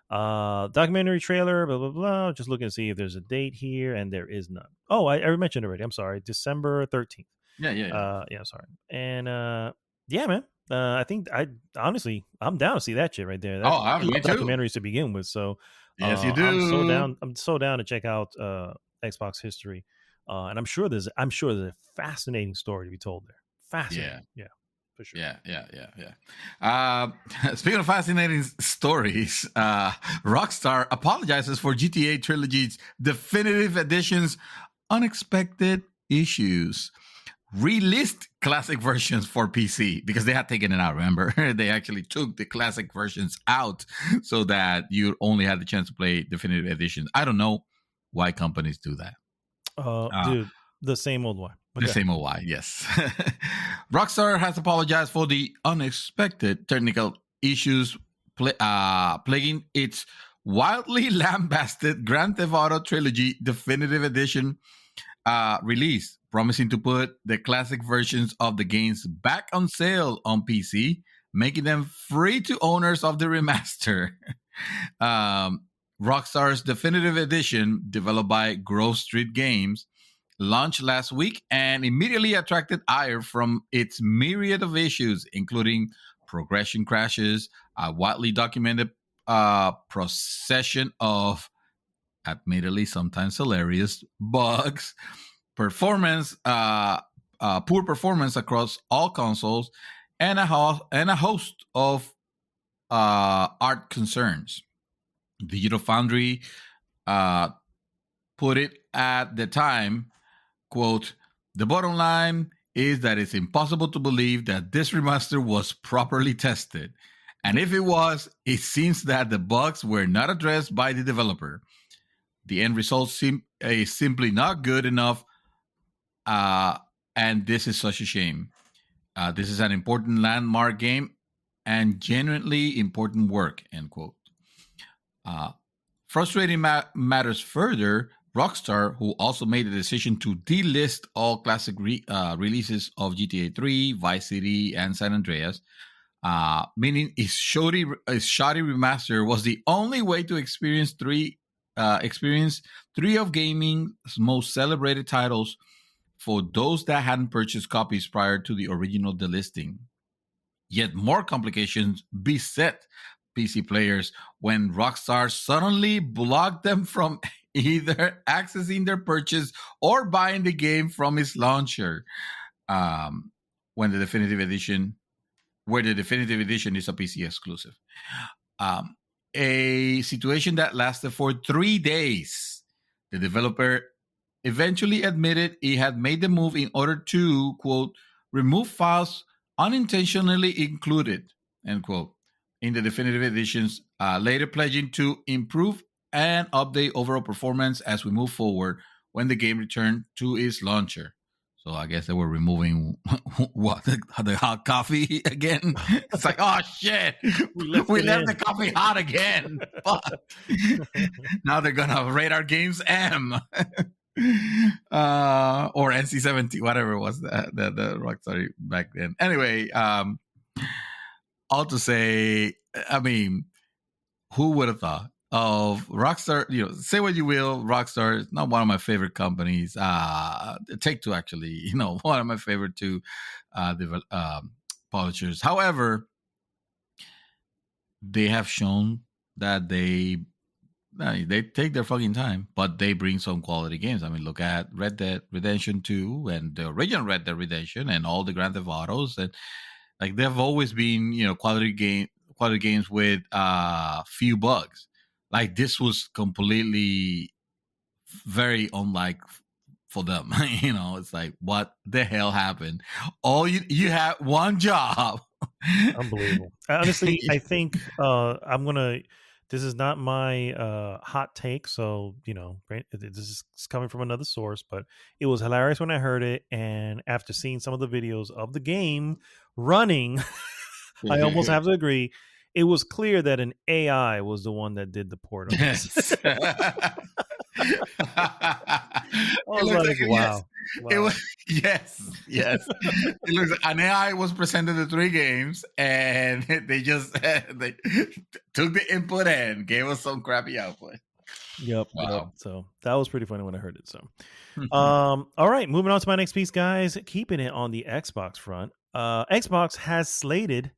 Documentary trailer, blah, blah, blah. Just looking to see if there's a date here, and there is none. Oh, I mentioned already. I'm sorry. December 13th. Yeah. Sorry. And yeah, man. I think I'm down to see that shit right there. Me too. Documentaries to begin with. So yes, you do. I'm so down to check out Xbox history. And I'm sure there's a fascinating story to be told there. Fascinating. Yeah. For sure. Yeah. Speaking of fascinating stories, Rockstar apologizes for GTA Trilogy's Definitive Edition's unexpected issues. relist classic versions for PC because they had taken it out. Remember, they actually took the classic versions out so that you only had the chance to play definitive editions. I don't know why companies do that. Dude, the same old one. The same old why, yes. Rockstar has apologized for the unexpected technical issues plaguing its wildly lambasted Grand Theft Auto Trilogy Definitive Edition release, promising to put the classic versions of the games back on sale on PC, making them free to owners of the remaster. Rockstar's Definitive Edition, developed by Grove Street Games, launched last week and immediately attracted ire from its myriad of issues, including progression crashes, a widely documented procession of admittedly sometimes hilarious bugs, poor performance across all consoles, and a host of art concerns. Digital Foundry put it at the time, quote, "The bottom line is that it's impossible to believe that this remaster was properly tested. And if it was, it seems that the bugs were not addressed by the developer. The end result is simply not good enough, and this is such a shame. This is an important landmark game and genuinely important work," end quote. Frustrating matters further, Rockstar, who also made the decision to delist all classic releases of GTA 3, Vice City, and San Andreas, meaning its shoddy remaster was the only way to experience three of gaming's most celebrated titles for those that hadn't purchased copies prior to the original delisting. Yet more complications beset PC players when Rockstar suddenly blocked them from either accessing their purchase or buying the game from its launcher, where the definitive edition is a PC exclusive. A situation that lasted for 3 days. The developer eventually admitted he had made the move in order to, quote, "remove files unintentionally included," end quote, in the definitive editions, later pledging to improve and update overall performance as we move forward when the game returned to its launcher. So I guess they were removing what, the hot coffee again. It's like, oh shit, we left the coffee hot again. But now they're gonna rate our games M or NC-17, whatever it was the Rockstar back then. Anyway, all to say, I mean, who would have thought of Rockstar? You know, say what you will, Rockstar is not one of my favorite companies. Take-Two, actually, one of my favorite two publishers. However, they have shown that they take their fucking time, but they bring some quality games. I mean, look at Red Dead Redemption 2 and the original Red Dead Redemption and all the Grand Theft Autos, and like they've always been, quality games with few bugs. Like this was completely very unlike for them. It's like, what the hell happened? All you had one job. Unbelievable. Honestly, I think this is not my hot take, so this is coming from another source, but it was hilarious when I heard it, and after seeing some of the videos of the game running, I almost have to agree. It was clear that an AI was the one that did the port on this. I was like, wow. It was yes. It looks like an AI was presented the 3 games, and they just they took the input and gave us some crappy output. Yep. So that was pretty funny when I heard it. So, all right, moving on to my next piece, guys. Keeping it on the Xbox front, Xbox has stated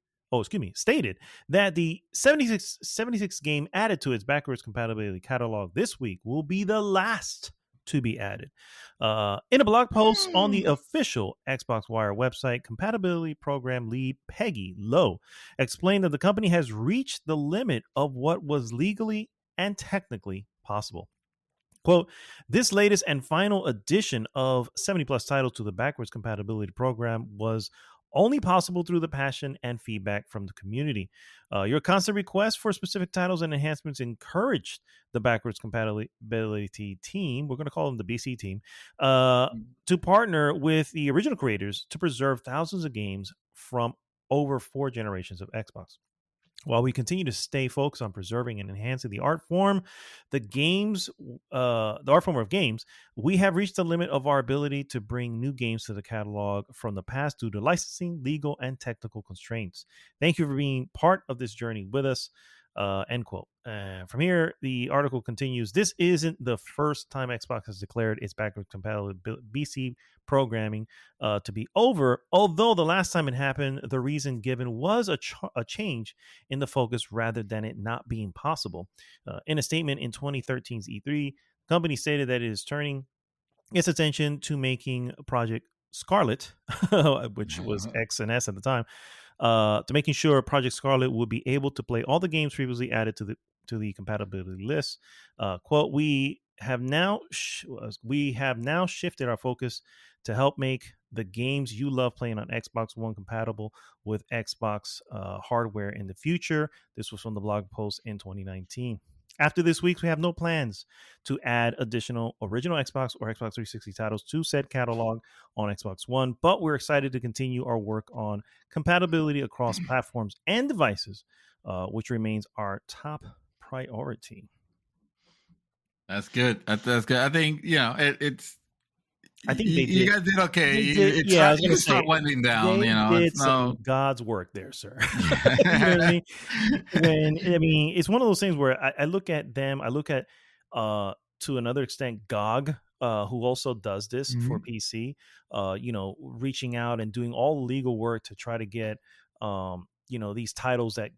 that the 76 game added to its backwards compatibility catalog this week will be the last to be added. In a blog post on the official Xbox Wire website, compatibility program lead Peggy Lowe explained that the company has reached the limit of what was legally and technically possible. Quote, this latest and final addition of 70 plus titles to the backwards compatibility program was only possible through the passion and feedback from the community. Your constant requests for specific titles and enhancements encouraged the backwards compatibility team, we're going to call them the BC team, to partner with the original creators to preserve thousands of games from over 4 generations of Xbox. While we continue to stay focused on preserving and enhancing the art form, the art form of games, we have reached the limit of our ability to bring new games to the catalog from the past due to licensing, legal, and technical constraints. Thank you for being part of this journey with us. End quote. From here, the article continues. This isn't the first time Xbox has declared its backward compatible BC programming to be over, although the last time it happened, the reason given was a change in the focus rather than it not being possible. In a statement in 2013's E3, the company stated that it is turning its attention to making Project Scarlet, which was X and S at the time, to making sure Project Scarlet would be able to play all the games previously added to the compatibility list. Quote, we have now shifted our focus to help make the games you love playing on Xbox One compatible with Xbox hardware in the future. This was from the blog post in 2019. After this week, we have no plans to add additional original Xbox or Xbox 360 titles to said catalog on Xbox One, but we're excited to continue our work on compatibility across platforms and devices, which remains our top priority. That's good. That's good. I think it's. I think you guys did okay. I was going to say, start winding down. They did some God's work there, sir. You know what I mean? It's one of those things where I look at them. I look at to another extent GOG, who also does this for PC. Reaching out and doing all the legal work to try to get these titles that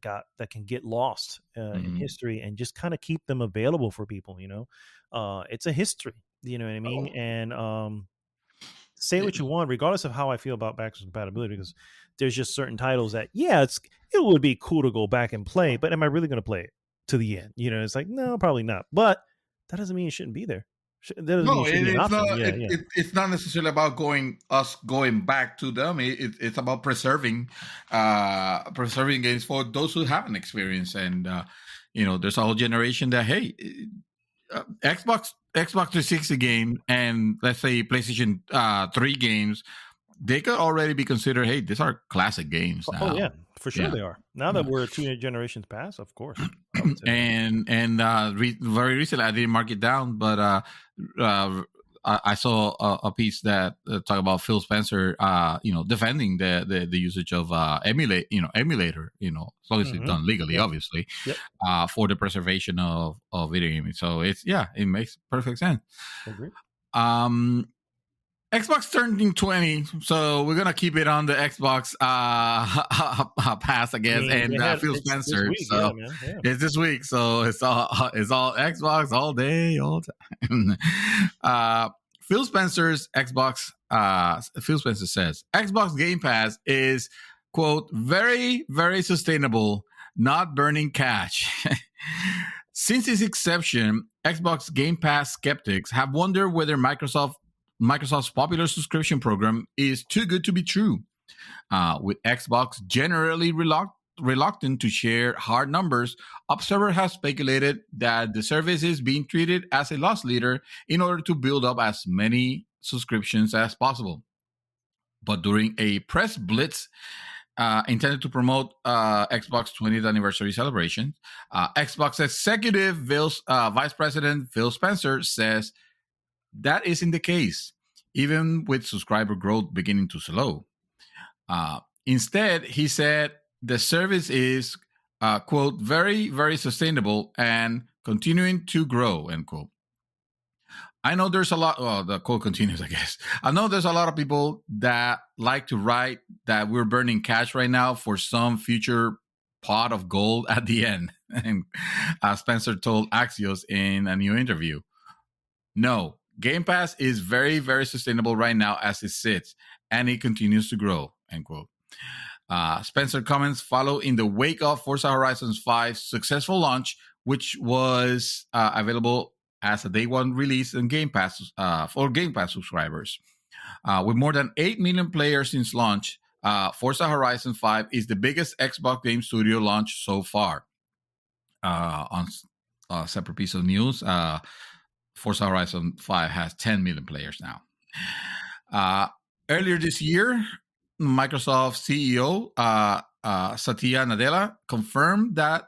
can get lost in history and just kind of keep them available for people. It's a history. You know what I mean? And say what you want, regardless of how I feel about backwards compatibility, because there's just certain titles that, it would be cool to go back and play, but am I really going to play it to the end? It's like, no, probably not. But that doesn't mean it shouldn't be there. It's not necessarily about going back to them. It's about preserving games for those who haven't experienced. And there's a whole generation that Xbox 360 game and let's say PlayStation 3 games, they could already be considered, hey, these are classic games now. Oh yeah, for sure they are. Now that we're 2 generations past, of course. And very recently, I didn't mark it down, but I saw a piece that talked about Phil Spencer, defending the usage of emulator, as long as it's done legally, obviously, for the preservation of video games. So it makes perfect sense. I agree. Xbox turning 20, so we're gonna keep it on the Xbox pass, I guess. Phil Spencer, it's this week, so it's all Xbox all day, all time. Phil Spencer's Xbox. Phil Spencer says Xbox Game Pass is, quote, very, very sustainable, not burning cash. Since its inception, Xbox Game Pass skeptics have wondered whether Microsoft's popular subscription program is too good to be true. With Xbox generally reluctant to share hard numbers, observers have speculated that the service is being treated as a loss leader in order to build up as many subscriptions as possible. But during a press blitz intended to promote Xbox 20th anniversary celebration, Xbox executive Vice President Phil Spencer says that isn't the case, even with subscriber growth beginning to slow. Instead, he said the service is, quote, very, very sustainable and continuing to grow, end quote. I know there's a lot, the quote continues, I guess. I know there's a lot of people that like to write that we're burning cash right now for some future pot of gold at the end. And Spencer told Axios in a new interview. No, Game Pass is very, very sustainable right now as it sits, and it continues to grow, end quote. Spencer comments follow in the wake of Forza Horizon 5's successful launch, which was available as a day one release in Game Pass for Game Pass subscribers. With more than 8 million players since launch, Forza Horizon 5 is the biggest Xbox Game Studio launch so far. On a separate piece of news, Forza Horizon 5 has 10 million players now. Earlier this year, Microsoft CEO Satya Nadella confirmed that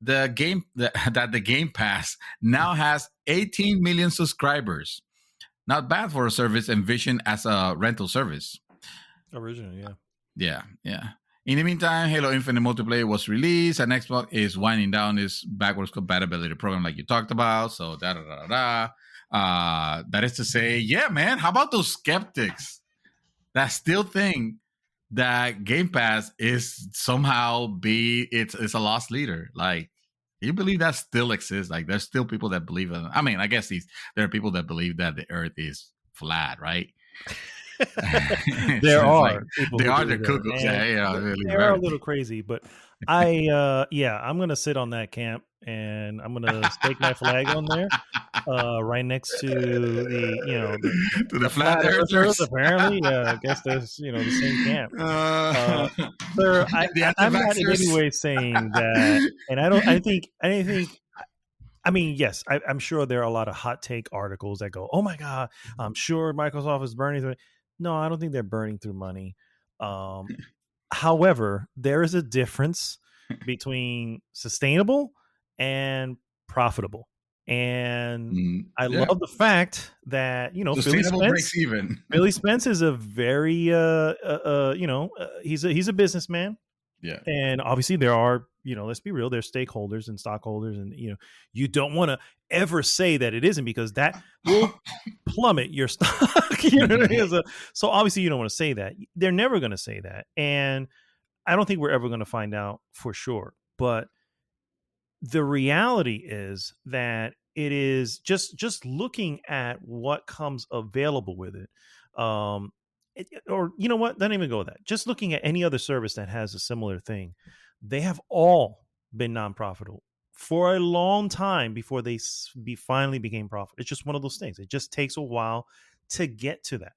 the Game Pass now has 18 million subscribers. Not bad for a service envisioned as a rental service. Originally, yeah. Yeah. In the meantime, Halo Infinite Multiplayer was released, and Xbox is winding down its backwards compatibility program like you talked about. So, that is to say, yeah, man, how about those skeptics that still think that Game Pass is somehow it's a lost leader? Like, you believe that still exists? Like, there's still people that believe in. I mean, I guess there are people that believe that the Earth is flat, right? There are like, people. They who are do the that. cuckoos. Yeah, really they're a little crazy, but I'm gonna sit on that camp and I'm gonna stake my flag on there, right next to the flat earthers. Apparently, I guess there's the same camp. Sir, I'm not in any way saying that, and I mean, yes, I'm sure there are a lot of hot take articles that go, "Oh my God, I'm sure Microsoft is burning through." No, I don't think they're burning through money. However, there is a difference between sustainable and profitable. And I love the fact that sustainable breaks even. Billy Spence is a very he's a businessman. Yeah. And obviously there are, let's be real, there's stakeholders and stockholders, and you don't want to ever say that it isn't, because that will plummet your stock. You know what I mean? So obviously you don't want to say that. They're never going to say that. And I don't think we're ever going to find out for sure. But the reality is that it is just looking at what comes available with it. Or you know what? Don't even go with that. Just looking at any other service that has a similar thing, they have all been non-profitable for a long time before they finally became profitable. It's just one of those things. It just takes a while to get to that.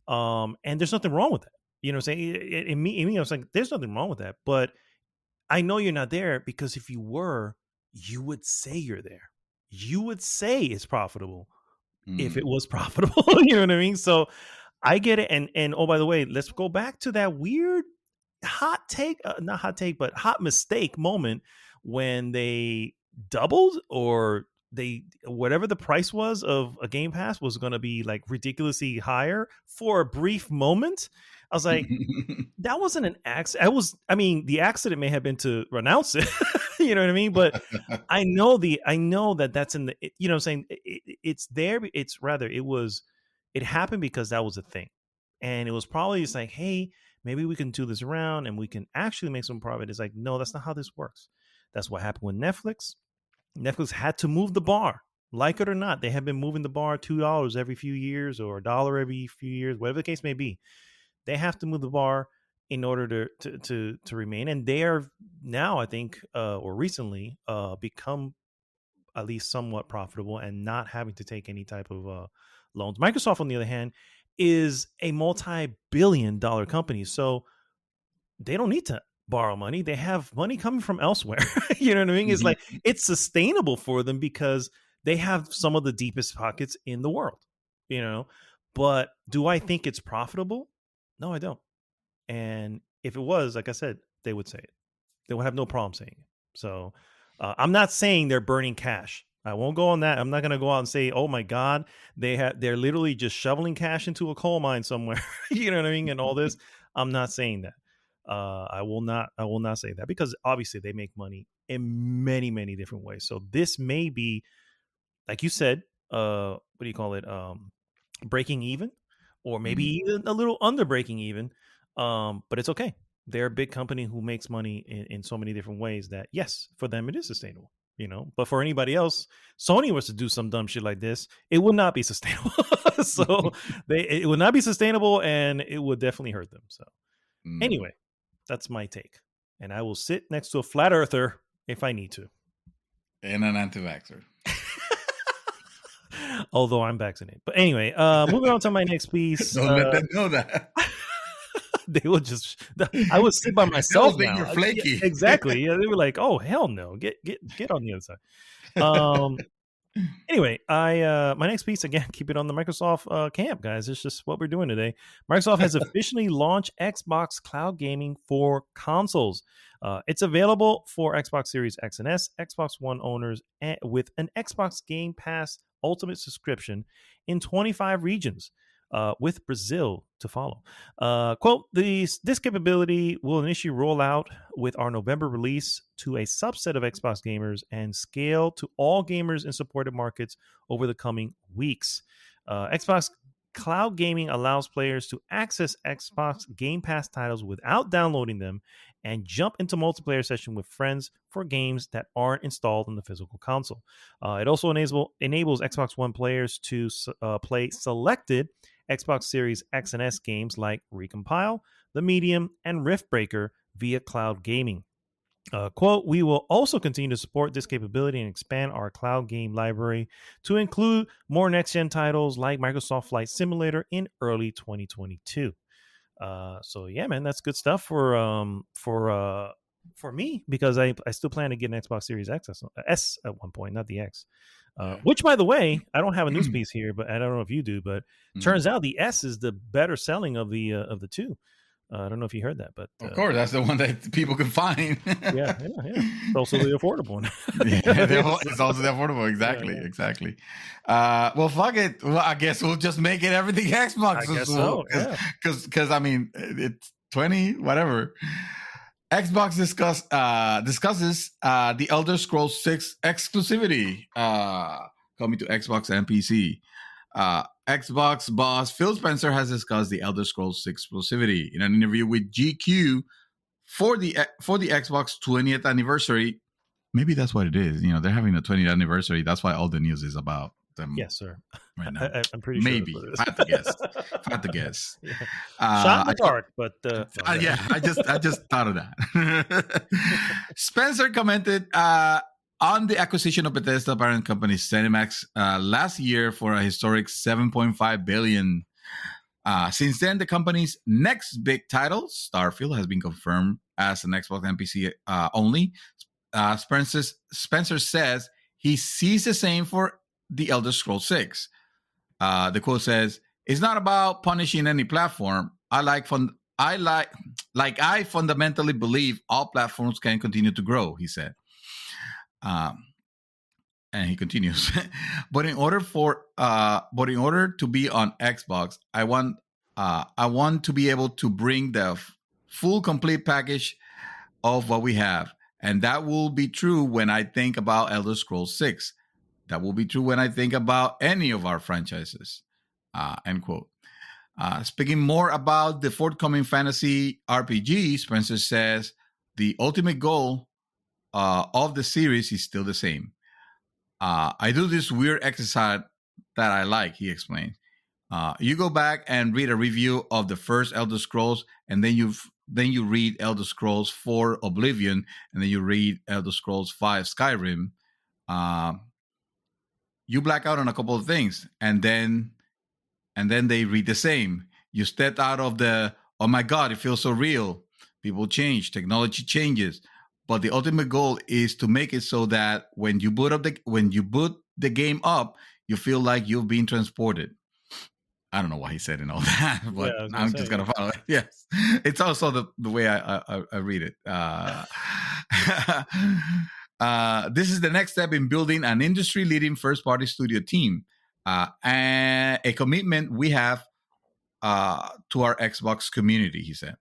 And there's nothing wrong with that. You know what I'm saying? In me, I was like, there's nothing wrong with that. But I know you're not there, because if you were, you would say you're there. You would say it's profitable if it was profitable. You know what I mean? So I get it. And oh, by the way, let's go back to that weird hot take, not hot take, but hot mistake moment when they doubled, or whatever the price was of a Game Pass was going to be like ridiculously higher for a brief moment. I was like, that wasn't an accident. The accident may have been to renounce it. You know what I mean? But I know that that's in the, you know what I'm saying? It's there. It happened because that was a thing. And it was probably just like, hey, maybe we can do this around and we can actually make some profit. It's like, no, that's not how this works. That's what happened with Netflix. Netflix had to move the bar. Like it or not, they have been moving the bar $2 every few years, or $1 every few years, whatever the case may be. They have to move the bar in order to remain. And they are now, I think, or recently, become at least somewhat profitable and not having to take any type of loans. Microsoft, on the other hand, is a multi-billion-dollar company, so they don't need to borrow money. They have money coming from elsewhere. You know what I mean? It's like, it's sustainable for them because they have some of the deepest pockets in the world, But do I think it's profitable? No, I don't. And if it was, like I said, they would say it. They would have no problem saying it. So I'm not saying they're burning cash. I won't go on that. I'm not going to go out and say, oh my God, they're literally just shoveling cash into a coal mine somewhere. You know what I mean? And all this. I'm not saying that. I will not say that, because obviously they make money in many, many different ways. So this may be, like you said, what do you call it? Breaking even, or maybe even a little under breaking even. But it's okay. They're a big company who makes money in so many different ways that, yes, for them it is sustainable. But for anybody else, Sony was to do some dumb shit like this, it would not be sustainable. So it would not be sustainable, and it would definitely hurt them. So anyway, that's my take. And I will sit next to a flat earther if I need to. And an anti-vaxxer. Although I'm vaccinated. But anyway, moving on to my next piece. Don't let them know that. They will just. I would sit by They'll myself think now. you're Yeah, flaky. exactly. Yeah, they were like, "Oh hell no, get on the other side." Um. Anyway, my next piece again, keep it on the Microsoft camp, guys. It's just what we're doing today. Microsoft has officially launched Xbox Cloud Gaming for consoles. It's available for Xbox Series X and S, Xbox One owners, with an Xbox Game Pass Ultimate subscription in 25 regions. With Brazil to follow. Quote, this capability will initially roll out with our November release to a subset of Xbox gamers and scale to all gamers in supported markets over the coming weeks. Xbox Cloud Gaming allows players to access Xbox Game Pass titles without downloading them and jump into multiplayer session with friends for games that aren't installed on the physical console. It also enables Xbox One players to play selected Xbox Series X and S games like Recompile, The Medium, and Riftbreaker via cloud gaming. Quote, we will also continue to support this capability and expand our cloud game library to include more next-gen titles like Microsoft Flight Simulator in early 2022. So yeah, man, that's good stuff for me because I still plan to get an Xbox Series S at one point, not the X. Which, by the way, I don't have a news piece here, but I don't know if you do. But turns out the S is the better selling of the two. I don't know if you heard that, but Of course, that's the one that people can find. yeah. It's also the affordable one. It's also the affordable. Exactly, Yeah. exactly. Well, fuck it. Well, I guess we'll just make it everything Xbox. I guess so. Yeah. Because I mean, it's 20, whatever. Xbox discusses the Elder Scrolls 6 exclusivity coming to Xbox and PC. Xbox boss Phil Spencer has discussed the Elder Scrolls 6 exclusivity in an interview with GQ for the Xbox 20th anniversary. Maybe that's what it is. You know, they're having a 20th anniversary. That's why all the news is about them. Yes, sir. Right now. I'm pretty Maybe. sure. If I had to guess. Yeah. Shot in the dark, but yeah, I just thought of that. Spencer commented on the acquisition of Bethesda parent company ZeniMax last year for a historic $7.5 billion. Since then, the company's next big title, Starfield, has been confirmed as an Xbox and PC only. Spencer says he sees the same for the Elder Scrolls 6. The quote says, "It's not about punishing any platform. I fundamentally believe all platforms can continue to grow," he said. And he continues, but in order to be on Xbox, I want to be able to bring the full complete package of what we have. And that will be true when I think about Elder Scrolls 6. That will be true when I think about any of our franchises. End quote. Speaking more about the forthcoming fantasy RPG, Spencer says the ultimate goal of the series is still the same. I do this weird exercise that I like, he explained. You go back and read a review of the first Elder Scrolls, and then you read Elder Scrolls 4 Oblivion, and then you read Elder Scrolls 5 Skyrim. You black out on a couple of things, and then they read the same. You step out of the, oh my God, it feels so real. People change, technology changes. But the ultimate goal is to make it so that when you boot the game up, you feel like you've been transported. I don't know why he said and all that, but yeah, I'm just gonna follow it. Yes, it's also the way I read it. This is the next step in building an industry-leading first-party studio team, and a commitment we have to our Xbox community, he said.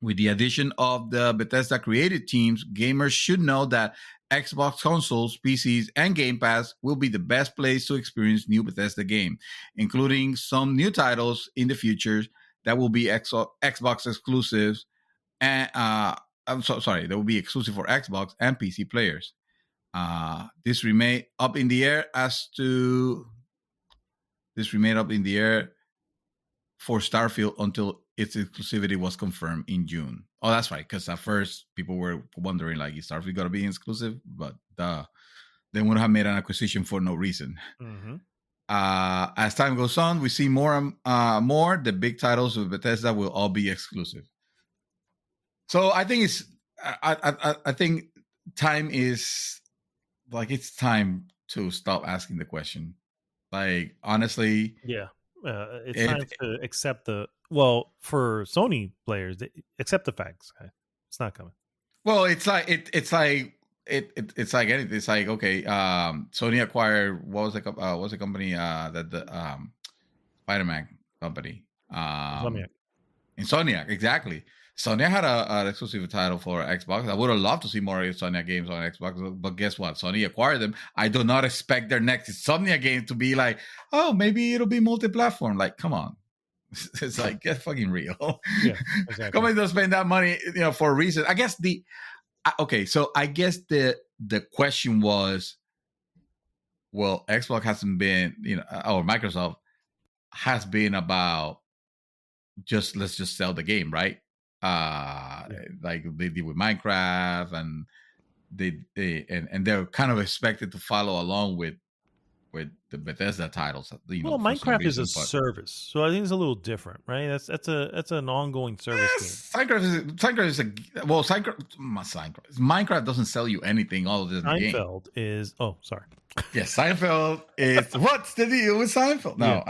With the addition of the Bethesda creative teams, gamers should know that Xbox consoles, PCs, and Game Pass will be the best place to experience new Bethesda game, including some new titles in the future that will be Xbox exclusives. And that will be exclusive for Xbox and PC players. This remained up in the air for Starfield until its exclusivity was confirmed in June. Oh, that's right, because at first people were wondering, like, is Starfield going to be exclusive? But they would have made an acquisition for no reason. Mm-hmm. As time goes on, we see more and more. The big titles of Bethesda will all be exclusive. So I think I think time is like it's time to stop asking the question. Like honestly, Yeah. It's if time to accept for Sony players, accept the facts. Okay? It's not coming. well, it's like it's like it's like anything. It's like okay, Sony acquired what was the company that the Spider-Man company Insomniac. Insomniac, exactly. Insomniac had an exclusive title for Xbox. I would have loved to see more Insomniac games on Xbox, but guess what? Sony acquired them. I do not expect their next Insomniac game to be like, oh, maybe it'll be multi-platform. Like, come on. It's like, get fucking real. Yeah, exactly. Companies don't spend that money, for a reason. I guess okay, so I guess the question was, well, Xbox hasn't been, or Microsoft has been about let's just sell the game, right? Like they did with Minecraft, and and they're kind of expected to follow along with the Bethesda titles. Well, for some Minecraft is a reason, but service, so I think it's a little different, right? That's an ongoing service game. Minecraft is Minecraft doesn't sell you anything other than the game. Seinfeld is. Oh, sorry. Yes, Seinfeld is. What's the deal with Seinfeld? No,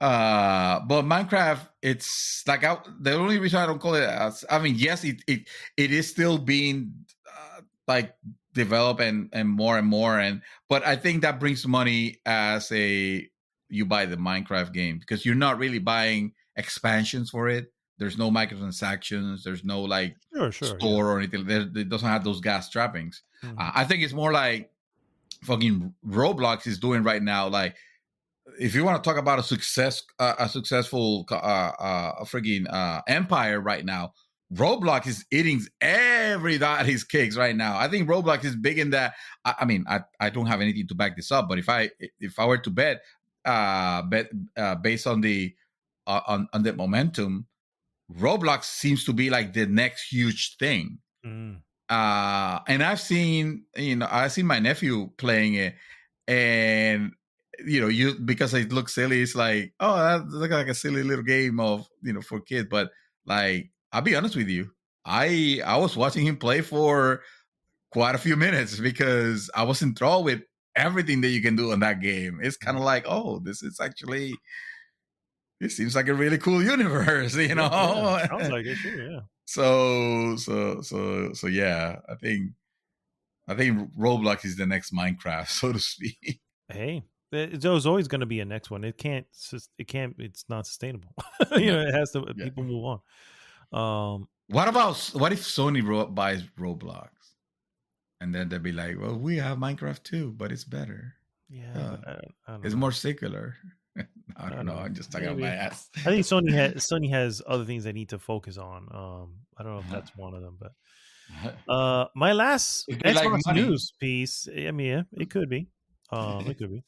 but Minecraft, it's like the only reason I don't call it. I mean, yes, it is still being like developed and more, but I think that brings money as you buy the Minecraft game, because you're not really buying expansions for it. There's no microtransactions. There's no like store or anything. It doesn't have those gas trappings. Mm-hmm. I think it's more like fucking Roblox is doing right now. Like, if you want to talk about a successful freaking empire right now, Roblox is eating everybody's cakes right now. I think Roblox is big in that. I mean, I don't have anything to back this up, but if I were to bet based on the momentum, Roblox seems to be like the next huge thing. And I've seen my nephew playing it, and because it looks silly, it's like, oh, that looks like a silly little game of for kids. But like, I'll be honest with you, I was watching him play for quite a few minutes because I was enthralled with everything that you can do in that game. It's kind of like, oh, this seems like a really cool universe, Yeah, sounds like it, sure, yeah. So yeah, I think Roblox is the next Minecraft, so to speak. Hey, there's always going to be a next one. It's not sustainable. It has to. Yeah. People move on. What if Sony buys Roblox, and then they'll be like, well, we have Minecraft too, but it's better. Yeah, I don't it's know. more secular. I don't know. I'm just talking about my ass. I think Sony has other things they need to focus on. I don't know if that's one of them, but my last Xbox news piece. I mean, yeah, it could be. It could be.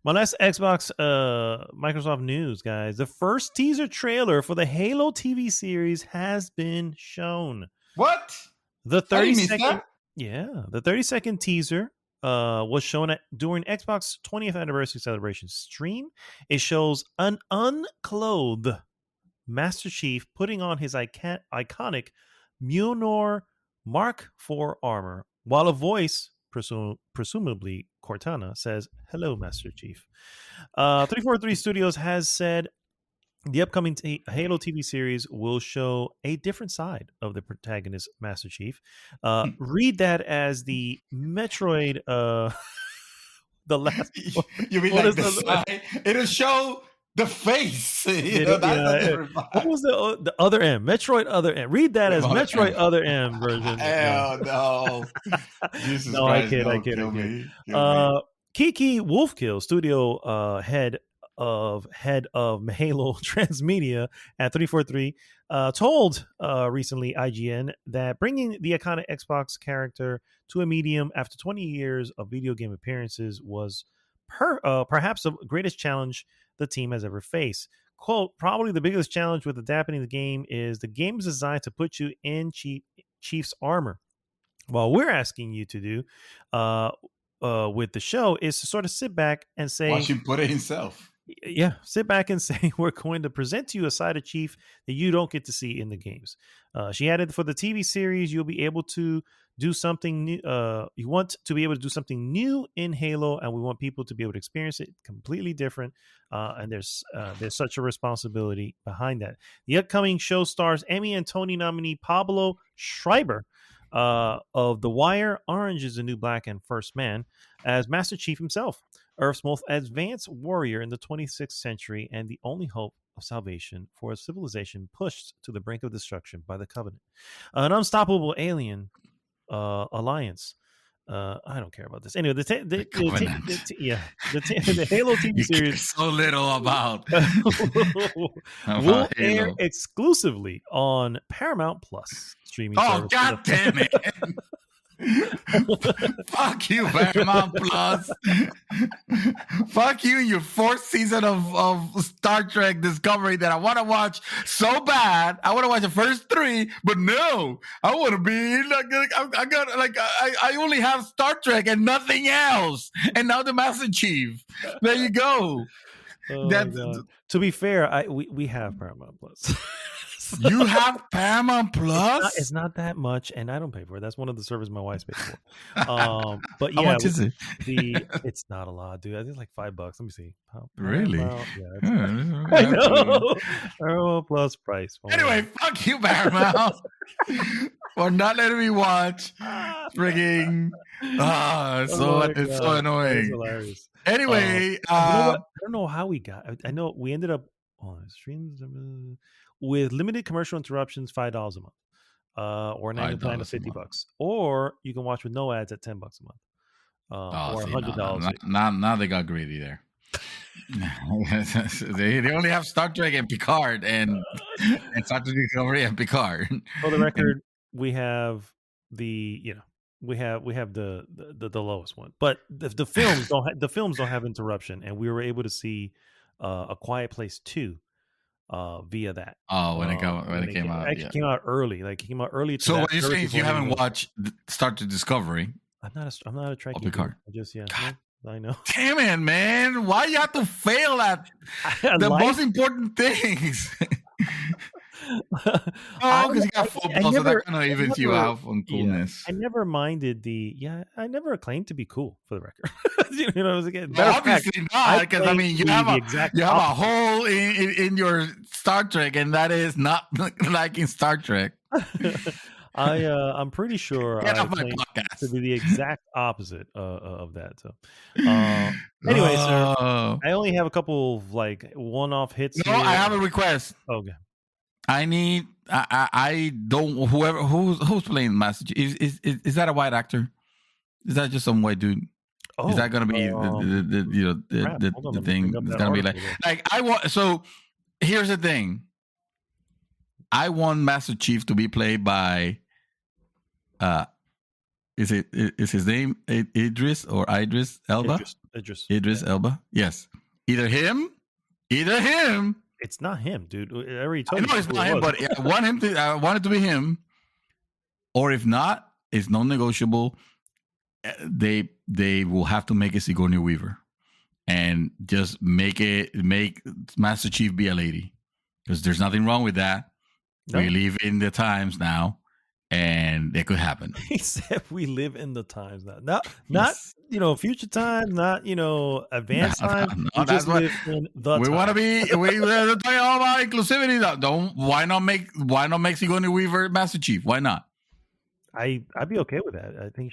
My last Xbox Microsoft news, guys. The first teaser trailer for the Halo TV series has been shown. What? The 30-second teaser was shown during Xbox 20th anniversary celebration stream. It shows an unclothed Master Chief putting on his iconic Mjolnir Mark IV armor, while a voice, presumably Cortana, says, "Hello, Master Chief." 343 Studios has said the upcoming Halo TV series will show a different side of the protagonist, Master Chief. Read that as the Metroid, the last. You mean like the side? It'll show the face. What was the other M? Metroid Other M. Read that as Metroid Other M version. Hell no. Jesus no, Christ, I kid. Kiki Wolfkill, studio head of Halo Transmedia at 343, told recently IGN that bringing the iconic Xbox character to a medium after 20 years of video game appearances was perhaps the greatest challenge the team has ever faced. Quote, probably the biggest challenge with adapting the game is the game is designed to put you in Chief's armor. Well, we're asking you to do with the show is to sort of sit back and say, Watch him put it himself. yeah, sit back and say, we're going to present to you a side of Chief that you don't get to see in the games. She added, for the TV series, you'll be able to do something new. You want to be able to do something new in Halo, and we want people to be able to experience it completely different. And there's such a responsibility behind that. The upcoming show stars Emmy and Tony nominee Pablo Schreiber of The Wire, Orange is the New Black, and First Man as Master Chief himself, Earth's most advanced warrior in the 26th century and the only hope of salvation for a civilization pushed to the brink of destruction by the Covenant. An unstoppable alien alliance. I don't care about this. Anyway, the Halo TV You care series so little about will air Halo. exclusively on Paramount Plus streaming Oh, service. God damn it. Fuck you, Paramount Plus. Fuck you and your fourth season of Star Trek Discovery that I want to watch so bad. I want to watch the first 3, but no, I want to be like I only have Star Trek and nothing else. And now the Master Chief. There you go. Oh, That's God. To be fair, we have Paramount Plus. you have Paramount Plus. It's not that much, and I don't pay for it. That's one of the services my wife's paid for. But How yeah, much is it? it's not a lot, dude. I think it's like $5. Let me see. Really? Paramount, yeah, Yeah, I know. Paramount Plus price. Oh, Anyway, fuck you, Paramount, for not letting me watch frigging. It's so my it's so God. That is annoying. hilarious. Anyway, You know what? I don't know how we got. I know we ended up on streams with limited commercial interruptions, $5 a month, or an annual plan of $5 a $50, month. or you can watch with no ads at $10 a month, or see, $100. now they got greedy there. they only have Star Trek and Picard and Star Trek Discovery and Picard. For the record, we have the lowest one, but the films don't have interruption, and we were able to see A Quiet Place 2 via that. Oh, when it came out, it came out early. Like it came out early. To So that what you're service saying is you before haven't anyone- watched Star Trek Discovery? I'm not a Trekkie. dude. Picard. I just God. I know. Damn it, man! Why you have to fail at the most important things? Oh, because you got football, so that kind of evens you out on coolness. I never minded I never claimed to be cool, for the record. you know, again, Well, obviously not, because I mean, you have a hole in your Star Trek, and that is not liking Star Trek. I'm pretty sure Get I off my claim podcast. to be the exact opposite of that. So, anyway, sir, I only have a couple of like one-off hits. No, here. I have a request. Okay. I need. I don't. Who's playing Master Chief? Is that a white actor? Is that just some white dude? Is that gonna be the thing? It's gonna be like I want. So here's the thing. I want Master Chief to be played by. Is his name Idris or Idris Elba? Idris Elba. Yes. Either him. It's not him, dude. I already I told know you. it's not him, but I want him to. I want it to be him. Or if not, it's non-negotiable. They will have to make it Sigourney Weaver, and just make Master Chief be a lady, because there's nothing wrong with that. No. We live in the times now, and it could happen. He said we live in the times now. Not future times, not advanced times. No, We that's just what live in the we want to times. be. We're talking all about inclusivity. Don't. Why not make Sigourney Weaver Master Chief? Why not? I'd be okay with that. I think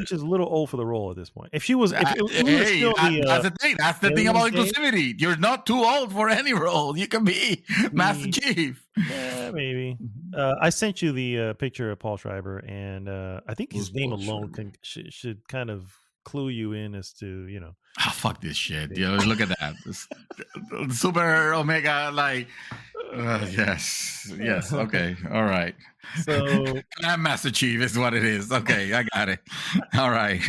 she's a little old for the role at this point. If she was, That's the thing. That's the thing about inclusivity. You're not too old for any role. You can be Master Chief. Yeah, maybe. I sent you the picture of Paul Schreiber, and I think his name alone should kind of clue you in as to fuck this shit. Look at that. Super Omega, like yes. Okay, all right. So I'm Master Chief is what it is. Okay, I got it. All right.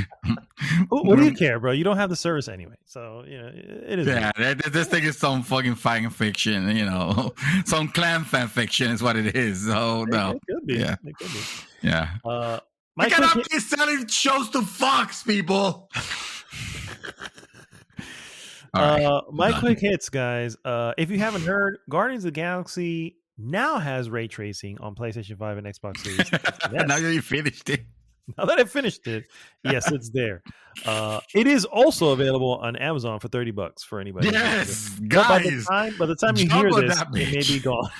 what do you care, bro? You don't have the service anyway, so it is. Yeah, this thing is some fucking fan fiction. Some clan fan fiction is what it is. So no, it could be. Yeah. It could be. Yeah. We My quick cannot hit- be selling shows to Fox, people. All right, my done. quick hits, guys. If you haven't heard, Guardians of the Galaxy now has ray tracing on PlayStation 5 and Xbox Series. Yes. Now that you finished it. Now that I finished it, yes, it's there. It is also available on Amazon for $30 for anybody. Yes, But guys. by the time you jump hear on this, that it may be bitch. gone.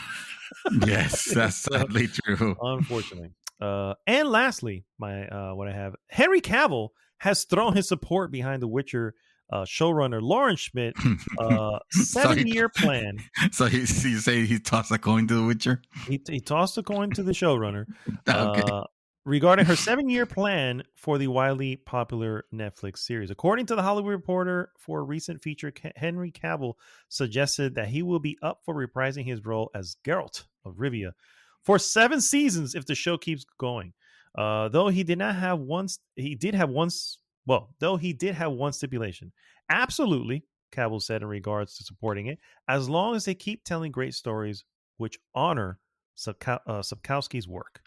Yes, that's So, sadly true. unfortunately. And lastly, my what I have, Henry Cavill has thrown his support behind The Witcher showrunner Lauren Schmidt 7-year plan. So you say he tossed a coin to The Witcher? He tossed a coin to the showrunner Okay. regarding her 7-year plan for the widely popular Netflix series. According to the Hollywood Reporter, for a recent feature, Henry Cavill suggested that he will be up for reprising his role as Geralt of Rivia for 7 seasons if the show keeps going. Though he did have one stipulation. Absolutely, Cavill said in regards to supporting it, as long as they keep telling great stories which honor Sapkowski's work.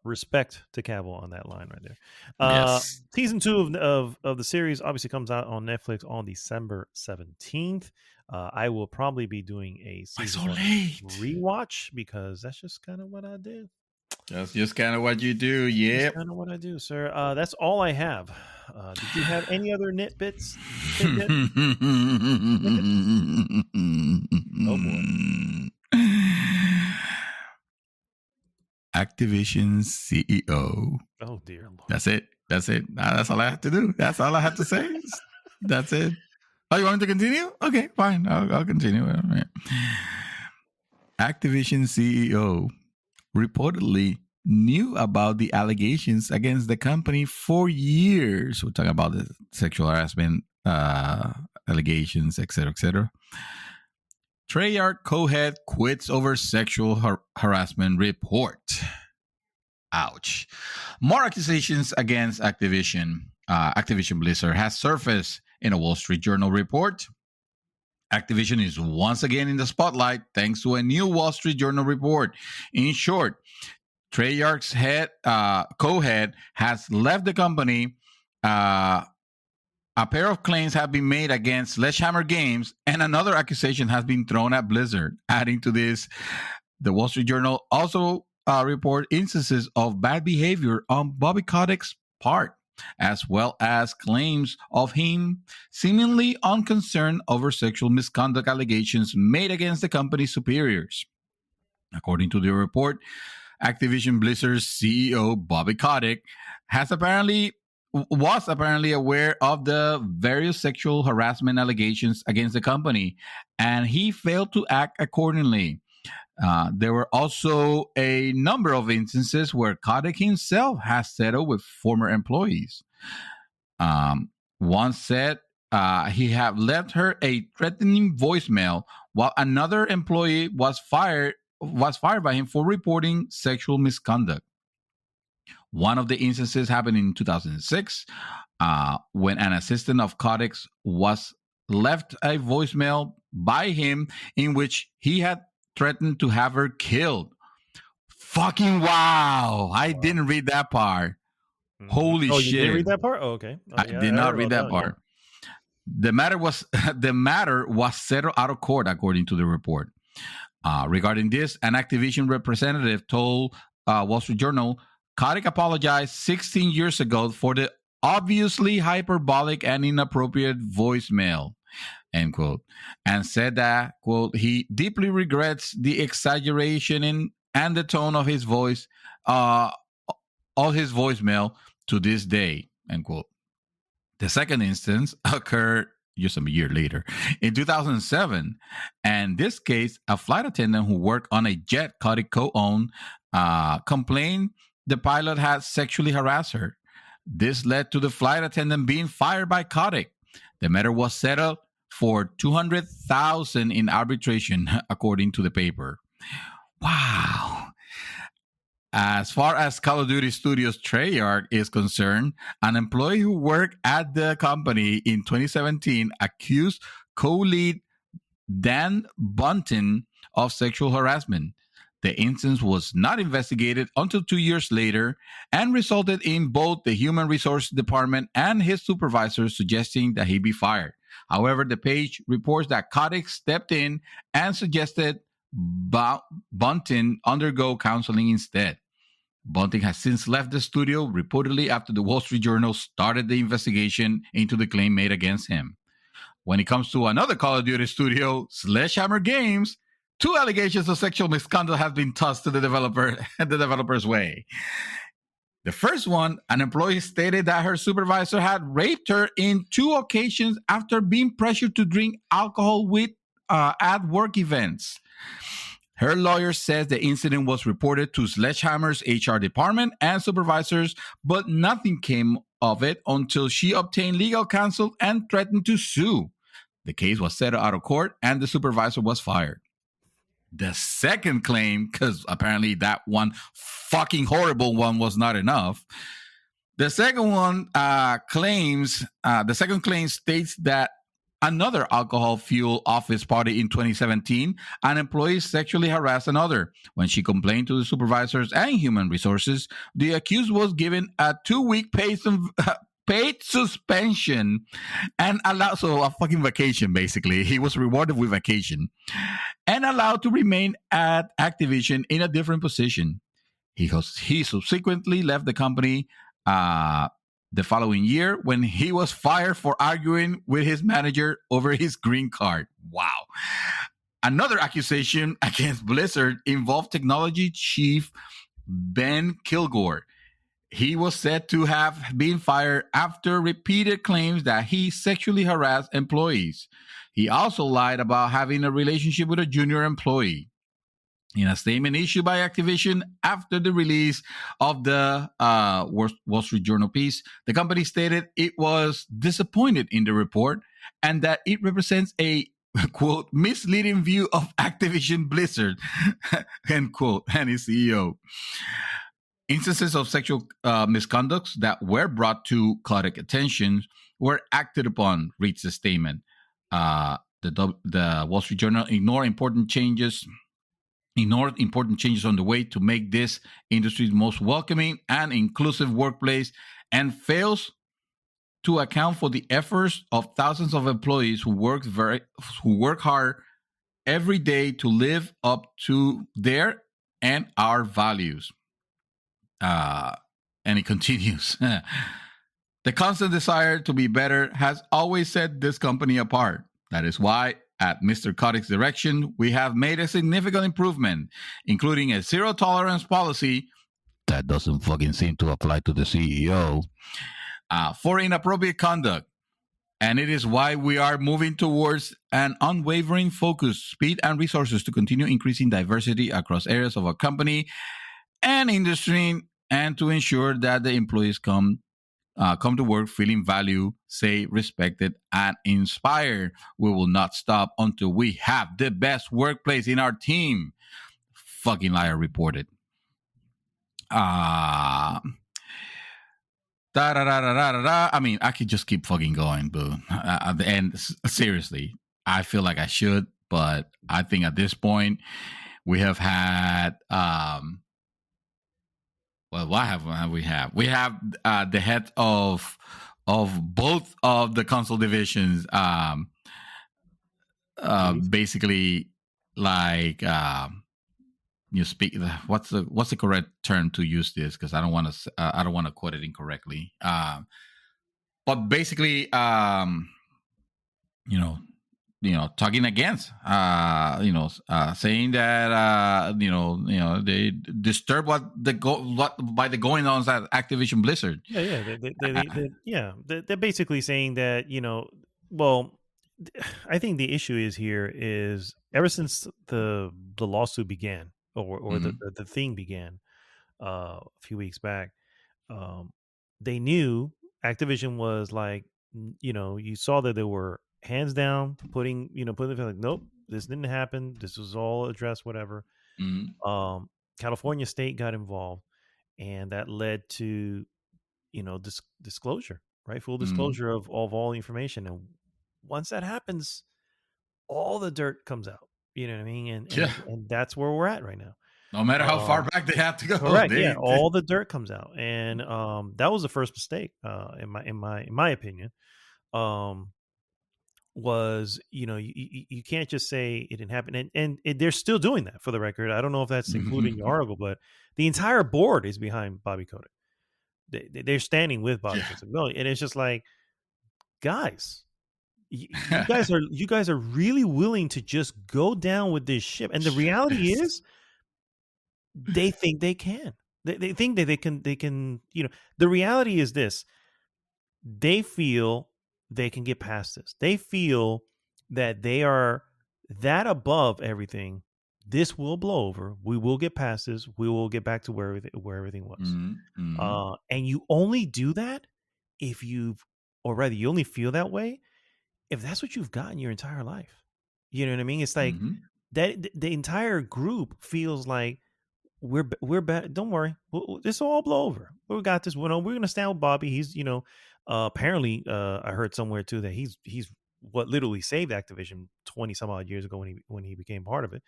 Respect to Cavill on that line right there. Yes. Season 2 of the series obviously comes out on Netflix on December 17th. I will probably be doing a Why season so 1 late? rewatch because that's just kind of what I do. That's just kind of what you do. Yep. That's kind of what I do, sir. That's all I have. Did you have any other tidbits? Oh boy. Activision CEO. Oh dear Lord. That's it. That's all I have to do. That's all I have to say. That's it. Oh, you want me to continue? Okay, fine. I'll continue. Activision CEO reportedly knew about the allegations against the company for years. We're talking about the sexual harassment allegations, etc., etc. Treyarch co-head quits over sexual harassment report. Ouch. More accusations against Activision. Activision Blizzard has surfaced in a Wall Street Journal report. Activision is once again in the spotlight thanks to a new Wall Street Journal report. In short, Treyarch's co-head has left the company. A pair of claims have been made against Sledgehammer Games, and another accusation has been thrown at Blizzard. Adding to this, the Wall Street Journal also report instances of bad behavior on Bobby Kotick's part, as well as claims of him seemingly unconcerned over sexual misconduct allegations made against the company's superiors. According to the report, Activision Blizzard's CEO Bobby Kotick was apparently aware of the various sexual harassment allegations against the company, and he failed to act accordingly. There were also a number of instances where Kotick himself has settled with former employees. One said he had left her a threatening voicemail, while another employee was fired by him for reporting sexual misconduct. One of the instances happened in 2006 when an assistant of Kotick's was left a voicemail by him in which he had threatened to have her killed. Fucking wow. I didn't read that part. Holy shit. You didn't read that part? Oh, okay. Oh, I did not read that part. The matter was settled out of court, according to the report. Regarding this, an Activision representative told Wall Street Journal, Kotick apologized 16 years ago for the obviously hyperbolic and inappropriate voicemail, end quote, and said that, quote, he deeply regrets the exaggeration and the tone of his voice, of his voicemail to this day, end quote. The second instance occurred just a year later, in 2007. And in this case, a flight attendant who worked on a jet Kotick co-owned complained the pilot had sexually harassed her. This led to the flight attendant being fired by Kotick. The matter was settled for $200,000 in arbitration, according to the paper. Wow. As far as Call of Duty Studios Treyarch is concerned, an employee who worked at the company in 2017 accused co-lead Dan Bunton of sexual harassment. The incident was not investigated until 2 years later and resulted in both the Human Resources Department and his supervisors suggesting that he be fired. However, the page reports that Kotick stepped in and suggested Bunting undergo counseling instead. Bunting has since left the studio, reportedly after the Wall Street Journal started the investigation into the claim made against him. When it comes to another Call of Duty studio, Sledgehammer Games, 2 allegations of sexual misconduct have been tossed to the developer's way. The first one, an employee stated that her supervisor had raped her in 2 occasions after being pressured to drink alcohol at work events. Her lawyer says the incident was reported to Sledgehammer's HR department and supervisors, but nothing came of it until she obtained legal counsel and threatened to sue. The case was settled out of court and the supervisor was fired. The second claim, because apparently that one fucking horrible one was not enough. The second one claim states that another alcohol-fueled office party in 2017, an employee sexually harassed another. When she complained to the supervisors and human resources, the accused was given a 2-week paid suspension and allowed, so a fucking vacation basically. He was rewarded with vacation and allowed to remain at Activision in a different position. He subsequently left the company the following year when he was fired for arguing with his manager over his green card. Wow. Another accusation against Blizzard involved technology chief Ben Kilgore. He was said to have been fired after repeated claims that he sexually harassed employees. He also lied about having a relationship with a junior employee. In a statement issued by Activision after the release of the Wall Street Journal piece, the company stated it was disappointed in the report and that it represents a, quote, misleading view of Activision Blizzard, end quote, and its CEO. Instances of sexual misconducts that were brought to Kotick attention were acted upon, reads the statement. The Wall Street Journal ignored important changes on the way to make this industry's most welcoming and inclusive workplace and fails to account for the efforts of thousands of employees who work hard every day to live up to their and our values. And it continues. The constant desire to be better has always set this company apart. That is why, at Mr. Kotick's direction, we have made a significant improvement, including a zero-tolerance policy that doesn't fucking seem to apply to the CEO for inappropriate conduct. And it is why we are moving towards an unwavering focus, speed, and resources to continue increasing diversity across areas of our company and industry, and to ensure that the employees come to work feeling valued, safe, respected, and inspired. We will not stop until we have the best workplace in our team. Fucking liar reported. I mean, I could just keep fucking going, boo. At the end, seriously, I feel like I should, but I think at this point, we have had... well, what have we have? We have the head of both of the console divisions, basically like you speak. What's the correct term to use this? Because I don't want to quote it incorrectly. But basically, talking against, saying that, they disturb by the going on at Activision Blizzard. They're basically saying that, well, I think the issue is ever since the lawsuit began or the thing began a few weeks back, they knew Activision was like, you saw that there were hands down putting like, nope, this didn't happen, this was all addressed, whatever. California state got involved, and that led to disclosure, right? Full disclosure of all the information. And once that happens, all the dirt comes out, you know what I mean? And that's where we're at right now. No matter how far Um, back they have to go, Correct. Yeah, they all the dirt comes out, and that was the first mistake, in my opinion. Um, was you can't just say it didn't happen, and they're still doing that for the record. I don't know if that's included in your article, but the entire board is behind Bobby Kotick. They're standing with Bobby yeah. Kotick. No, and it's just like, guys, you guys are really willing to just go down with this ship, and the reality Yes. is they think they can. They think that they can. The reality is this: they feel they can get past this. They feel that they are that above everything. This will blow over. We will get past this. We will get back to where everything was. Mm-hmm. And you only do that if or rather, you only feel that way if that's what you've gotten your entire life. You know what I mean? It's like Mm-hmm. that. The entire group feels like we're better. Don't worry, this will all blow over. We got this. We're gonna stand with Bobby. He's apparently I heard somewhere too that he's what literally saved Activision 20 some odd years ago when he became part of it.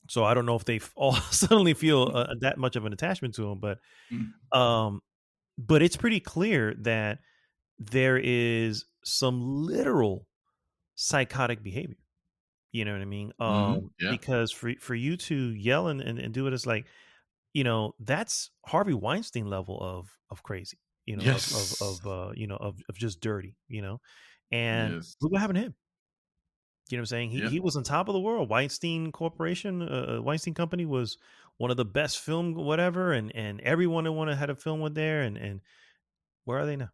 So I don't know if they all suddenly feel that much of an attachment to him, but it's pretty clear that there is some literal psychotic behavior. You know what I mean? Mm-hmm. Yeah. Because for you to yell and do it, it's like, that's Harvey Weinstein level of crazy, Yes. of just dirty, and Yes. look what happened to him. You know what I'm saying? Yeah. He was on top of the world. Weinstein Corporation, Weinstein Company was one of the best film whatever, and everyone that wanted had a film with there, and where are they now?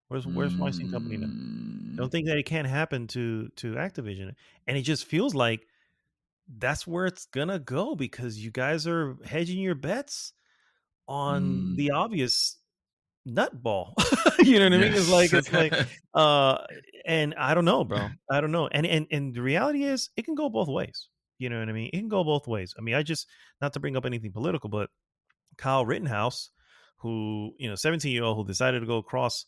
Where's Weinstein Company now? Mm, Don't think that it can't happen to Activision, and it just feels like that's where it's gonna go because you guys are hedging your bets on mm, the obvious nutball. You know what I mean? It's like yes. uh and I don't know, bro. I don't know. And the reality is it can go both ways. You know what I mean? It can go both ways. I mean, I just not to bring up anything political, but Kyle Rittenhouse, who, 17-year-old who decided to go cross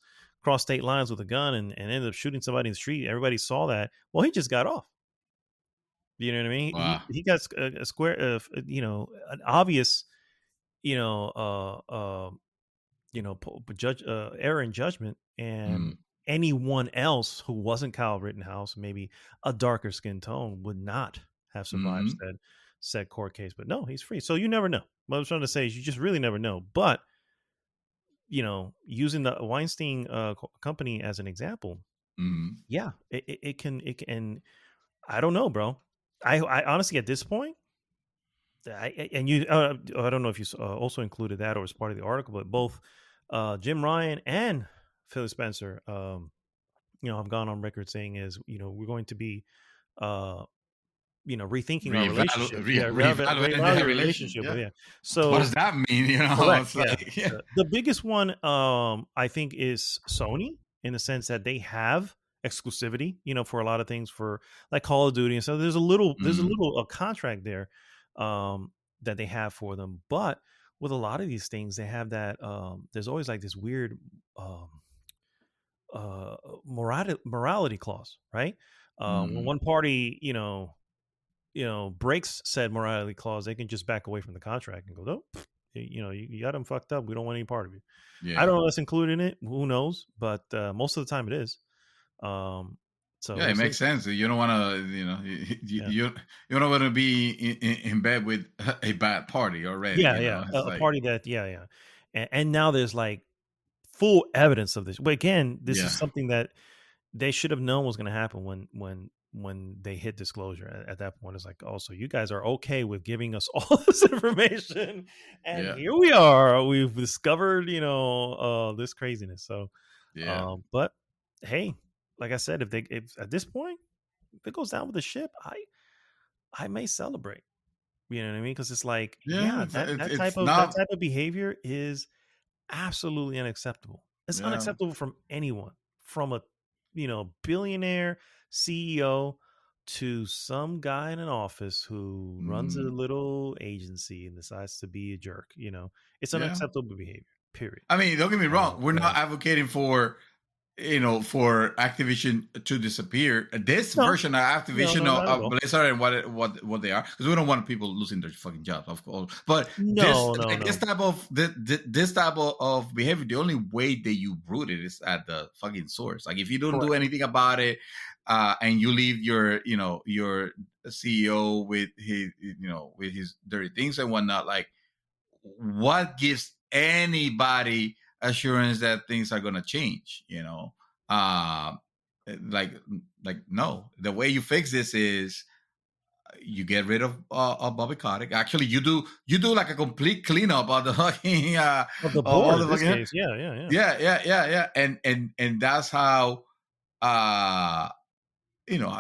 state lines with a gun and ended up shooting somebody in the street. Everybody saw that. Well, he just got off. You know what I mean? Wow. He got a square of an obvious you know judge error in judgment, and Mm, anyone else who wasn't Kyle Rittenhouse, maybe a darker skin tone, would not have survived mm, said court case. But no, he's free. So you never know. What I was trying to say is you just really never know. But using the Weinstein company as an example, mm, yeah, it can and I don't know, bro. I honestly at this point, I don't know if you also included that or as part of the article, but both Jim Ryan and Phil Spencer, have gone on record saying is, we're going to be, uh, rethinking our relationship. Yeah, reevaluating reevaluate that your relation. relationship. Yeah. Yeah. What does So that mean? correct. It's Yeah. like, yeah. The biggest one, I think, is Sony in the sense that they have exclusivity, for a lot of things for like Call of Duty and so there's a Mm, little a contract there, that they have for them. But with a lot of these things, they have that. There's always like this weird um, morality clause, right? When mm, one party, breaks said morality clause, they can just back away from the contract and go, "No, you got them fucked up. We don't want any part of you." I yeah. don't know what's included in it. Who knows? But most of the time, it is. Um, so Yeah, we'll it see. makes sense. You don't want to, Yeah, you don't want to be in bed with a bad party already. yeah. It's A like, party that, yeah. And now there's like full evidence of this. But again, this yeah, is something that they should have known was going to happen when they hit disclosure. At that point, it's like, oh, so you guys are okay with giving us all this information, and yeah, here we are. We've discovered, this craziness. So, yeah, but hey, like I said, if at this point if it goes down with the ship, I may celebrate. You know what I mean? Because it's like, yeah. yeah, It's that it's, that it's type of that not, type of behavior is absolutely unacceptable. It's yeah, unacceptable from anyone, from a billionaire CEO to some guy in an office who runs a mm, little agency and decides to be a jerk. It's yeah. unacceptable behavior. Period. I mean, don't get me wrong. We're But not advocating for for Activision to disappear. This No, version of Activision not at of all. Blizzard and what they are, because we don't want people losing their fucking jobs, of course. But No, this type of this type of behavior, the only way that you root it is at the fucking source. Like if you don't do Correct. anything about it, and you leave your CEO with his dirty things and whatnot, like what gives anybody assurance that things are going to change, uh like no, the way you fix this is you get rid of Bobby Kotick. Actually, you do like a complete cleanup of the fucking Of the of all board the in this fucking case, yeah. yeah, and that's how uh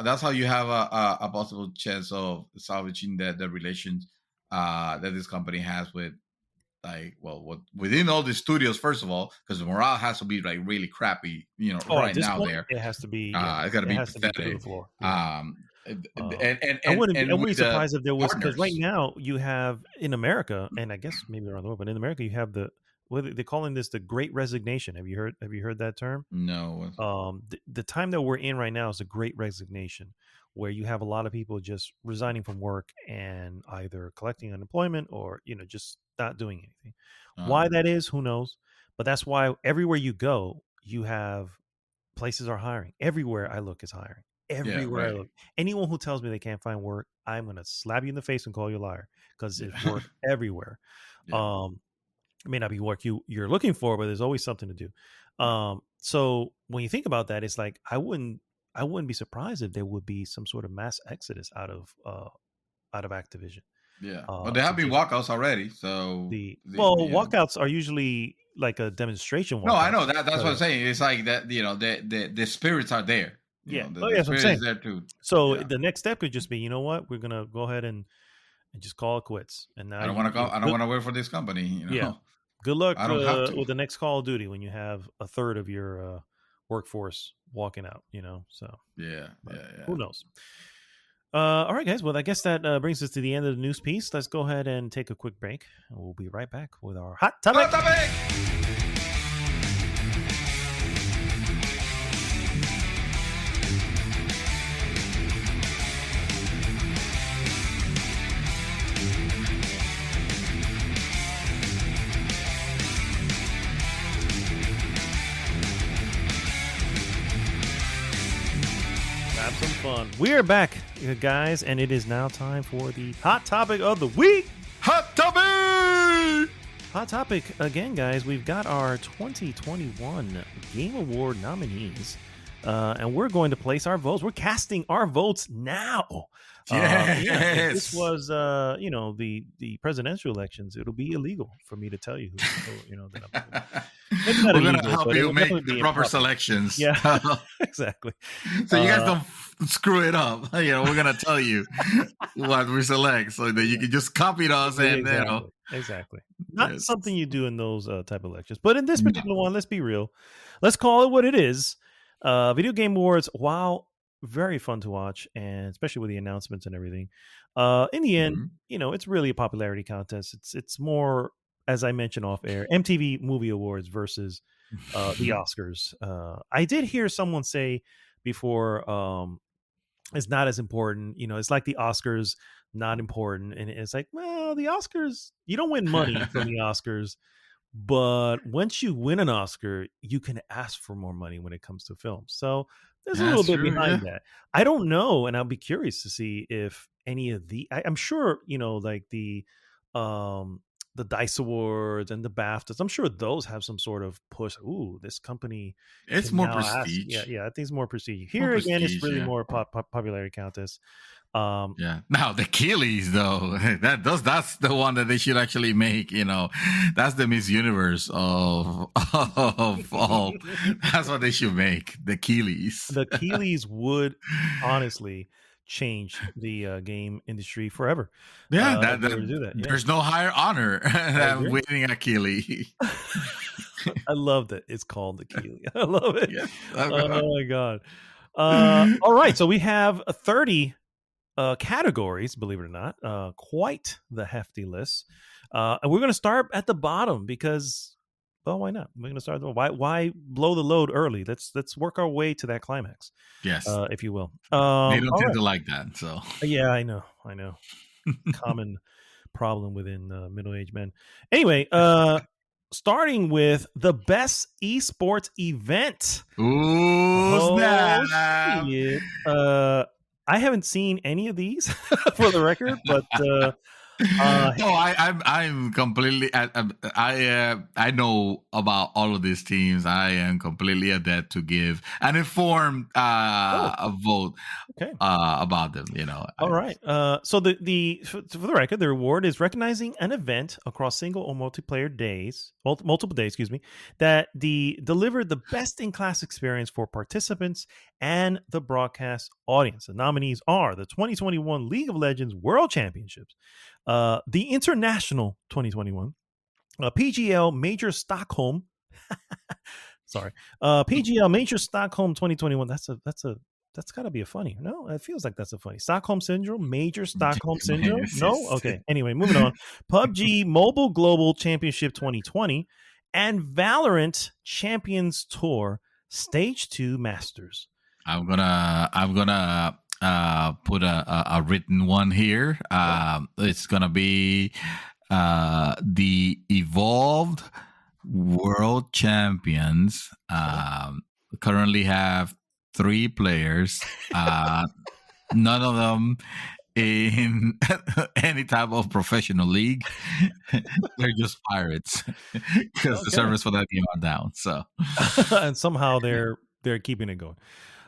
that's how you have a possible chance of salvaging the relations that this company has with, like, within all the studios, first of all, because the morale has to be like really crappy, Oh, at right this now point, there. it has to be, yeah, It's got to it be has to be through the pathetic. floor. Yeah. And I wouldn't be, I and wouldn't be with the surprised if there was, because right partners. now you have in America, and I guess maybe around the world, but in America you have they're calling this the Great Resignation. Have you heard that term? No. The time that we're in right now is a Great Resignation, where you have a lot of people just resigning from work and either collecting unemployment or just not doing anything. Why um that is, who knows? But that's why everywhere you go, you have places are hiring. Everywhere I look is hiring. yeah, Everywhere I right. look, anyone who tells me they can't find work, I'm gonna slap you in the face and call you a liar, because there's work everywhere. Yeah. Um, it may not be work you're looking for, but there's always something to do. So when you think about that, it's like I wouldn't be surprised if there would be some sort of mass exodus out of Activision. Yeah, but there To have been just walkouts already, so yeah. walkouts are usually like a demonstration No, I walkout. know that. That's what I'm Uh, saying. It's like that. The spirits are there. yeah, oh The yeah, that's what I'm spirit is saying. there too. So Yeah. the next step could just be, you know what, we're gonna go ahead and just call it quits. And now I don't want to go. I don't good, want to work for this company. yeah, good luck I don't have to. with the next Call of Duty when you have a third of your workforce walking out. So Yeah, but yeah, who yeah. knows? All right, guys. Well, I guess that brings us to the end of the news piece. Let's go ahead and take a quick break, and we'll be right back with our hot topic. Hot topic! Have some fun. We are back, guys, and it is now time for the hot topic of the week. Hot topic! Hot topic again, guys. We've got our 2021 Game Award nominees, and we're going to place our votes. We're casting our votes now. If this Yes. was, the presidential elections, it'll be illegal for me to tell you that I'm. Maybe not We're gonna illegal, help but it you would make definitely the be proper improper. selections. Yeah, exactly. So you guys Uh, don't screw it up. We're gonna tell you what we select so that you can just copy us and Exactly. Not yes. something you do in those type of lectures, but in this No. particular one, let's be real. Let's call it what it is. Video Game Awards, while very fun to watch, and especially with the announcements and everything, in the end, Mhm. it's really a popularity contest. It's more, as I mentioned off air, MTV Movie Awards versus the Oscars. I did hear someone say before, it's not as important. It's like the Oscars, not important. And it's like, well, the Oscars, you don't win money from the Oscars, but once you win an Oscar, you can ask for more money when it comes to film. So there's a little That's bit true. Yeah. behind that. I don't know, and I'll be curious to see if any of I'm sure, like the Dice Awards and the BAFTAs, I'm sure those have some sort of push. Ooh, this company It's can more now ask. prestige. Yeah, I think it's more prestige. More Here again, it's prestige. really Yeah. more popularity contest. Yeah. Now the Achilles, though, that's the one that they should actually make. That's the Miss Universe of all. That's what they should make. The Achilles. The Keeleys would honestly change the game industry forever. Yeah. If they were to do that. Yeah, There's no higher honor than agree. winning Achilles. I love that it's called the Keeley. I love it. Yeah. Oh my god. All right, so we have 30 categories, believe it or not. Quite the hefty list. And we're going to start at the bottom because well, why not? We're gonna start. Why blow the load early? Let's work our way to that climax, Yes. if you will. They don't All tend right. to like that. So Yeah, I know. Common problem within middle-aged men. Anyway, starting with the best esports event. ooh, Oh snap. shit! I haven't seen any of these for the record, but Oh, I'm completely. I know about all of these teams. I am completely adept to give an informed oh, a vote okay. about them. You know, All right. So for the record, the reward is recognizing an event across single or multiplayer days, multiple days, excuse me, that delivered the best in class experience for participants and the broadcast audience. The nominees are the 2021 League of Legends World Championships, the International 2021, PGL Major Stockholm. Sorry, PGL Major Stockholm 2021. That's got to be a funny. No, it feels like that's a funny. Stockholm Syndrome, Major Stockholm Syndrome. No? Okay. Anyway, moving on. PUBG Mobile Global Championship 2020 and Valorant Champions Tour Stage 2 Masters. I'm gonna put a written one here. It's gonna be the Evolved World Champions. Currently have 3 players. None of them in any type of professional league. They're just pirates because the Okay. servers for that game are down. So And somehow they're keeping it going.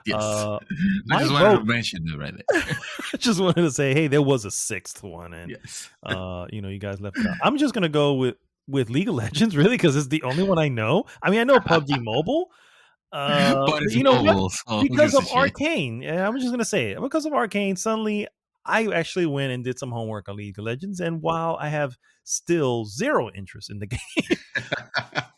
yes, I My just wanted vote. to mention it right there. I just wanted to say, hey, there was a 6th one, and Yes. you guys left it out. I'm just gonna go with League of Legends, really, because it's the only one I know. I mean, I know PUBG Mobile, But it's you know what? mobile, so who Because gives a of shit? Arcane, yeah, I'm just gonna say it. Because of Arcane, suddenly I actually went and did some homework on League of Legends, and while I have still zero interest in the game,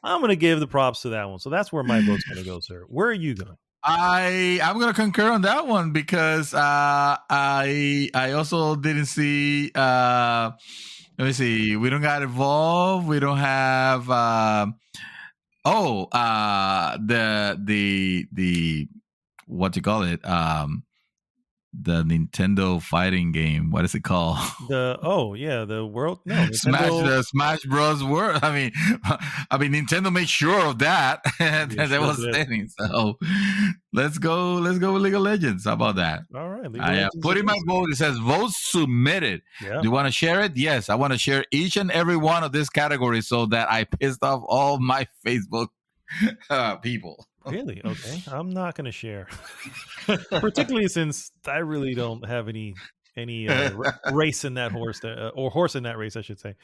I'm gonna give the props to that one. So that's where my vote's gonna go, sir. Where are you going? I'm gonna concur on that one because I also didn't see let me see, we don't got Evolve, we don't have the what you call it, the Nintendo fighting game, what is it called? The world Smash Bros. World. I mean, Nintendo made sure of that. Yeah, that sure was did. standing. So let's go with League of Legends. How about that? All right, League of I Legends put in my it is. vote. It says votes submitted. Yeah. Do you want to share it? Yes, I want to share each and every one of these categories so that I pissed off all my Facebook people. Really? Okay. I'm not going to share, particularly since I really don't have any race in that horse, or horse in that race, I should say.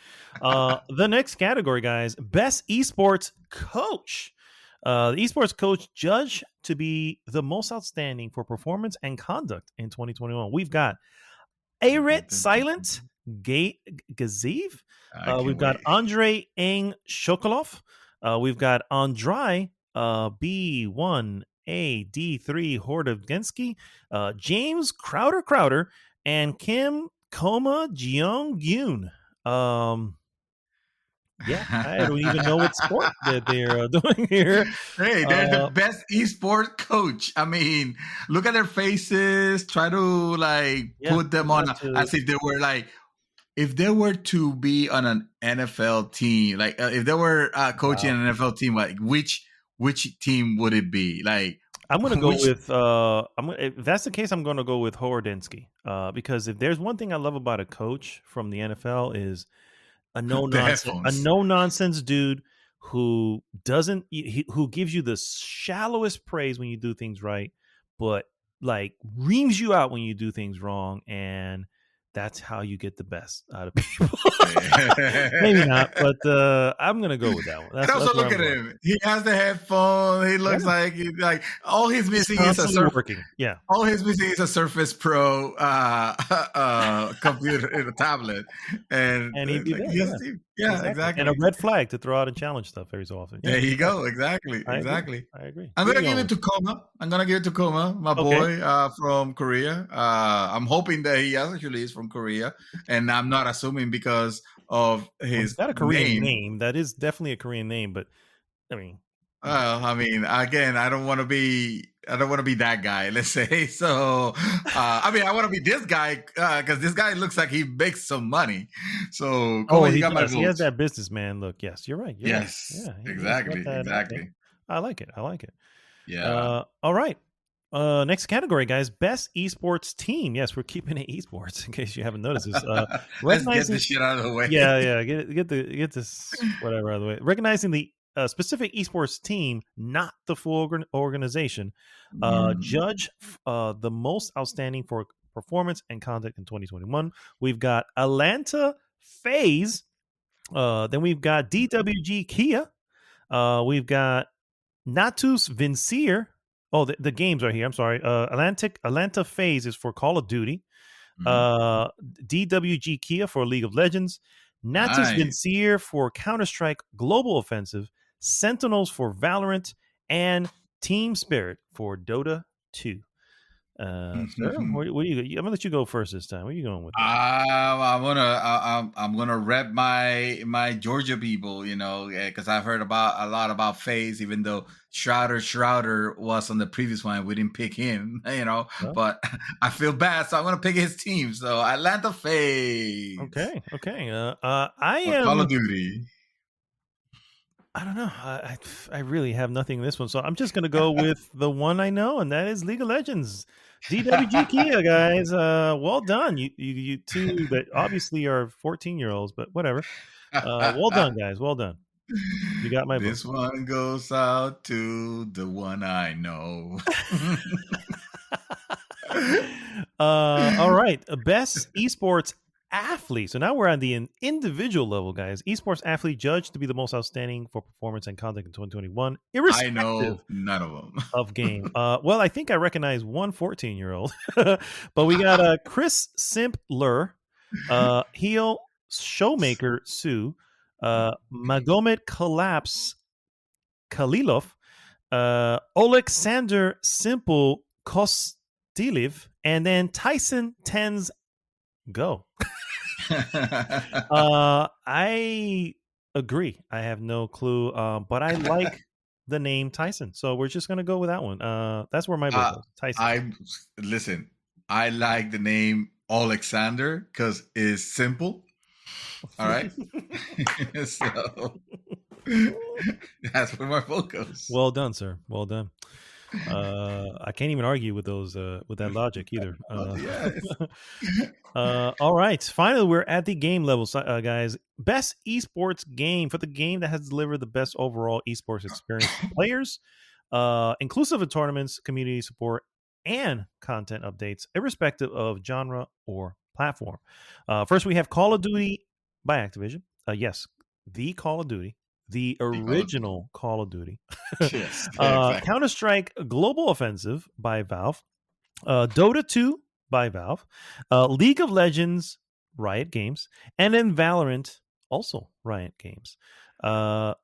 The next category, guys, best esports coach. The esports coach judged to be the most outstanding for performance and conduct in 2021. We've got Arit Silent Gaziv. We've got Andre Ng Shokolov. We've got Andrei B1AD3 Hordovgensky, James Crowder, and Kim Koma Jeong Yoon. Yeah, I don't even know what sport that they're doing here. Hey, they're the best esports coach. I mean, look at their faces. Try to put them on as if they were if they were to be on an NFL team, if they were coaching an NFL team, which team would it be? I'm going to go with if that's the case, I'm going to go with Horodensky, because if there's one thing I love about a coach from the NFL is a no nonsense dude who doesn't who gives you the shallowest praise when you do things right, but reams you out when you do things wrong, and that's how you get the best out of people. Maybe not, but I'm gonna go with that one. That's look at him. He has the headphone. He looks like all he's missing is a working. Yeah, all he's missing is a Surface Pro computer in a tablet, and he'd be there. Exactly. And a red flag to throw out and challenge stuff every so often. There you go. Exactly. I agree. I'm gonna give it to Koma. My boy from Korea. I'm hoping that he actually is from Korea, and I'm not assuming because of his got a Korean name. That is definitely a Korean name, but I mean, I mean, again, I don't want to be that guy. Let's say so. I mean, I want to be this guy because this guy looks like he makes some money. So, come oh, on, you he got my does. He has vote. that businessman look. Yes, you're right. You're right. Yes, Yeah, he's got exactly, that. exactly. I like it. I like it. Yeah. All right. Next category, guys. Best esports team. Yes, we're keeping it esports in case you haven't noticed this. Let's get Recognizing, this shit out of the way. yeah, get this whatever out of the way. Recognizing the specific esports team, not the full organization. Judge the most outstanding for performance and conduct in 2021. We've got Atlanta FaZe. Then we've got DWG Kia. We've got Natus Vincier. Oh, the games are here. I'm sorry. Atlanta FaZe is for Call of Duty. DWG Kia for League of Legends. Natus Nice. Vincier for Counter-Strike Global Offensive. Sentinels for Valorant. And Team Spirit for Dota 2. Sir, what do you? I'm gonna let you go first this time. Where are you going with that? I'm gonna rep my Georgia people, you know, because I've heard a lot about FaZe, even though Shrouder was on the previous one. We didn't pick him, you know, but I feel bad, so I'm gonna pick his team. So Atlanta FaZe. Okay. I am Call of Duty. I don't know. I really have nothing in this one, so I'm just gonna go with the one I know, and that is League of Legends. DWG Kia, guys. Well done. You two that obviously are 14-year-olds, but whatever. Well done, guys. Well done. You got my This vote. one goes out to the one I know. All right. Best esports athlete. So now we're on the individual level, guys. Esports athlete judged to be the most outstanding for performance and conduct in 2021, I irrespective know none of them. of game. Well, I think I recognize one 14-year-old, but we got Chris Simpler, Heel Showmaker Sue, Magomed Collapse Kalilov, Alexander Simple Kostiliv, and then Tyson Tens Go. I agree. I have no clue, but I like the name Tyson, so we're just gonna go with that one. That's where my vote goes. Tyson. I like the name Alexander because it's simple. All right. So that's where my vote goes. Well done, sir. Well done. I can't even argue with those with that logic either. All right. Finally, we're at the game level, guys. Best esports game for the game that has delivered the best overall esports experience for players, inclusive of tournaments, community support, and content updates, irrespective of genre or platform. First, we have Call of Duty by Activision. Yes, the Call of Duty. The original Call of Duty. Yes, exactly. Counter-Strike Global Offensive by Valve. Dota 2 by Valve. League of Legends, Riot Games. And then Valorant, also Riot Games. After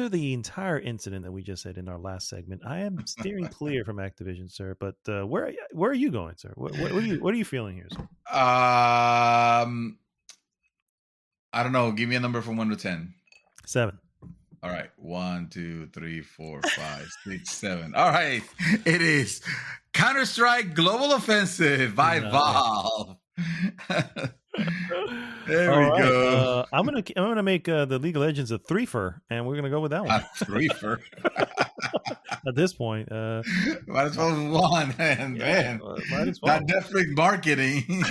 the entire incident that we just said in our last segment, I am steering clear from Activision, sir. But where are you going, sir? What are you feeling here, sir? I don't know. Give me a number from 1 to 10. 7. All right. 1, 2, 3, 4, 5, 6, 7. All right. It is Counter-Strike Global Offensive by Valve. There we go. I'm gonna make the League of Legends a 3-fer, and we're gonna go with that one. A 3-fer. At this point, might as well move on, man. Might as well. That Netflix marketing.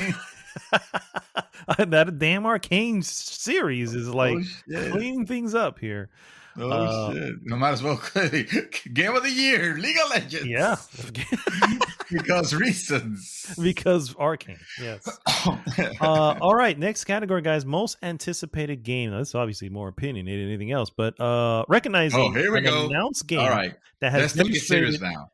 That damn Arcane series is like cleaning things up here. Shit! No, might as well Game of the Year, League of Legends. Yeah, because reasons. Because Arcane. Yes. All right, next category, guys. Most anticipated game. Now, this is obviously more opinionated than anything else, but recognizing here we go. Announced game. All right, that has let's take it serious now.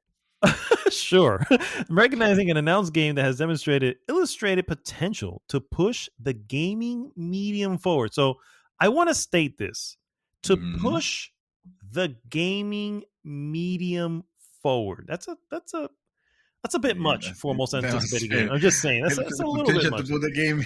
Sure. Recognizing an announced game that has demonstrated illustrated potential to push the gaming medium forward. So I want to state this. To push the gaming medium forward. That's a bit much for most anticipated game. I'm just saying that's a little bit much. The game.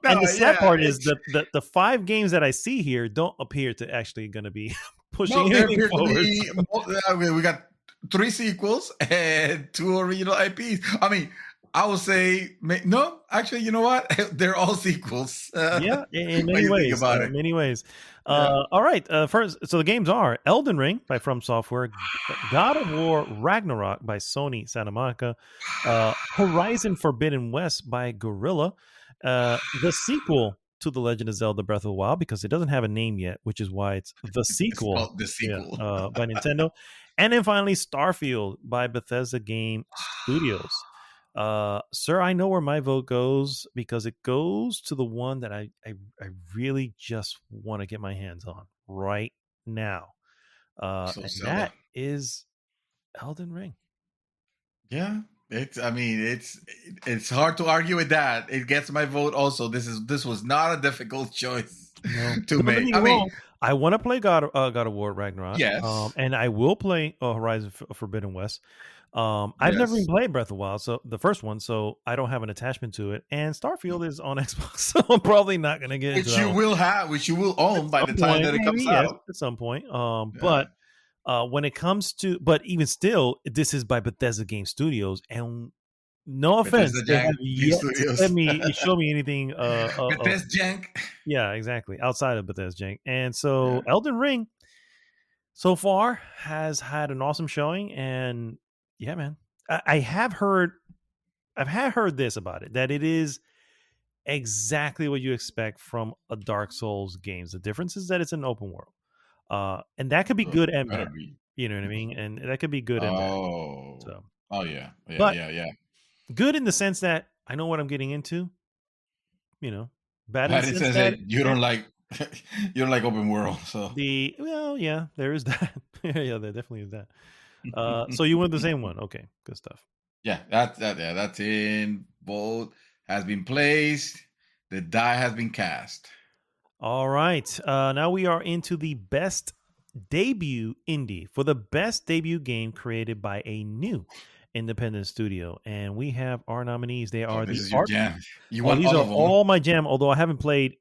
And the sad part is that the 5 games that I see here don't appear to actually going to be pushing there anything appears to forward. be. We got 3 sequels and 2 original IPs. I mean, I would say no. Actually, you know what? They're all sequels. Yeah, in When many you think ways. about it. Many ways. Yeah. All right. First, so the games are Elden Ring by From Software, God of War Ragnarok by Sony Santa Monica, Horizon Forbidden West by Guerrilla, the sequel to The Legend of Zelda Breath of the Wild, because it doesn't have a name yet, which is why it's the It's sequel. called the sequel. By Nintendo. And then finally, Starfield by Bethesda Game Studios. Sir, I know where my vote goes, because it goes to the one that I really just want to get my hands on right now. So And Zelda. that is Elden Ring. Yeah. It's hard to argue with that. It gets my vote also. This was not a difficult choice No, to don't get make. me I mean, wrong. I want to play God of War Ragnarok. yes. And I will play Horizon Forbidden West. I've never even Yes. played Breath of the Wild, so the first one, so I don't have an attachment to it. And Starfield is on Xbox, so I'm probably not going to get into Which you will own by the time that it comes yes, out. at some point. Yeah. But when it comes to, but even still, this is by Bethesda Game Studios, and no offense, Bethesda they have Jank Game yet to Studios. show me anything. Bethesda Jank. Yeah, exactly, outside of Bethesda Jank. And so Elden Ring so far has had an awesome showing, and yeah, man, I have heard, this about it, that it is exactly what you expect from a Dark Souls games. The difference is that it's an open world, and that could be good and Better bad. be. You know what I mean? And that could be good and bad. Oh. So, Oh yeah. but Yeah. good in the sense that I know what I'm getting into. You know, bad in But the it sense says that that you don't like open world, so yeah, there is that. Yeah, there definitely is that. So you went the same one. Okay, good stuff. yeah, that's in. Vote has been placed. The die has been cast. All right. Now we are into the best debut indie for the best debut game created by a new independent studio, and we have our nominees. They are This the is your jam. You Oh, want these all are of them. all my jam. Although I haven't played.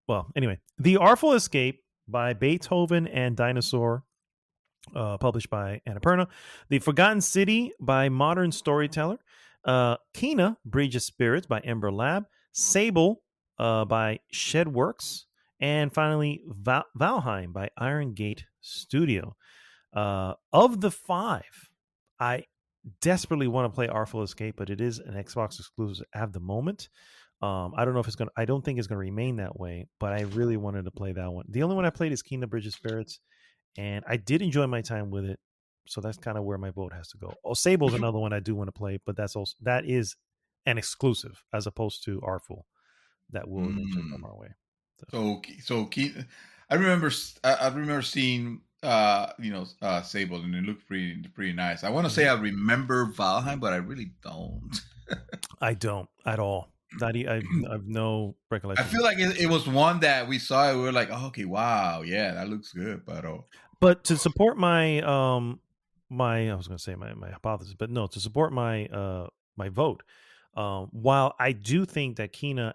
Well, anyway, The Artful Escape by Beethoven and Dinosaur, published by Annapurna. The Forgotten City by Modern Storyteller. Kena, Bridge of Spirits by Ember Lab. Sable by Shedworks. And finally, Valheim by Iron Gate Studio. Of the 5, I desperately want to play Artful Escape, but it is an Xbox exclusive at the moment. I don't know if it's gonna. I don't think it's gonna remain that way. But I really wanted to play that one. The only one I played is Kena Bridge of Spirits, and I did enjoy my time with it. So that's kind of where my vote has to go. Oh, Sable's another one I do want to play, but that is an exclusive as opposed to Artful that will eventually come our way. So I remember seeing Sable, and it looked pretty nice. I want to say I remember Valheim, but I really don't. I don't at all. I've no recollection. I feel like it was one that we saw it, we were like, oh, okay, wow, yeah, that looks good, but to support my I was going to say my hypothesis, but no, to support my my vote, while I do think that Kena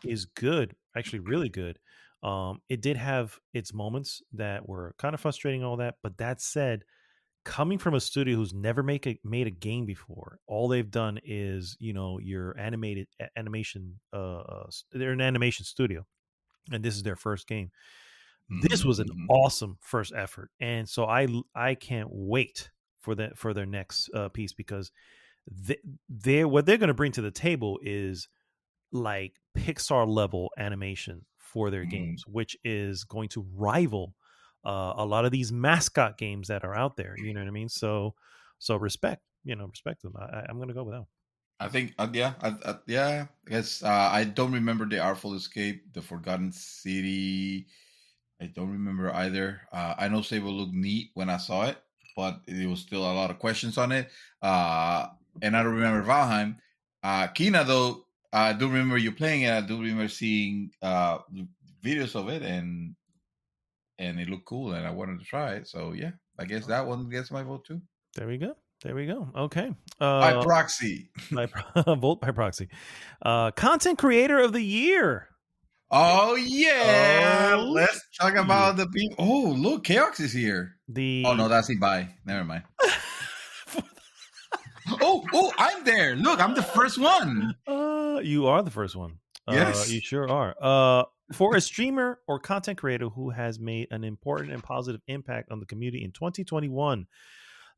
is good, actually really good, it did have its moments that were kind of frustrating, all that. But that said, coming from a studio who's never made a game before, all they've done is, your animation. They're an animation studio, and this is their first game. This was an awesome first effort, and so I can't wait for their next piece, because what they're going to bring to the table is like Pixar level animation for their games, which is going to rival a lot of these mascot games that are out there. You know what I mean? So respect them. I'm going to go with that. I think, yeah. I guess I don't remember The Artful Escape, The Forgotten City. I don't remember either. I know Sable looked neat when I saw it, but there was still a lot of questions on it. And I don't remember Valheim. Kena, though, I do remember you playing it. I do remember seeing videos of it, and it looked cool, and I wanted to try it. So yeah, I guess that one gets my vote too. There we go. Okay. By proxy. Vote by proxy. Content Creator of the Year. Oh yeah, Oh, let's talk yeah. about the people. Oh, look, Chaos is here. The Oh no, that's Ibai. Never mind. Oh, I'm there. Look, I'm the first one. You are the first one. Yes. You sure are. For a streamer or content creator who has made an important and positive impact on the community in 2021,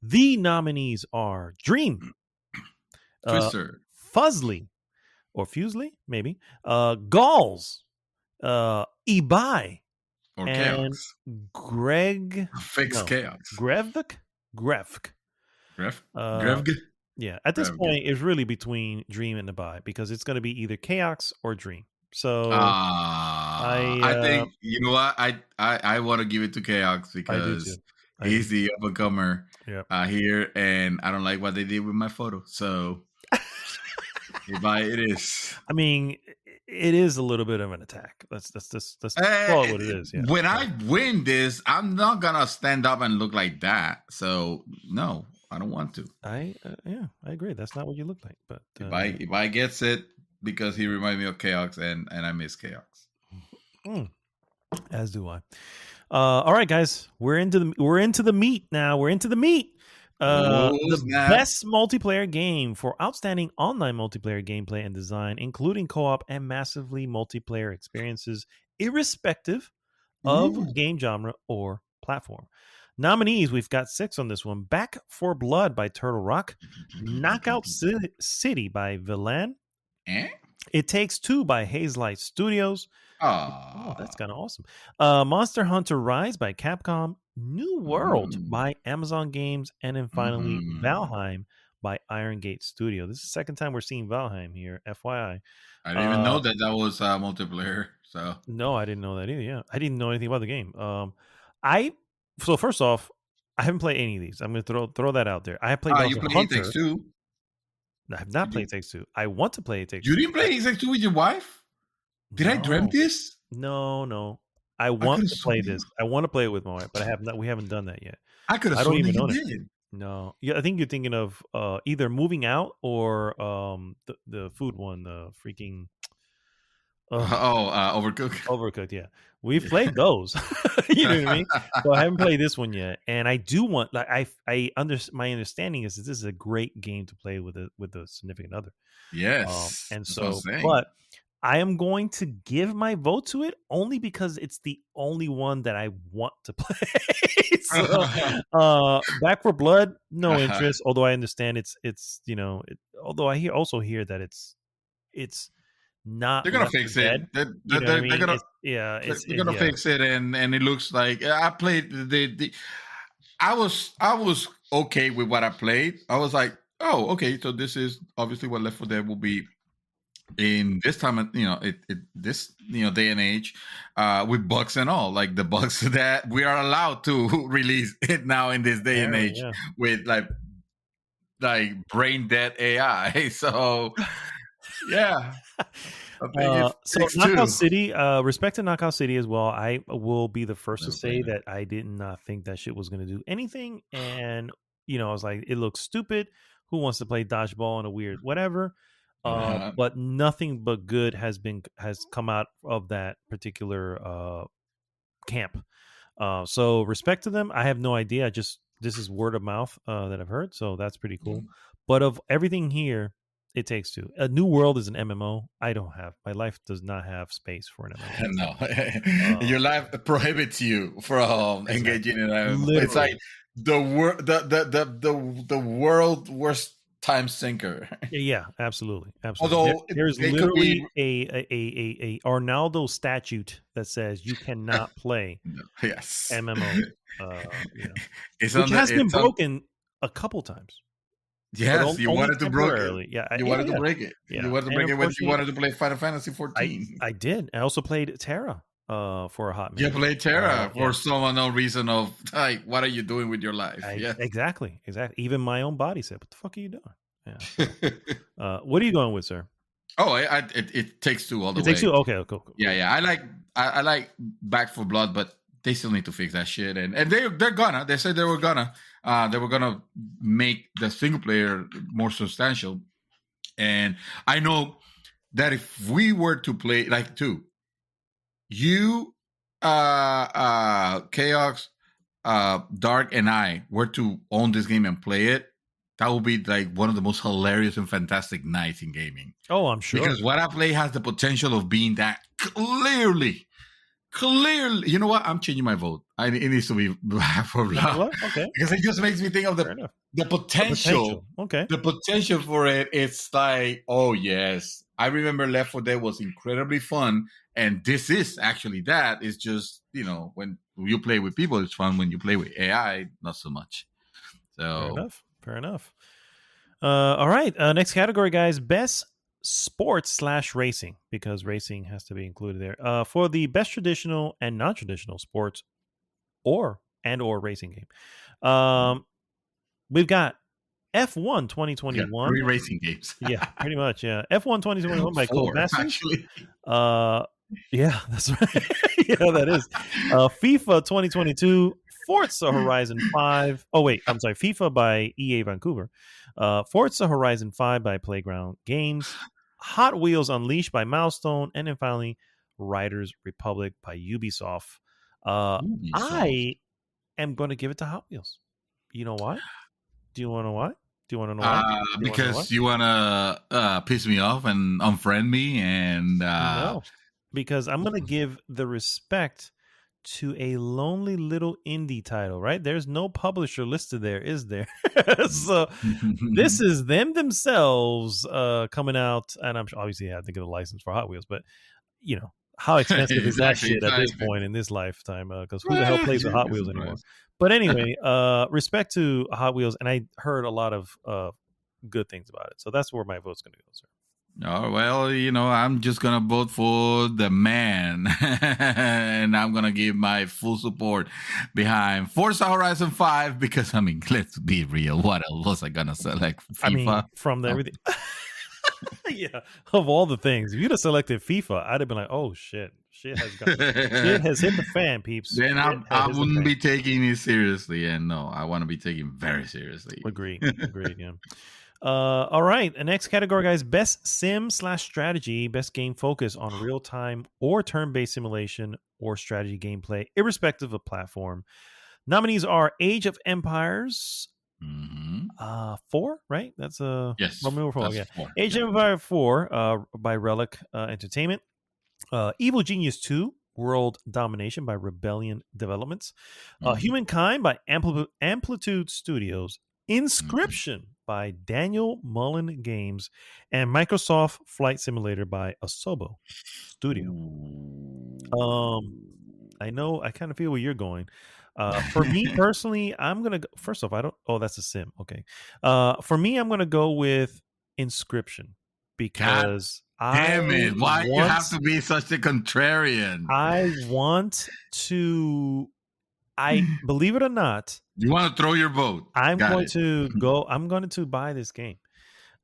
the nominees are Dream, Twister Fuzzly, or Fusely, maybe, Galls, Ibai, or and Chaos. Greg. Fix No, Chaos. Grevk. Gref. Uh, Grevg. yeah, at this Grevg. point, it's really between Dream and Ibai because it's going to be either Chaos or Dream. So I think you know what I want to give it to Chaos I do too. because I do. he's the up and comer Yep. here, and I don't like what they did with my photo. So Ibai, it is. I mean, it is a little bit of an attack. Let's call it what it is. Yeah. When I win this, I'm not gonna stand up and look like that. So no, I don't want to. I agree. That's not what you look like. But Ibai gets it because he reminds me of Chaos, and I miss Chaos. As do I. All right, guys, we're into the meat now. We're into the meat. The best multiplayer game for outstanding online multiplayer gameplay and design, including co-op and massively multiplayer experiences, irrespective of game genre or platform. Nominees, we've got 6 on this one. Back for Blood by Turtle Rock, Knockout City by Villan, It Takes Two by Hazelight Studios. Oh, that's kind of awesome. Monster Hunter Rise by Capcom, New World by Amazon Games, and then finally Valheim by Iron Gate Studio. This is the second time we're seeing Valheim here, FYI. I didn't even know that was multiplayer. So no, I didn't know that either. Yeah, I didn't know anything about the game. So first off, I haven't played any of these. I'm going to throw that out there. I have played Monster Hunter. It Takes Two? I have not played It Takes Two. I want to play It Takes Two. You didn't play It Takes Two with your wife? Did I dream this? No. I want to play this. I want to play it with my wife, but I have not. We haven't done that yet. I could have sworn you did. No, yeah, I think you're thinking of either Moving Out or the food one, the freaking. Overcooked. Overcooked, yeah. We've played those. You know what I mean? So I haven't played this one yet, and I do want. Like my understanding is that this is a great game to play with a significant other. Yes, and so, but I am going to give my vote to it only because it's the only one that I want to play. So, Back for Blood, no interest. Although I understand it's although I also hear that it's not. They're gonna fix it. They're gonna fix it, and it looks like I played the. I was okay with what I played. I was like, oh, okay, so this is obviously what Left 4 Dead will be in this time, this day and age, with bugs and all, like the bugs that we are allowed to release it now in this day and age with like brain dead AI. So yeah. So Knockout City, respect to Knockout City as well. I will be the first to say that I did not think that shit was going to do anything, and I was like, it looks stupid. Who wants to play dodgeball in a weird whatever? But nothing but good has come out of that particular camp. So respect to them. I have no idea. This is word of mouth that I've heard, so that's pretty cool. But of everything here, It Takes Two. A New World is an MMO. My life does not have space for an MMO. No, your life prohibits you from engaging in an MMO. Literally. It's like the world worst time sinker. Yeah, absolutely. Although there's literally a Arnaldo statute that says you cannot play MMO. Which has been broken a couple times. Yes, you wanted to break it. You wanted to break it. Yeah. You wanted to break it when you wanted to play Final Fantasy 14. I did. I also played Terra for a hot minute. You played Terra for some unknown reason of like, what are you doing with your life? Exactly. Even my own body said, "What the fuck are you doing?" Yeah. What are you going with, sir? Oh, it Takes Two all the way. It Takes Two. Okay, cool. Yeah. I like Back for Blood, but they still need to fix that shit, and they're gonna. They said they were gonna make the single player more substantial, and I know that if we were to play like two, you, Chaos, Dark, and I were to own this game and play it, that would be like one of the most hilarious and fantastic nights in gaming. Oh, I'm sure. Because what I play has the potential of being that clearly. You know what? I'm changing my vote. It needs to be Back for Blood. Okay. Because it just makes me think of the potential. Okay. The potential for it. It's like, oh yes. I remember Left 4 Dead was incredibly fun. And this is actually that. It's just, when you play with people, it's fun. When you play with AI, not so much. So Fair enough. All right. Next category, guys. Best sports / racing, because racing has to be included there. For the best traditional and non-traditional sports or racing game. We've got F1 2021. 3 racing games. Yeah, pretty much. Yeah. F1 2021 by Cold Masters. Actually. Yeah, that's right. Yeah, that is. FIFA 2022, Forza Horizon 5. Oh, wait, I'm sorry. FIFA by EA Vancouver. Forza Horizon 5 by Playground Games. Hot Wheels Unleashed by Milestone. And then finally, Riders Republic by Ubisoft. I am going to give it to Hot Wheels. You know why? Do you want to know why? Do you want to know why? Because you want to piss me off and unfriend me and... No, because I'm going to give the respect to a lonely little indie title, right? There's no publisher listed there, is there? So this is them themselves coming out, and I'm obviously I have to get a license for Hot Wheels, but how expensive is that shit at this point in this lifetime? Because who the hell plays with Hot Wheels anymore? But anyway, respect to Hot Wheels, and I heard a lot of good things about it, so that's where my vote's going to go, sir. Oh, well, I'm just going to vote for the man. And I'm going to give my full support behind Forza Horizon 5 because, let's be real. What else was I going to select? FIFA? From everything. Yeah, of all the things. If you'd have selected FIFA, I'd have been like, oh, shit. Shit has hit the fan, peeps. Then I wouldn't be taking it seriously. And no, I want to be taken very seriously. Agreed, yeah. All right. The next category, guys, best sim / strategy, best game focus on real time or turn-based simulation or strategy gameplay, irrespective of platform. Nominees are Age of Empires 4, right? That's yes. Number 4. That's Yeah. 4. Age of Empires 4 by Relic Entertainment. Evil Genius 2, World Domination by Rebellion Developments. Humankind by Amplitude Studios. Inscription by Daniel Mullen Games, and Microsoft Flight Simulator by Asobo Studio. I know, I kind of feel where you're going. For me personally, I'm gonna go, first off, that's a sim. Okay. For me, I'm gonna go with Inscription because damn it! Why you have to be such a contrarian? I want to. Believe it or not, you want to throw your vote. I'm going to buy this game.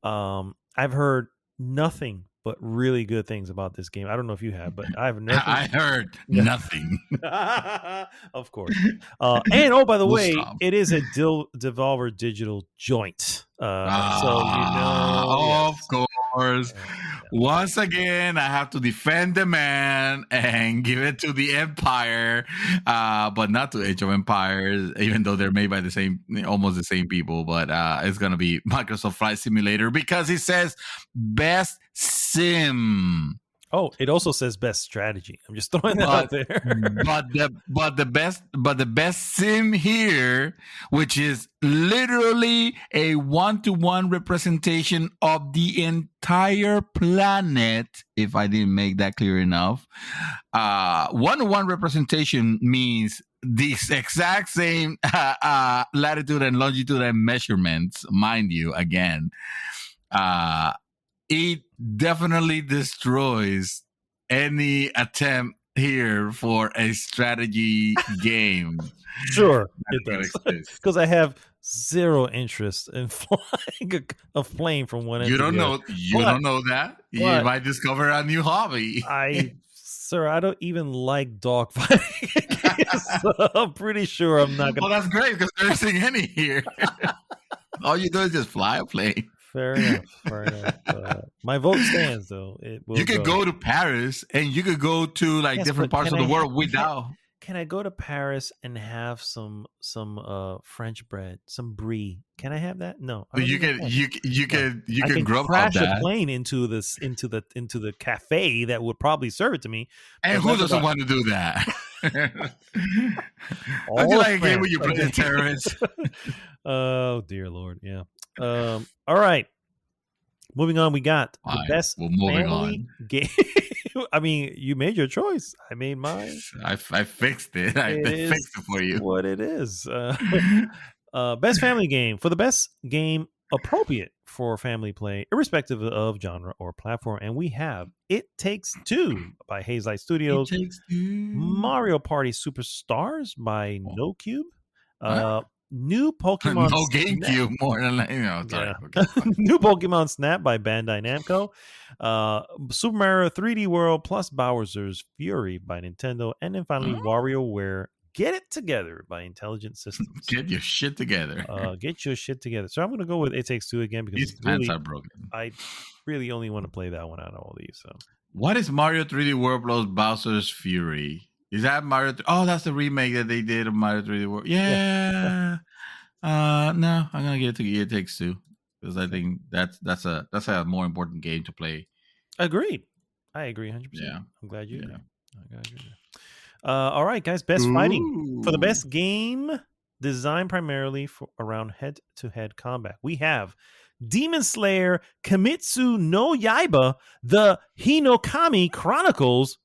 I've heard nothing but really good things about this game. I don't know if you have, but I've never. I heard nothing. Of course. And by the way, it is a Devolver Digital joint. Of course. Once again, I have to defend the man and give it to the Empire, but not to Age of Empires, even though they're made by almost the same people. But it's going to be Microsoft Flight Simulator because it says best sim. Oh, it also says best strategy. I'm just throwing that out there. but the best sim here, which is literally a 1-to-1 representation of the entire planet. If I didn't make that clear enough, 1-to-1 representation means the exact same latitude and longitude and measurements, mind you. Again, it definitely destroys any attempt here for a strategy game. Sure, it does. Because I have zero interest in flying a plane from one end to the other. You don't know that. You might discover a new hobby. Sir, I don't even like dogfighting. So I'm pretty sure I'm not going to. Well, that's great because there isn't any here. All you do is just fly a plane. Fair enough. Fair enough. My vote stands, though. It will You could go to Paris and you could go to like Yes, different but parts of the world without. Can I go to Paris and have some French bread, some brie? Can I have that? No. I don't You think I can can. you No. can you I can can grub crash a that. plane into the cafe that would probably serve it to me. And but who that's doesn't about want to do that? all Don't you of like a game where France. you play the terrorists? Oh dear Lord, yeah. All right. Moving on, we got the Fine. best Well, moving family game. I mean, you made your choice. I made mine. I fixed it. I It is fixed it for you. what it is. Best family game. For the best game appropriate for family play, irrespective of genre or platform. And we have It Takes Two by Hazelight Studios, It Takes Two. Mario Party Superstars by Oh. No Cube, Huh? new Pokemon No Snap. GameCube more than sorry. Yeah. Okay. New Pokemon Snap by Bandai Namco, Super Mario 3D World plus Bowser's Fury by Nintendo, and then finally Oh. WarioWare Get It Together by Intelligent Systems. Get your shit together. Get your shit together. So I'm going to go with It Takes Two again because These it's pants really, are broken. I really only want to play that one out of all these. So What is Mario 3D World plus Bowser's Fury? Is that Mario? Oh, that's the remake that they did of Mario 3D World. Yeah. No, I'm gonna give it to It Takes Two because I think that's a more important game to play. agreed. I agree 100%. Yeah. I'm glad you Yeah. agree. I'm glad you agree. All right, guys. Best fighting. For the best game designed primarily for around head-to-head combat, we have Demon Slayer Kimetsu no Yaiba, the Hinokami Chronicles.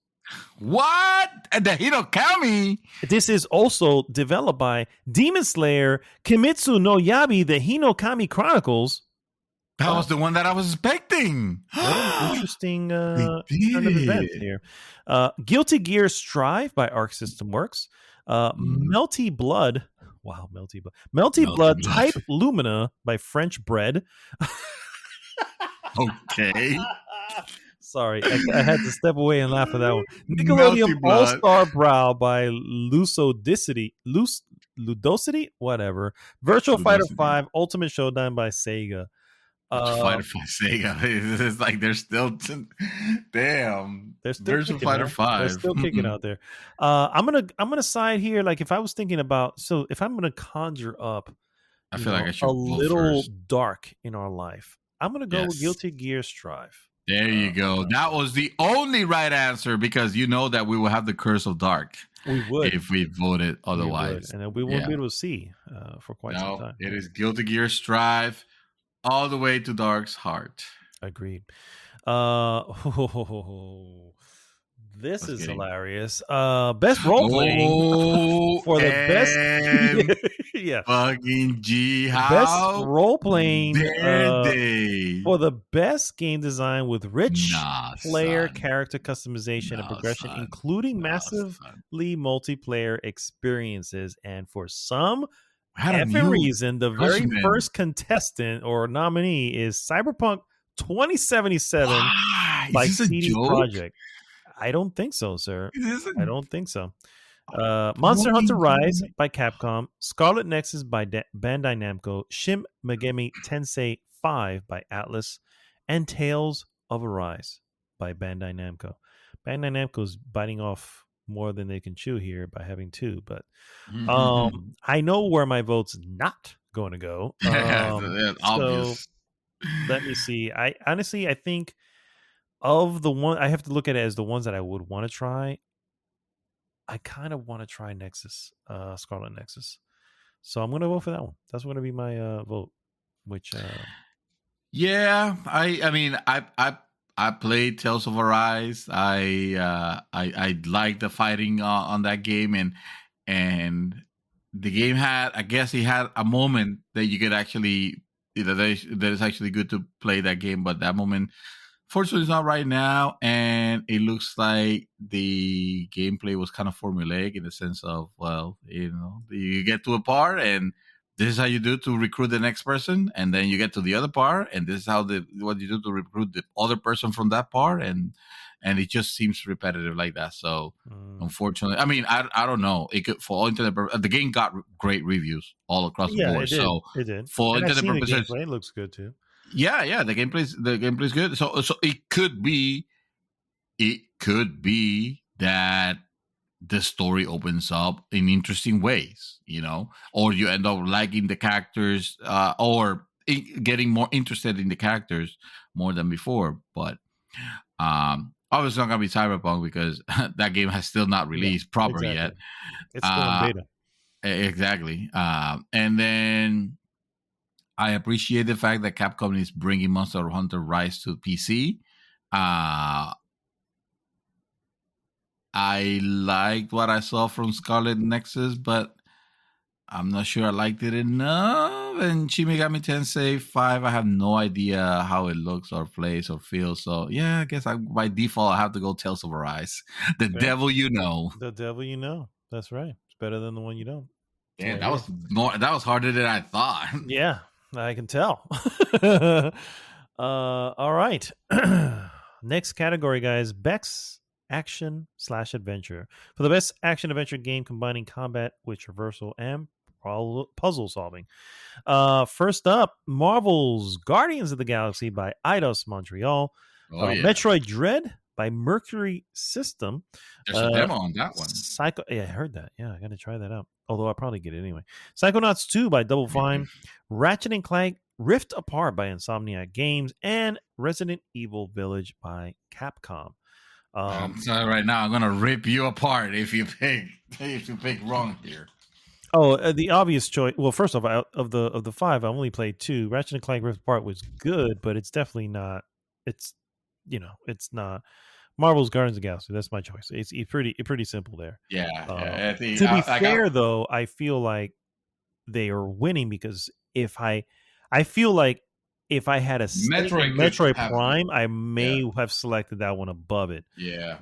What? The Hinokami? This is also developed by Demon Slayer Kimetsu no Yaiba, the Hinokami Chronicles. That was the one that I was expecting. What an interesting turn They of events did. here. Guilty Gear Strive by Arc System Works. Melty Blood. Wow, Melty Blood. Melty Blood Blood. Type Lumina by French Bread. Okay. Sorry, I had to step away and laugh at that one. Melty Nickelodeon All Blood. Star Brow by Ludosity, whatever. Virtual Fighter Ludosity. 5 Ultimate Showdown by Sega. Fighter for Sega. It's like they're still damn. They're still Virtua kicking, Fighter man. 5. They're still kicking out there. I'm gonna side here. Like if I was thinking about, so if I'm gonna conjure up, I you feel like know, I should a go little first. dark in our life, I'm gonna go with Yes. Guilty Gear Strive. There you go. That was the only right answer because you know that we will have the curse of dark We would if we voted we would. otherwise. and then we won't Yeah. be able to see for quite some No, time. it is Guilty Gear Strive all the way to Dark's heart. Agreed. This Just is kidding. hilarious. Best role playing Oh, for the best. and Yeah, fucking G. best How role playing dare they? for the best game design with rich Nah, player son. character customization and No, progression, son. including Nah, massively son. multiplayer experiences. And for some Had a effing new reason, the very judgment. first contestant or nominee is Cyberpunk 2077 Why? by Is this a CD joke? Projekt. I don't think so, sir. Is this a I don't think so. Monster fucking Hunter Rise joke? by Capcom, Scarlet Nexus by Bandai Namco, Shin Megami Tensei 5 by Atlas, and Tales of Arise by Bandai Namco. Bandai Namco's biting off more than they can chew here by having two, but I know where my vote's not going to go. That's obvious. Let me see. I honestly, I think of the one I have to look at it as the ones that I would want to try. I kind of want to try Nexus, Scarlet Nexus. So I'm going to vote for that one. That's going to be my vote. Which, Yeah, I mean, I played Tales of Arise. I like the fighting on that game, and the game had, I guess, it had a moment that you could actually that is actually good to play that game, but that moment, fortunately, it's not right now, and it looks like the gameplay was kind of formulaic in the sense of, well, you know, you get to a part and this is how you do to recruit the next person, and then you get to the other part, and this is what you do to recruit the other person from that part, and it just seems repetitive like that. So unfortunately, I mean, I don't know. It could, for all intended purposes, the game got great reviews all across the board. it did. So It did. for And I've intended seen the purposes, gameplay. It looks good too. Yeah. The gameplay's good. So it could be that the story opens up in interesting ways, or you end up liking the characters, or getting more interested in the characters more than before. But obviously not gonna be Cyberpunk because that game has still not released properly exactly. yet. It's still in beta. Exactly. And then I appreciate the fact that Capcom is bringing Monster Hunter Rise to PC. I liked what I saw from Scarlet Nexus, but I'm not sure I liked it enough. And Shin Megami Tensei 5, I have no idea how it looks or plays or feels. So yeah, I guess by default I have to go Tales of Arise. The Fair. devil you know. The devil you know. That's right. It's better than the one you don't. Yeah, that was harder than I thought. Yeah, I can tell. All right. Next category, guys. Beck's action/adventure. For the best action-adventure game combining combat with traversal and puzzle solving. First up, Marvel's Guardians of the Galaxy by Eidos Montreal. Metroid Dread by Mercury System. There's a demo on that one. I heard that. Yeah, I got to try that out. Although I'll probably get it anyway. Psychonauts 2 by Double Fine. Ratchet & Clank Rift Apart by Insomniac Games. And Resident Evil Village by Capcom. So right now I'm gonna rip you apart if you pick wrong here. Oh, the obvious choice. Well, first off, of the five, I only played 2. Ratchet and Clank Rift Apart was good, but it's definitely not. It's not Marvel's Guardians of the Galaxy. That's my choice. It's pretty simple there. Yeah. To be fair, though, I feel like they are winning because if I feel like if I had a Metroid Prime, I may have selected that one above it. Yeah.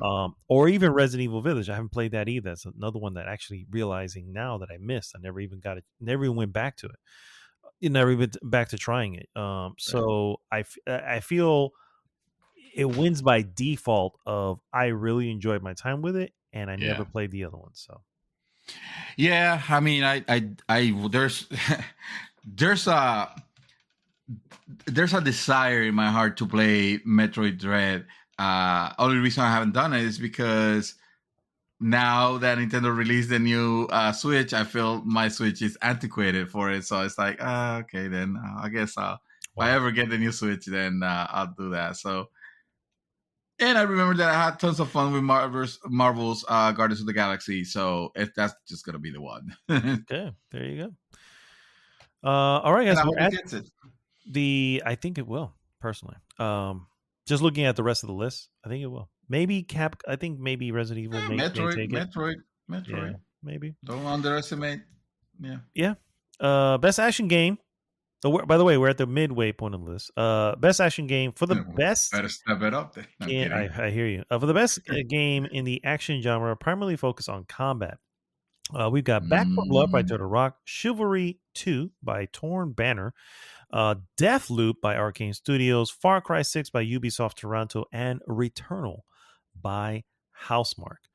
Or even Resident Evil Village. I haven't played that either. That's another one that actually realizing now that I missed. I never even never even went back to it. Never even back to trying it. So I feel it wins by default of I really enjoyed my time with it and I never played the other one. So. Yeah, I mean, I there's a desire in my heart to play Metroid Dread. Only reason I haven't done it is because now that Nintendo released the new Switch, I feel my Switch is antiquated for it. So it's like, okay, then I guess if I ever get the new Switch, then I'll do that. So, and I remember that I had tons of fun with Marvel's Guardians of the Galaxy. So that's just gonna be the one. Okay, there you go. All right, guys. I think it will, personally. Just looking at the rest of the list, I think it will. Maybe I think maybe Resident Evil may take it. Metroid. Yeah, maybe. Don't underestimate. Yeah. Best action game. By the way, we're at the midway point of the list. Best action game for the best. Better step it up there. I hear you. For the best game in the action genre, primarily focused on combat. We've got Back 4 Blood by Turtle Rock, Chivalry 2 by Torn Banner, Deathloop by Arcane Studios, Far Cry 6 by Ubisoft Toronto, and Returnal by Housemarque.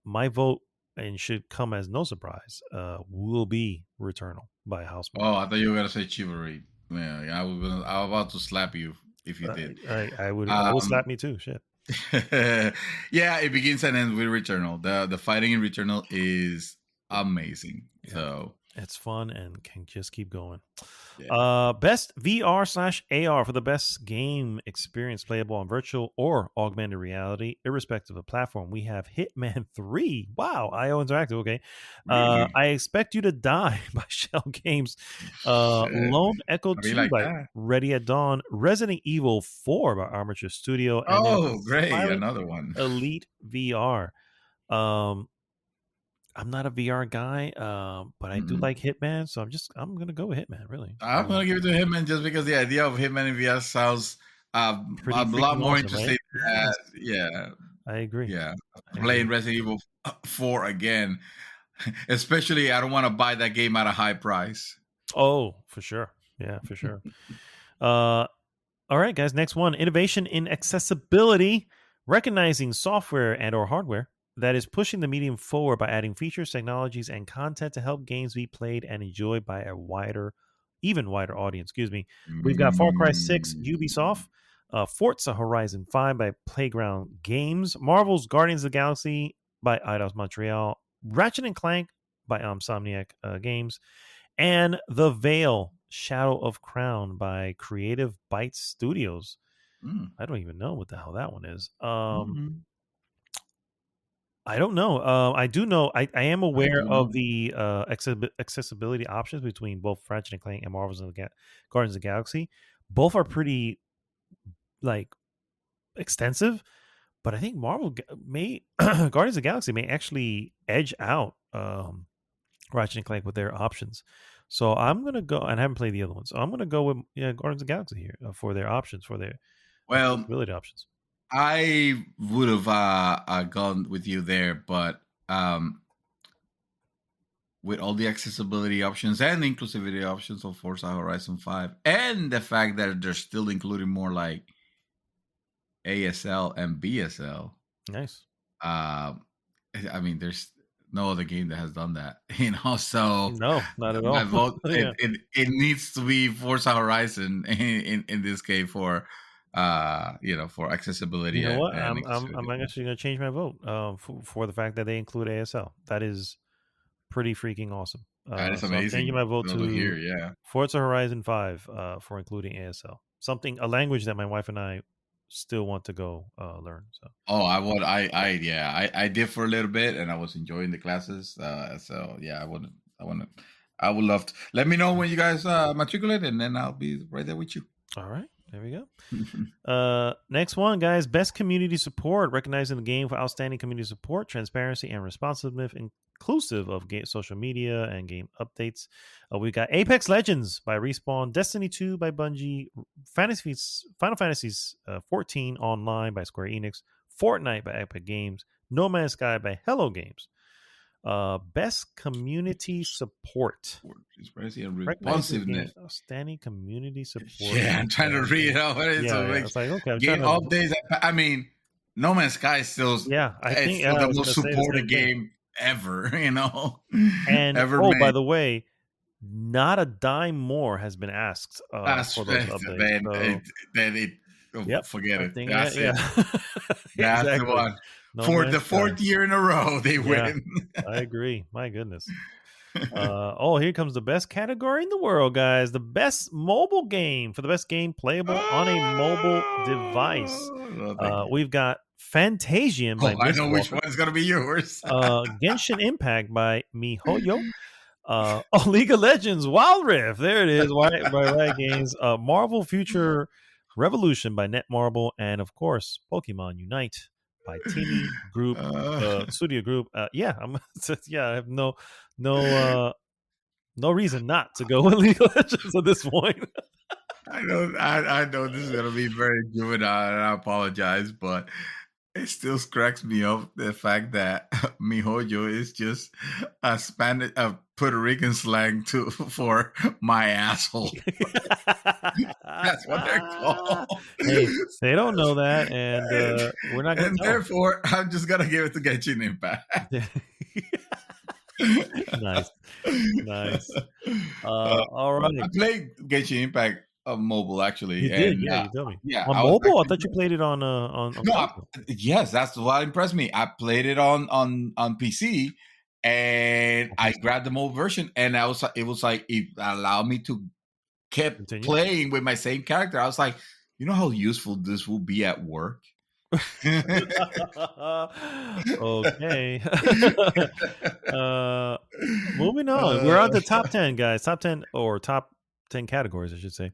My vote, and should come as no surprise, will be Returnal by Housemarque. Oh, I thought you were going to say Chivalry. Yeah, I was about to slap you if you did. I would slap me too. Shit. Yeah, it begins and ends with Returnal. The fighting in Returnal is amazing. Yeah. So it's fun and can just keep going. Yeah. Best VR/AR for the best game experience playable on virtual or augmented reality, irrespective of platform. We have Hitman 3. Wow, IO Interactive. Okay. Really? I Expect You to Die by Shell Games. Lone Echo 2 by Ready at Dawn. Resident Evil 4 by Armature Studio. And great. Another one. Elite VR. I'm not a VR guy, but I do like Hitman, so I'm gonna go with Hitman. Really, I'm gonna give it to Hitman just because the idea of Hitman in VR sounds a lot more interesting. Right? Yeah, I agree. Yeah, playing Resident Evil 4 again, especially I don't want to buy that game at a high price. Oh, for sure. Yeah, for sure. All right, guys. Next one: innovation in accessibility, recognizing software and/or hardware that is pushing the medium forward by adding features, technologies, and content to help games be played and enjoyed by a wider even wider audience. Excuse me. We've got Far Cry 6, Ubisoft, Forza Horizon 5 by Playground Games, Marvel's Guardians of the Galaxy by Eidos Montreal, Ratchet and Clank by Insomniac Games, and The Veil: Shadow of Crown by Creative Bites Studios. Mm. I don't even know what the hell that one is. Mhm. I don't know. I do know. I am aware do of know. the accessibility options between both Ratchet and Clank and Marvel's and Guardians of the Galaxy. Both are pretty like extensive, but I think may Guardians of the Galaxy may actually edge out Ratchet and Clank with their options. So I'm gonna go, and I haven't played the other ones. So I'm gonna go with Guardians of the Galaxy here for their options, for their Well, accessibility options. I would have gone with you there, but with all the accessibility options and the inclusivity options of Forza Horizon 5, and the fact that they're still including more like ASL and BSL, Nice. I mean, there's no other game that has done that, you know. So No, not at my all. vote, Yeah. it needs to be Forza Horizon in this case for for accessibility You know what? and I'm inclusivity. actually going to change my vote for the fact that they include ASL. That is pretty freaking awesome. That is So I'm changing my amazing vote to hear. to Yeah. Forza Horizon 5 for including ASL. A language that my wife and I still want to go learn. So Oh, I did for a little bit, and I was enjoying the classes. So yeah, I would love to. Let me know when you guys matriculate, and then I'll be right there with you. all right, there we go. Next one, guys. Best community support, recognizing the game for outstanding community support, transparency, and responsiveness, inclusive of social media and game updates. We got Apex Legends by Respawn, Destiny 2 by Bungie, Final Fantasies 14 Online by Square Enix, Fortnite by Epic Games, No Man's Sky by Hello Games. Best community support. Transparency and Recognizing the responsiveness. game's outstanding community support. Yeah, I'm trying to read out what it is. Yeah, So yeah. It's like, okay, I'm game trying to. updates. I mean, No Man's Sky is still I it's think still I the was most going to say the supported same thing. game ever. You know, And ever oh, made. by the way, not a dime more has been asked That's for those updates. forget I it. think That's yeah, it. That's the exactly. one. No For Man's the Sky. fourth year in a row, they Yeah, win. I agree. My goodness. Here comes the best category in the world, guys. The best mobile game for the best game playable on a mobile device. No, thank you. We've got Fantasian by I know which Mistwalker. one's gonna be yours. Genshin Impact by MiHoYo. League of Legends Wild Rift. There it is. By Riot Games. Marvel Future Revolution by Netmarble, and of course Pokemon Unite by Timmy Group Studio Group. I have no reason not to go with League of Legends at this point. I know this is gonna be very juvenile, and I apologize, but it still cracks me up the fact that mijoyo is just a Puerto Rican slang for my asshole. That's what they're called. Hey, they don't know that, and we're not going to. And therefore, I'm just gonna give it to Genshin Impact. Nice. All right. I played Genshin Impact on mobile actually. You did, yeah. You told me. Yeah, on mobile. I thought you played it on. Yes, that's what impressed me. I played it on PC, and I grabbed the mobile version, and it was like it allowed me to keep playing with my same character. I was like, you know how useful this will be at work. Okay. Moving on. We're on the top 10, guys. Top 10 or top 10 categories, I should say.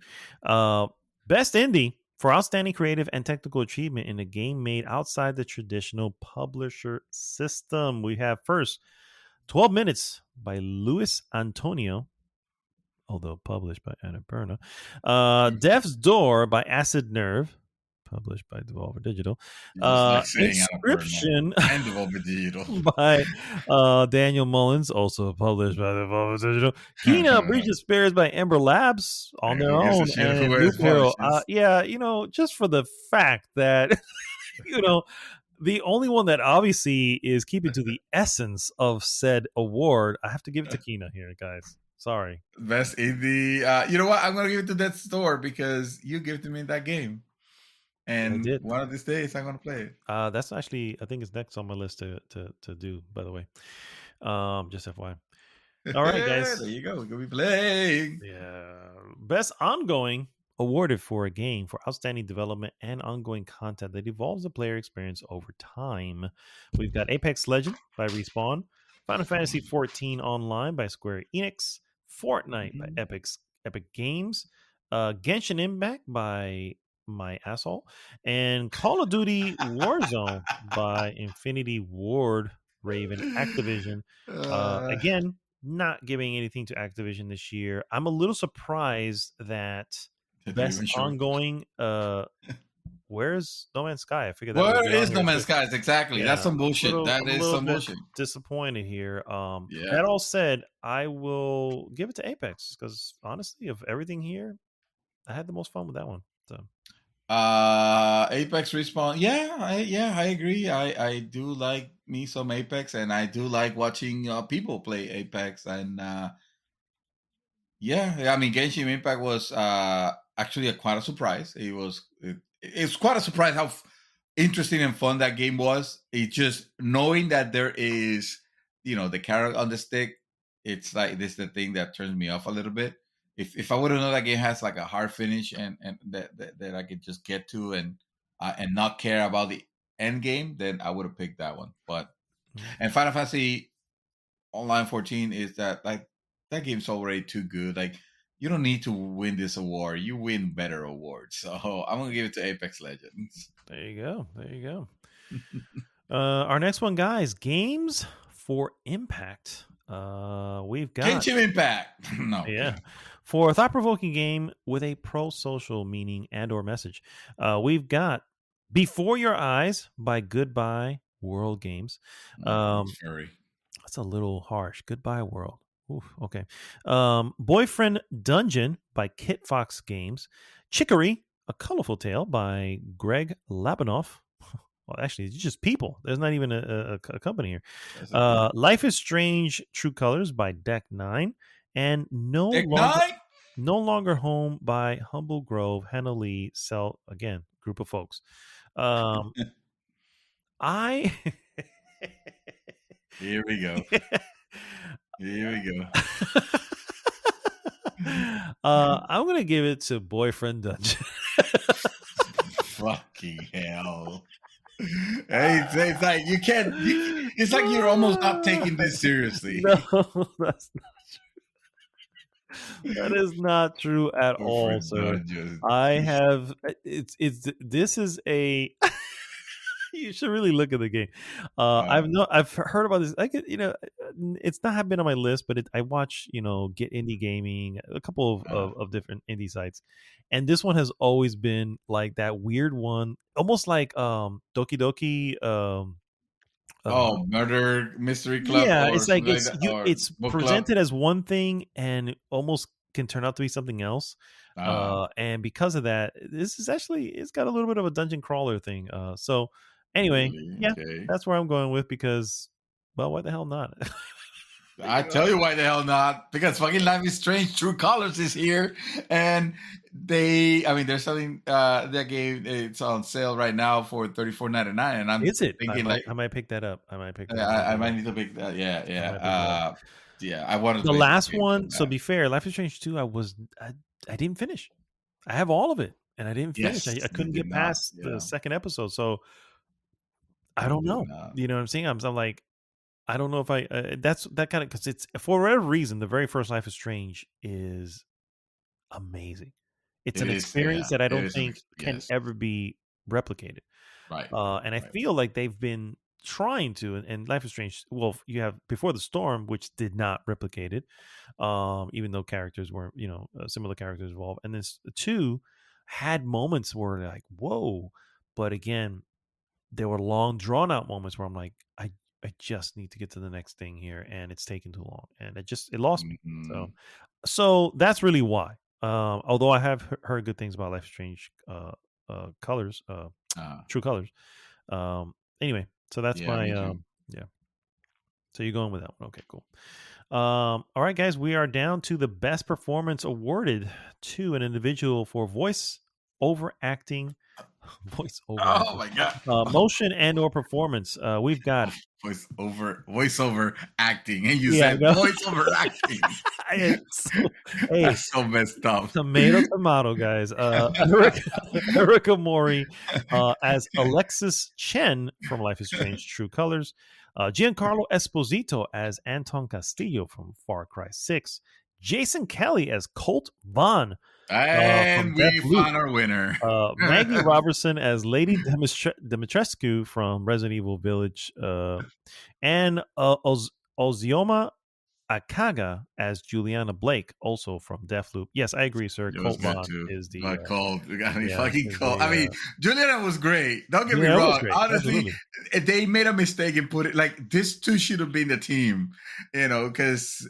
Best indie for outstanding creative and technical achievement in a game made outside the traditional publisher system. We have first 12 Minutes by Luis Antonio, although published by Annapurna. Death's Door by Acid Nerve, published by Devolver Digital. Inscription and Devolver Digital by Daniel Mullins, also published by Devolver Digital. Kena Breach of Spirits by Ember Labs on their own. And Loop Hero. Just for the fact that, the only one that obviously is keeping to the essence of said award, I have to give it to Kena here, guys. Sorry. Best indie. You know what? I'm gonna give it to that store because you gifted me that game, I and did. one of these days I'm gonna play it. That's actually, I think it's next on my list to do. By the way, just FYI. All right, There guys. you go. We're gonna be playing. Yeah. Best ongoing awarded for a game for outstanding development and ongoing content that evolves the player experience over time. We've got Apex Legend by Respawn, Final Fantasy 14 Online by Square Enix, Fortnite by Mhm. Epic Games, Genshin Impact by My Asshole, and Call of Duty Warzone by Infinity Ward, Raven, Activision. Uh, Again, not giving anything to Activision this year. I'm a little surprised that did you best even sure? ongoing. Where's No Man's Sky? I figured that would Where be on is No here Man's too. Skies? Exactly. That's Yeah, some bullshit. That I'm a is little some bit bullshit. disappointed here. Yeah. That all said, I will give it to Apex because honestly, of everything here, I had the most fun with that one. So Apex Respawn. I agree. I do like me some Apex, and I do like watching people play Apex. And I mean, Genshin Impact was actually quite a surprise. It's quite a surprise how interesting and fun that game was. It's just knowing that there is, the carrot on the stick. It's like this is the thing that turns me off a little bit. If I would have known that game has like a hard finish and that I could just get to and not care about the end game, then I would have picked that one. But and Final Fantasy Online 14 is that like that game's already too good. Like you don't need to win this award. You win better awards. So I'm gonna give it to Apex Legends. there you go. There you go. Our next one, guys, games for impact. We've got Genshin Impact. No. yeah. For a thought-provoking game with a pro-social meaning and/or message, we've got "Before Your Eyes" by Goodbye World Games. It's furry. That's a little harsh. Goodbye World. Oof, okay. Boyfriend Dungeon by Kit Fox Games. Chicory, A Colorful Tale by Greg Labanoff. Well, actually, it's just people. There's not even a company here. That's okay. Life is Strange: True Colors by Deck Nine, and Deck Nine? No Longer Home by Humble Grove, Hannah Lee, Cell again, group of folks. I Here we go. Here we go. I'm gonna give it to Boyfriend Dungeon. Fucking hell. It's like you can't. It's like you're almost not taking this seriously. No, that's not true. That is not true at all, Boyfriend sir. Dungeon. I have it's this is a you should really look at the game. I've heard about this. It's not been on my list, but I watch Get Indie Gaming, a couple of different indie sites, and this one has always been like that weird one, almost like Doki Doki. Murder Mystery Club. Yeah, or it's like something like that, or it's book club. presented as one thing and it almost can turn out to be something else. And because of that, this is actually it's got a little bit of a dungeon crawler thing. So anyway, Really? yeah, Okay. that's where I'm going with because, well, why the hell not? I tell you why the hell not. Because fucking Life is Strange True Colors is here. And they're selling that game. It's on sale right now for $34.99. And I'm Is it? thinking I might pick that up. I might pick that up. I might need to pick that. Yeah. I wanted The to last one, so be fair, Life is Strange 2, I didn't finish. I have all of it and I didn't finish. Yes, I couldn't get past the second episode. So I don't know. You know what I'm saying? I'm like, I don't know if that's that kind of, because it's for whatever reason, the very first Life is Strange is amazing. It's an experience that I don't think can ever be replicated. Right. And I feel like they've been trying to, and Life is Strange. Well, you have Before the Storm, which did not replicate it, even though characters were, similar characters involved. And this 2 had moments where like, whoa, but again, there were long, drawn out moments where I'm like, I just need to get to the next thing here, and it's taken too long, and it lost me. So that's really why. Although I have heard good things about Life is Strange Colors, True Colors. Anyway, so that's my yeah. So you're going with that one, okay? Cool. All right, guys, we are down to the best performance awarded to an individual for voice over acting, voice over Oh acting, my god. motion and or performance. We've got Voiceover acting, and you yeah, said no. voiceover acting. Hey, That's so messed up. tomato, guys. Erica Mori as Alexis Chen from Life is Strange: True Colors. Giancarlo Esposito as Anton Castillo from Far Cry 6. Jason Kelly as Colt Vaughn And from we Deathloop. found our winner. Maggie Robertson as Lady Dimitrescu from Resident Evil Village. And Ozioma Akaga as Juliana Blake, also from Deathloop. Yes, I agree, sir. It was Colt good Vaughn too. is the But Colt, we got me yeah, fucking is Colt. the, I mean, Juliana was great. Don't get me yeah, it was wrong. great. Honestly, Absolutely. they made a mistake and put it like this two should have been the team, because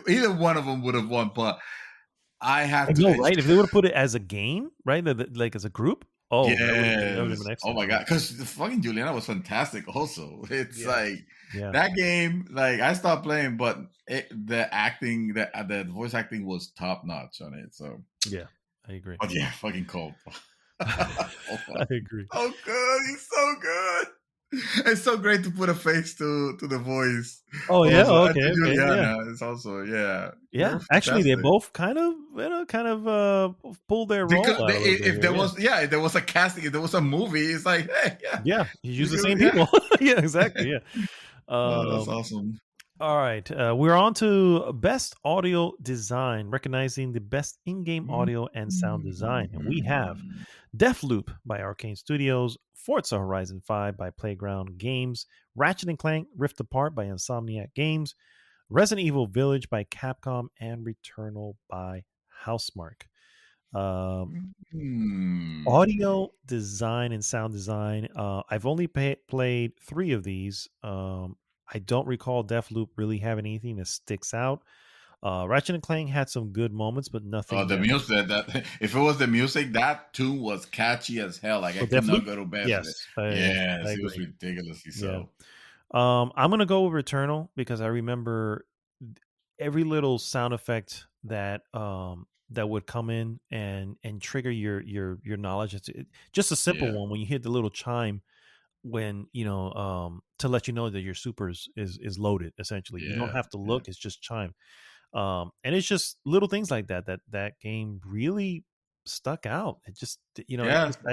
either one of them would have won. But I have I to. know, right? If they would have put it as a game, right? Like as a group, oh, that would have been Yes. excellent. Oh my god, because the fucking Juliana was fantastic. Also, it's Yeah. like Yeah. that game. Like I stopped playing, but the acting, the voice acting was top notch on it. So Yeah, I agree. but yeah, fucking Colt. I agree. So good. He's so good. It's so great to put a face to the voice. Oh yeah, Also, and okay, to okay, Juliana, yeah. it's also yeah. Yeah, They're actually, they fantastic. both kind of pulled their role Because out a little bit if here, there yeah. was if there was a casting, if there was a movie, it's like hey, yeah, Yeah, you use the you same yeah. people. Yeah, exactly. Yeah. Oh, that's awesome. All right, we're on to best audio design, recognizing the best in-game audio and sound design, and we have Deathloop by Arcane Studios, Forza Horizon 5 by Playground Games, Ratchet and Clank Rift Apart by Insomniac Games, Resident Evil Village by Capcom, and Returnal by Housemarque. Audio design and sound design. I've only played 3 of these. I don't recall Deathloop really having anything that sticks out. Ratchet and Clank had some good moments, but nothing. The music that if it was the music, that tune was catchy as hell. Like I could not go to bed. Yes, Yes, it was ridiculously so. Yeah. I'm gonna go with Returnal because I remember every little sound effect that that would come in and trigger your knowledge. It's just a simple one when you hit the little chime when to let you know that your super is loaded. Essentially, you don't have to look; it's just chime. And it's just little things like that game really stuck out. It just I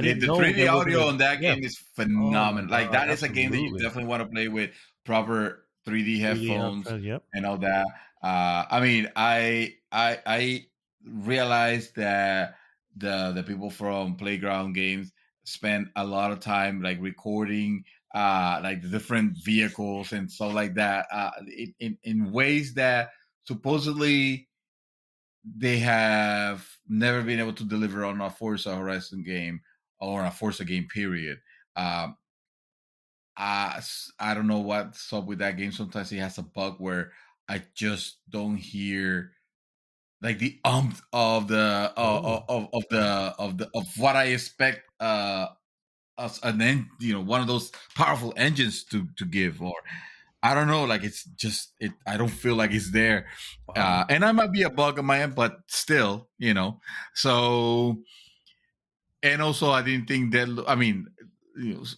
didn't the know 3D there was audio on that game is phenomenal. Like that is a game that you absolutely. definitely want to play with proper 3D headphones Yep. and all that. I mean, I realized that the people from Playground Games spend a lot of time like recording like the different vehicles and stuff like that in ways that supposedly they have never been able to deliver on a Forza Horizon game or a Forza game period. I don't know what's up with that game. Sometimes it has a bug where I just don't hear like the of the of what I expect one of those powerful engines to give, or I don't know, like it's just I don't feel like it's there. And I might be a bug on my end, but still, so. And also I didn't think that, I mean,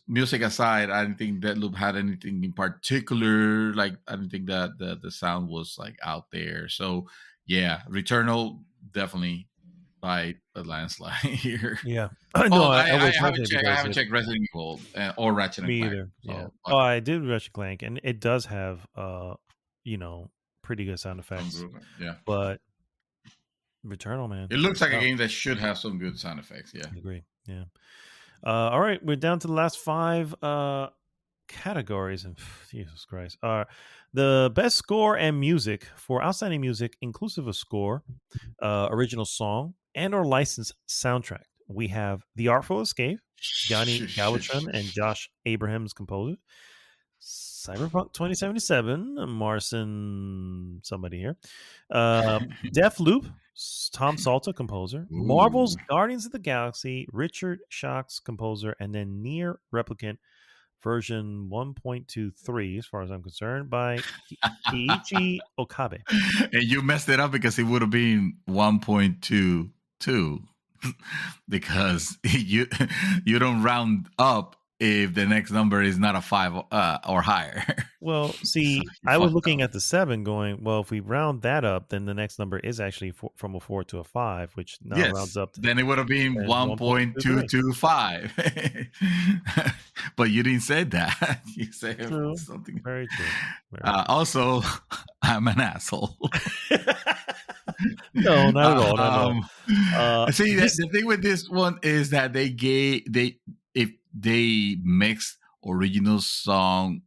music aside, I didn't think Deathloop had anything in particular. Like I didn't think that the sound was like out there. So yeah, Returnal definitely by a landslide here. Yeah. No, I haven't checked Resident Evil or Ratchet and me Clank. either. Yeah. So, I did Ratchet and Clank, and it does have pretty good sound effects. Yeah. But Returnal, man, it looks like a game that should have some good sound effects. Yeah. I agree. Yeah. All right, we're down to the last 5 categories, and Jesus Christ, the best score and music for outstanding music, inclusive of score, original song, and or licensed soundtrack. We have The Artful Escape, Johnny Galvatron and Josh Abrahams composer. Cyberpunk 2077, Marcin, somebody here. Deathloop, Tom Salta, composer. Marvel's Guardians of the Galaxy, Richard Schach's composer. And then Nier Replicant, version 1.23, as far as I'm concerned, by Kiichi Okabe. And you messed it up because it would have been 1.22 because you don't round up if the next number is not a 5 or higher. Well, see, You I was fucked looking up. at the 7 going, well, if we round that up, then the next number is actually from a 4 to a 5, which now rounds Yes, up to then it would have been 1.23. 1.225. But you didn't say that. You said True. something. Very true. Also, I'm an asshole. No, not at all. Not at all. See, the thing with this one is that if they mix original song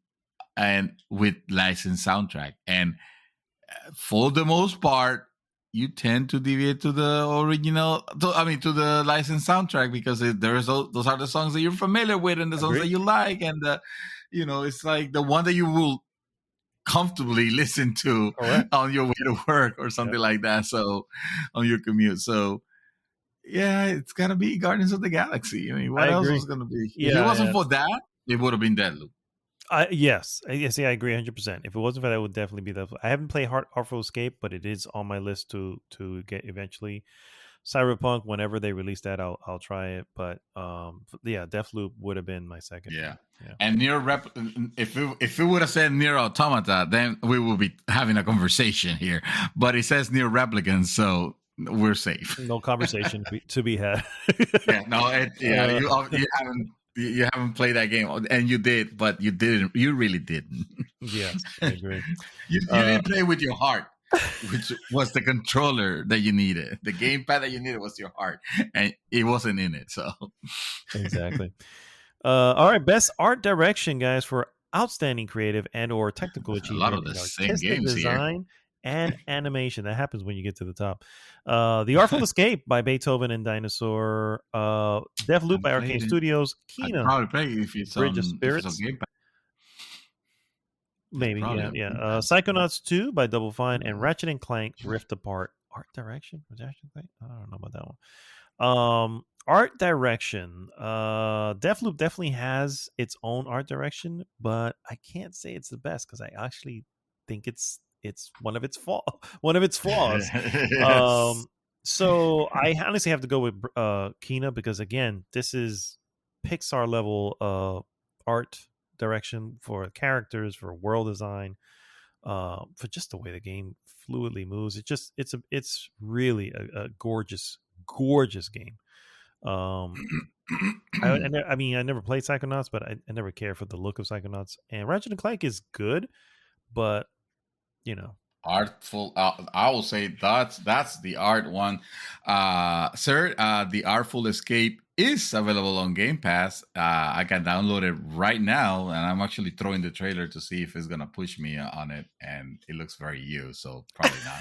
and with licensed soundtrack, and for the most part, you tend to deviate to the original. To the licensed soundtrack because those are the songs that you're familiar with and the songs that you like, and it's like the one that you will comfortably listen to on your way to work or something like that. So on your commute. So yeah, it's gotta be Guardians of the Galaxy. I mean, what else was gonna be? If it wasn't for that, it would have been Deadloop. Yes, I agree 100%. If it wasn't for that, it would definitely be that. I haven't played Artful Escape, but it is on my list to get eventually. Cyberpunk, whenever they release that, I'll try it. But yeah, Deathloop would have been my second. Yeah. And if it would have said Nier Automata, then we will be having a conversation here. But it says Nier Replicant, so we're safe. No conversation to be had. You haven't played that game, and you did, but you didn't. You really didn't. Yes, I agree. You didn't play with your heart, which was the controller that you needed. The gamepad that you needed was your heart, and it wasn't in it. So exactly. All right, best art direction, guys, for outstanding creative and/or technical achievement. A lot of the same games design and animation. That happens when you get to the top. The Artful Escape by Beethoven and Dinosaur. Deathloop by Arcane Studios. Kena. I'd probably play if it's Bridge of Spirits. Maybe, yeah. Psychonauts 2 by Double Fine and Ratchet and Clank Rift Apart. Art direction? Was Ratchet and Clank? I don't know about that one. Art direction. Deathloop definitely has its own art direction, but I can't say it's the best because I actually think it's one of its flaws. Yes. So I honestly have to go with Kena because again, this is Pixar level art direction for characters, for world design, for just the way the game fluidly moves. It's really a gorgeous game. I never played Psychonauts, but I never cared for the look of Psychonauts. And Ratchet and Clank is good, but artful. I will say that's the art one, sir. The Artful Escape is available on Game Pass. I can download it right now, and I'm actually throwing the trailer to see if it's gonna push me on it, and it looks very used, so probably not.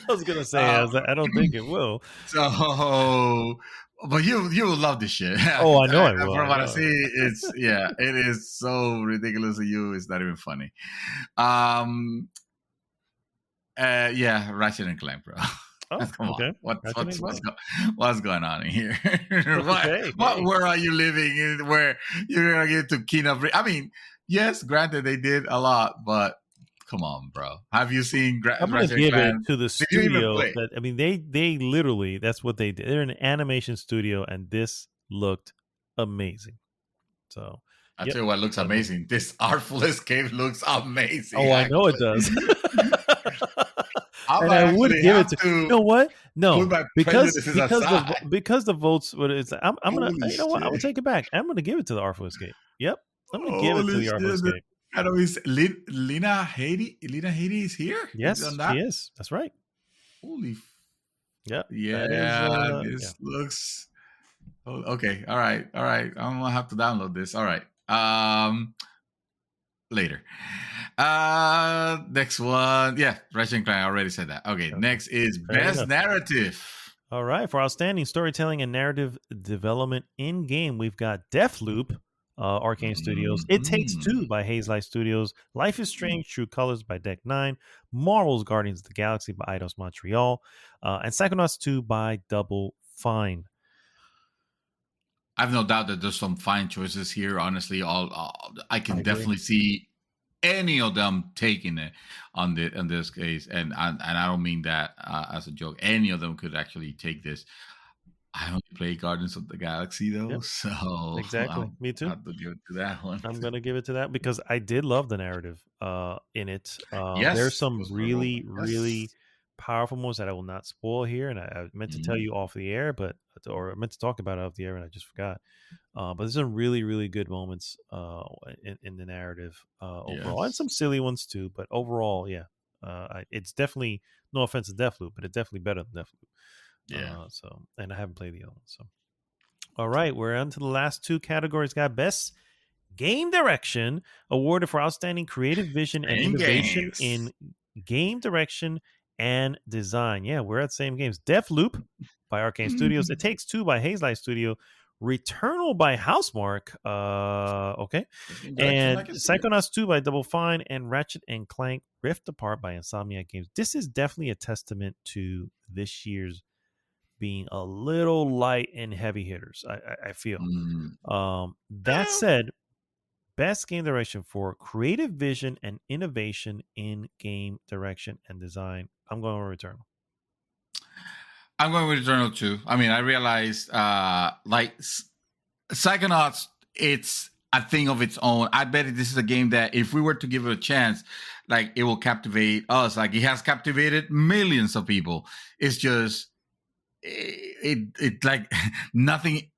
I was gonna say I don't think it will. So, but you will love this shit. Oh, I know I will. From what I see, it is so ridiculous to you. It's not even funny. Ratchet and Clank, bro. Oh, come okay. On. What's going on in here? Where are you living? Where you're gonna get to Kena? I mean, yes, granted they did a lot, but come on, bro. Have you seen? I'm gonna give it to the studio. They literally that's what they did. They're an animation studio, and this looked amazing. So I tell you what looks amazing. This Artful Escape looks amazing. Oh, I know it does. And I would give it to you know what? No, because the votes. What is? I'm gonna. You know what? I'm gonna take it back. I'm gonna give it to the Artful Escape. Yep, I'm gonna give it to the Artful Escape. I know Lena Headey is here. Yes, she is. That's right. Holy. Yeah. Yeah. This looks. Okay. All right. I'm gonna have to download this. All right. Later. Next one. Yeah, Ratchet and Clank. I already said that. Okay. Next is Best Narrative. All right. For outstanding storytelling and narrative development in game, we've got Deathloop, Arcane Studios. It Takes Two by Hazelight Studios. Life is Strange, True Colors by Deck 9. Marvel's Guardians of the Galaxy by Eidos Montreal. And Psychonauts 2 by Double Fine. I've no doubt that there's some fine choices here. Honestly, all I I can agree. definitely see any of them taking it in this case, and I don't mean that as a joke. Any of them could actually take this. I only play Guardians of the Galaxy though, Yep, so exactly. Me too. I'll have to give it to that one. I'm gonna give it to that because I did love the narrative in it. There's Yes, it some was horrible. really, really Yes. powerful moments that I will not spoil here, and I meant to tell Mhm. you off the air, or I meant to talk about it off the air, and I just forgot. But there's some really, really good moments in the narrative overall, and some Yes. silly ones too. But overall, yeah, it's definitely no offense to Deathloop, but it's definitely better than Deathloop. Yeah. And I haven't played the other one. So, all right, we're on to the last two categories. Got best game direction awarded for outstanding creative vision and Same innovation games. in game direction and design. Yeah, we're at same games. Deathloop by Arcane Studios. It Takes Two by Hazelight Studio. Returnal by Housemark. Okay. Best game direction, And like I said. Psychonauts 2 by Double Fine and Ratchet and Clank Rift Apart by Insomniac Games. This is definitely a testament to this year's being a little light in heavy hitters. I feel. That Eh, said, best game direction for creative vision and innovation in game direction and design. I'm going with Returnal. I'm going with Eternal 2. I mean, I realized Psychonauts, it's a thing of its own. I bet this is a game that if we were to give it a chance, like it will captivate us. Like it has captivated millions of people. It's just it like nothing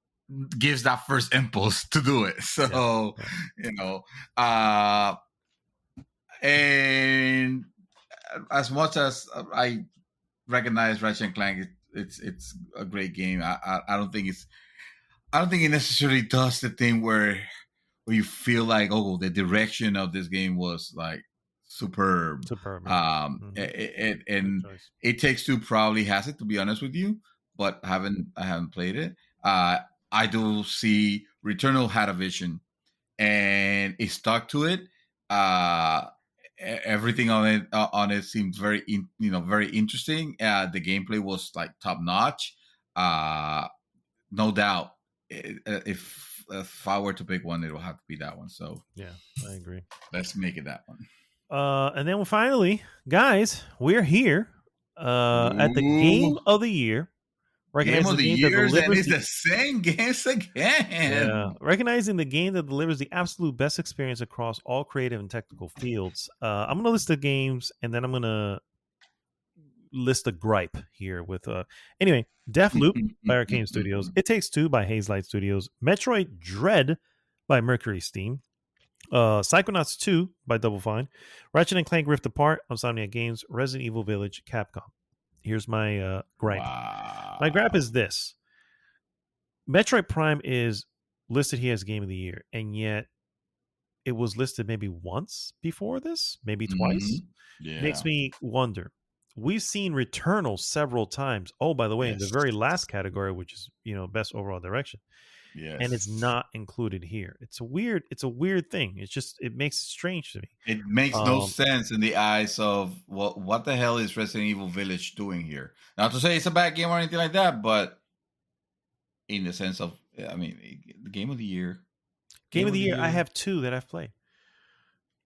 gives that first impulse to do it. So, Yeah. you know, uh and as much as I recognize Ratchet and Clank, it's a great game. I don't think it necessarily does the thing where you feel like, oh, the direction of this game was like superb. Superb. Yeah. Good And choice. It Takes Two probably has it, to be honest with you, but I haven't played it. I do see Returnal had a vision and it stuck to it. Everything on it seemed very interesting. The gameplay was like top notch. No doubt, if I were to pick one, it will have to be that one. So Yeah, I agree. let's make it that one. And then finally, guys, we're here at the Ooh, game of the year. game Recognizing of the the game that years, and delivers it's the same games again. recognizing the game that delivers the absolute best experience across all creative and technical fields. I'm gonna list the games, and then I'm gonna list a gripe here with anyway, Deathloop by Arcane Studios, It Takes Two by Hazelight Studios, Metroid Dread by Mercury Steam, Psychonauts 2 by Double Fine, Ratchet and Clank Rift Apart, Insomniac Games, Resident Evil Village, Capcom. Here's my gripe. Wow. My gripe is this: Metroid Prime is listed here as Game of the Year, and yet it was listed maybe once before this, maybe twice. Yeah. Makes me wonder. We've seen Returnal several times. Oh, by the way, in the very last category, which is best overall direction, Yes. and it's not included here. It's a weird thing. It makes it strange to me. It makes no sense in the eyes of what the hell is Resident Evil Village doing here? Not to say it's a bad game or anything like that, but in the sense of, I mean, the game of the year. Game of the year, I have 2 that I've played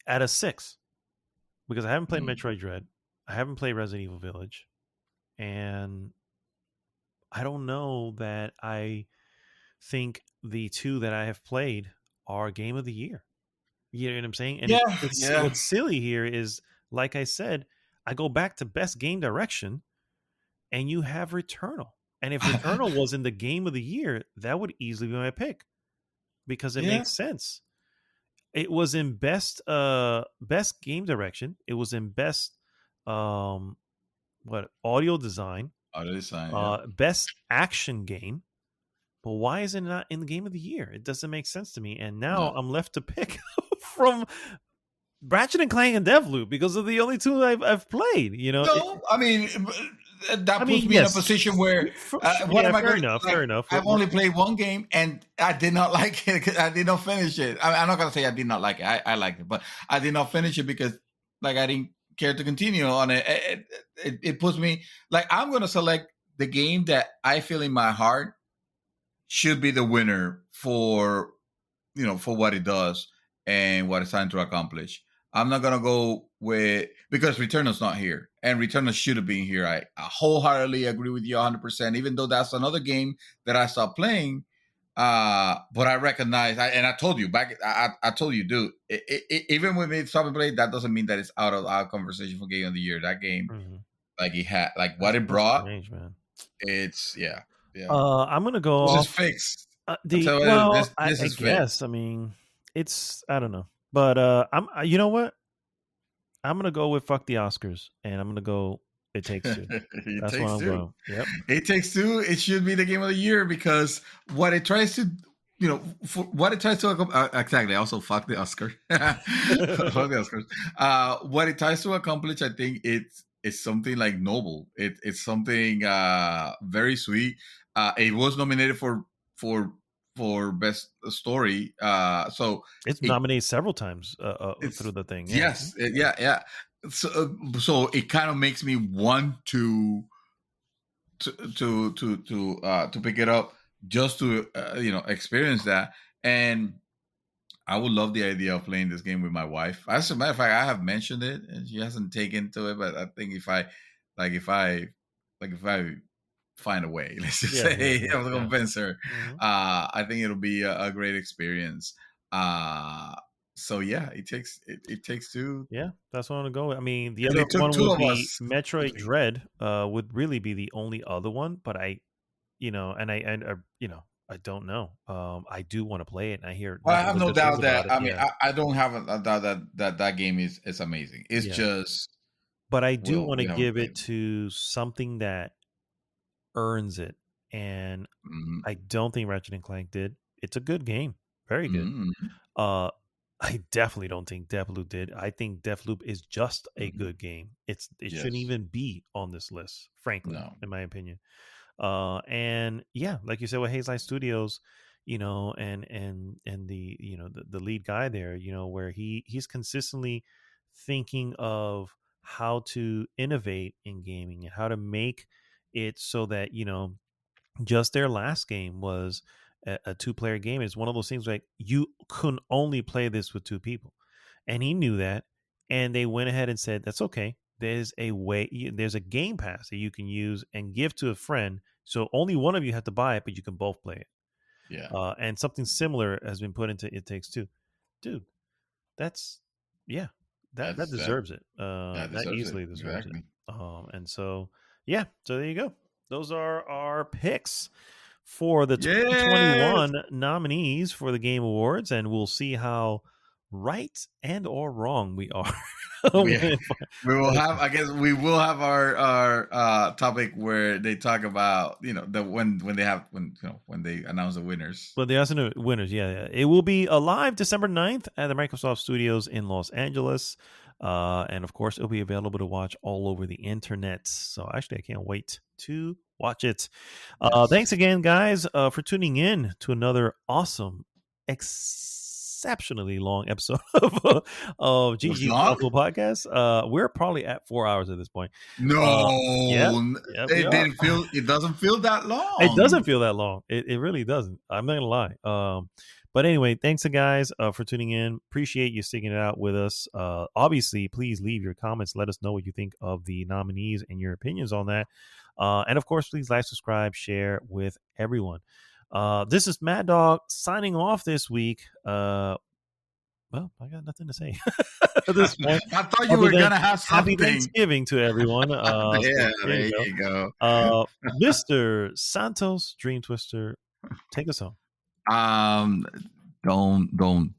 out of 6 because I haven't played Metroid Dread. I haven't played Resident Evil Village, and I don't know that I think the 2 that I have played are Game of the Year. You know what I'm saying? And what's silly here is, like I said, I go back to best game direction, and you have Returnal. And if Returnal was in the Game of the Year, that would easily be my pick because it makes sense. It was in best game direction. It was in best audio design. Best action game. But why is it not in the Game of the Year? It doesn't make sense to me. And now I'm left to pick from Ratchet and Clank and Deathloop because of the only 2 I've played. No, I mean, that puts me in a position where what am I going to? Fair enough. I've only played one game and I did not like it. I did not finish it. I'm not going to say I did not like it. I liked it, but I did not finish it because I didn't care to continue on it. It puts me I'm going to select the game that I feel in my heart should be the winner for for what it does and what it's trying to accomplish. I'm not gonna go with because Returnal's not here, and Returnal should have been here. I wholeheartedly agree with you 100%. Even though that's another game that I stopped playing, but I recognize, and I told you back, I told you, dude. Even when we stopped playing, that doesn't mean that it's out of our conversation for Game of the Year. That game, like it had, like what it brought. Strange, man. It's yeah. I'm gonna go. This off, is fixed. I is guess. I mean, it's I don't know, but I'm. You know what? I'm gonna go with fuck the Oscars, and I'm gonna go. It Takes Two. That's what I'm going. Yep. It Takes Two. It should be the Game of the Year because what it tries to, what it tries to exactly. Also, fuck the Oscar. Fuck the Oscars. What it tries to accomplish, I think it's something like noble. It's something very sweet. It was nominated for best story. So it's nominated several times through the thing. Yeah. Yes. Yeah. So it kind of makes me want to pick it up just to experience that. And I would love the idea of playing this game with my wife. As a matter of fact, I have mentioned it and she hasn't taken to it, but I think if I find a way, let's just say, I'm gonna convince her. I think it'll be a great experience. So yeah, it takes two. Yeah, that's what I'm gonna go with. I mean, the other one would be Metroid Dread. Would really be the only other one, but I don't know. I do want to play it, and I hear. Well, I have no doubt that. I don't have a doubt that game is amazing. It's just. But I do want to give it to something that earns it, and I don't think Ratchet and Clank did. It's a good game, very good. I definitely don't think Deathloop did. I think Deathloop is just a good game. It shouldn't even be on this list, frankly, in my opinion. And yeah, like you said with Hazelight Studios, and the the lead guy there, where he's consistently thinking of how to innovate in gaming and how to make it so that just their last game was a two-player game. It's one of those things like you can only play this with two people, and he knew that, and they went ahead and said that's okay. There's a way. There's a Game Pass that you can use and give to a friend, so only one of you have to buy it, but you can both play it. Yeah. And something similar has been put into It Takes Two, dude. That's that deserves it. That easily deserves it. And so yeah, so there you go. Those are our picks for the 2021 nominees for the Game Awards, and we'll see how right and or wrong we are. we will have. I guess we will have our topic where they talk about when they announce the winners. Well, they also know winners. Yeah. It will be live December 9th at the Microsoft Studios in Los Angeles. And of course, it'll be available to watch all over the internet. So actually, I can't wait to watch it. Thanks again, guys, for tuning in to another awesome, exceptionally long episode of GG Awful Podcast. We're probably at 4 hours at this point. No, it doesn't feel that long. It doesn't feel that long. It really doesn't. I'm not gonna lie. But anyway, thanks guys for tuning in. Appreciate you sticking it out with us. Obviously, please leave your comments. Let us know what you think of the nominees and your opinions on that. And of course, please like, subscribe, share with everyone. This is Mad Dog signing off this week. Well, I got nothing to say at this point. I thought you were going to have something. Happy Thanksgiving to everyone. There you go. Mr. Santos, Dream Twister, take us home. Don't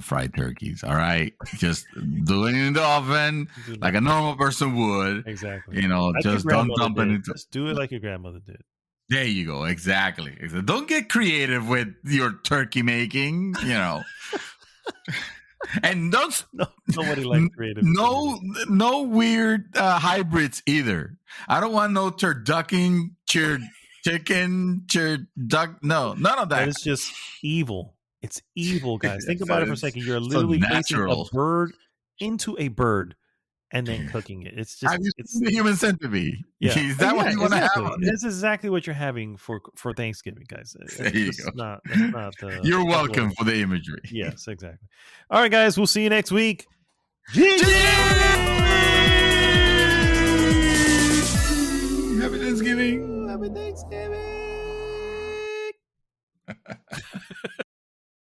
fry turkeys. All right, just do it in the oven like a normal person would. Exactly. Just don't dump it into. Just do it like your grandmother did. There you go. Exactly. Don't get creative with your turkey making. And nobody likes creative. No weird hybrids either. I don't want no turducken, chicken, duck. No, none of that. It's just evil. It's evil, guys. Think about it for a second. You're literally placing a bird into a bird and then cooking it. It's just Have you it's seen the human centipede? yeah. Is that what you want to exactly. have? That's exactly what you're having for Thanksgiving, guys. There you go. That's not the. You're not welcome what- for the imagery. Yes, exactly. All right, guys. We'll see you next week. GG!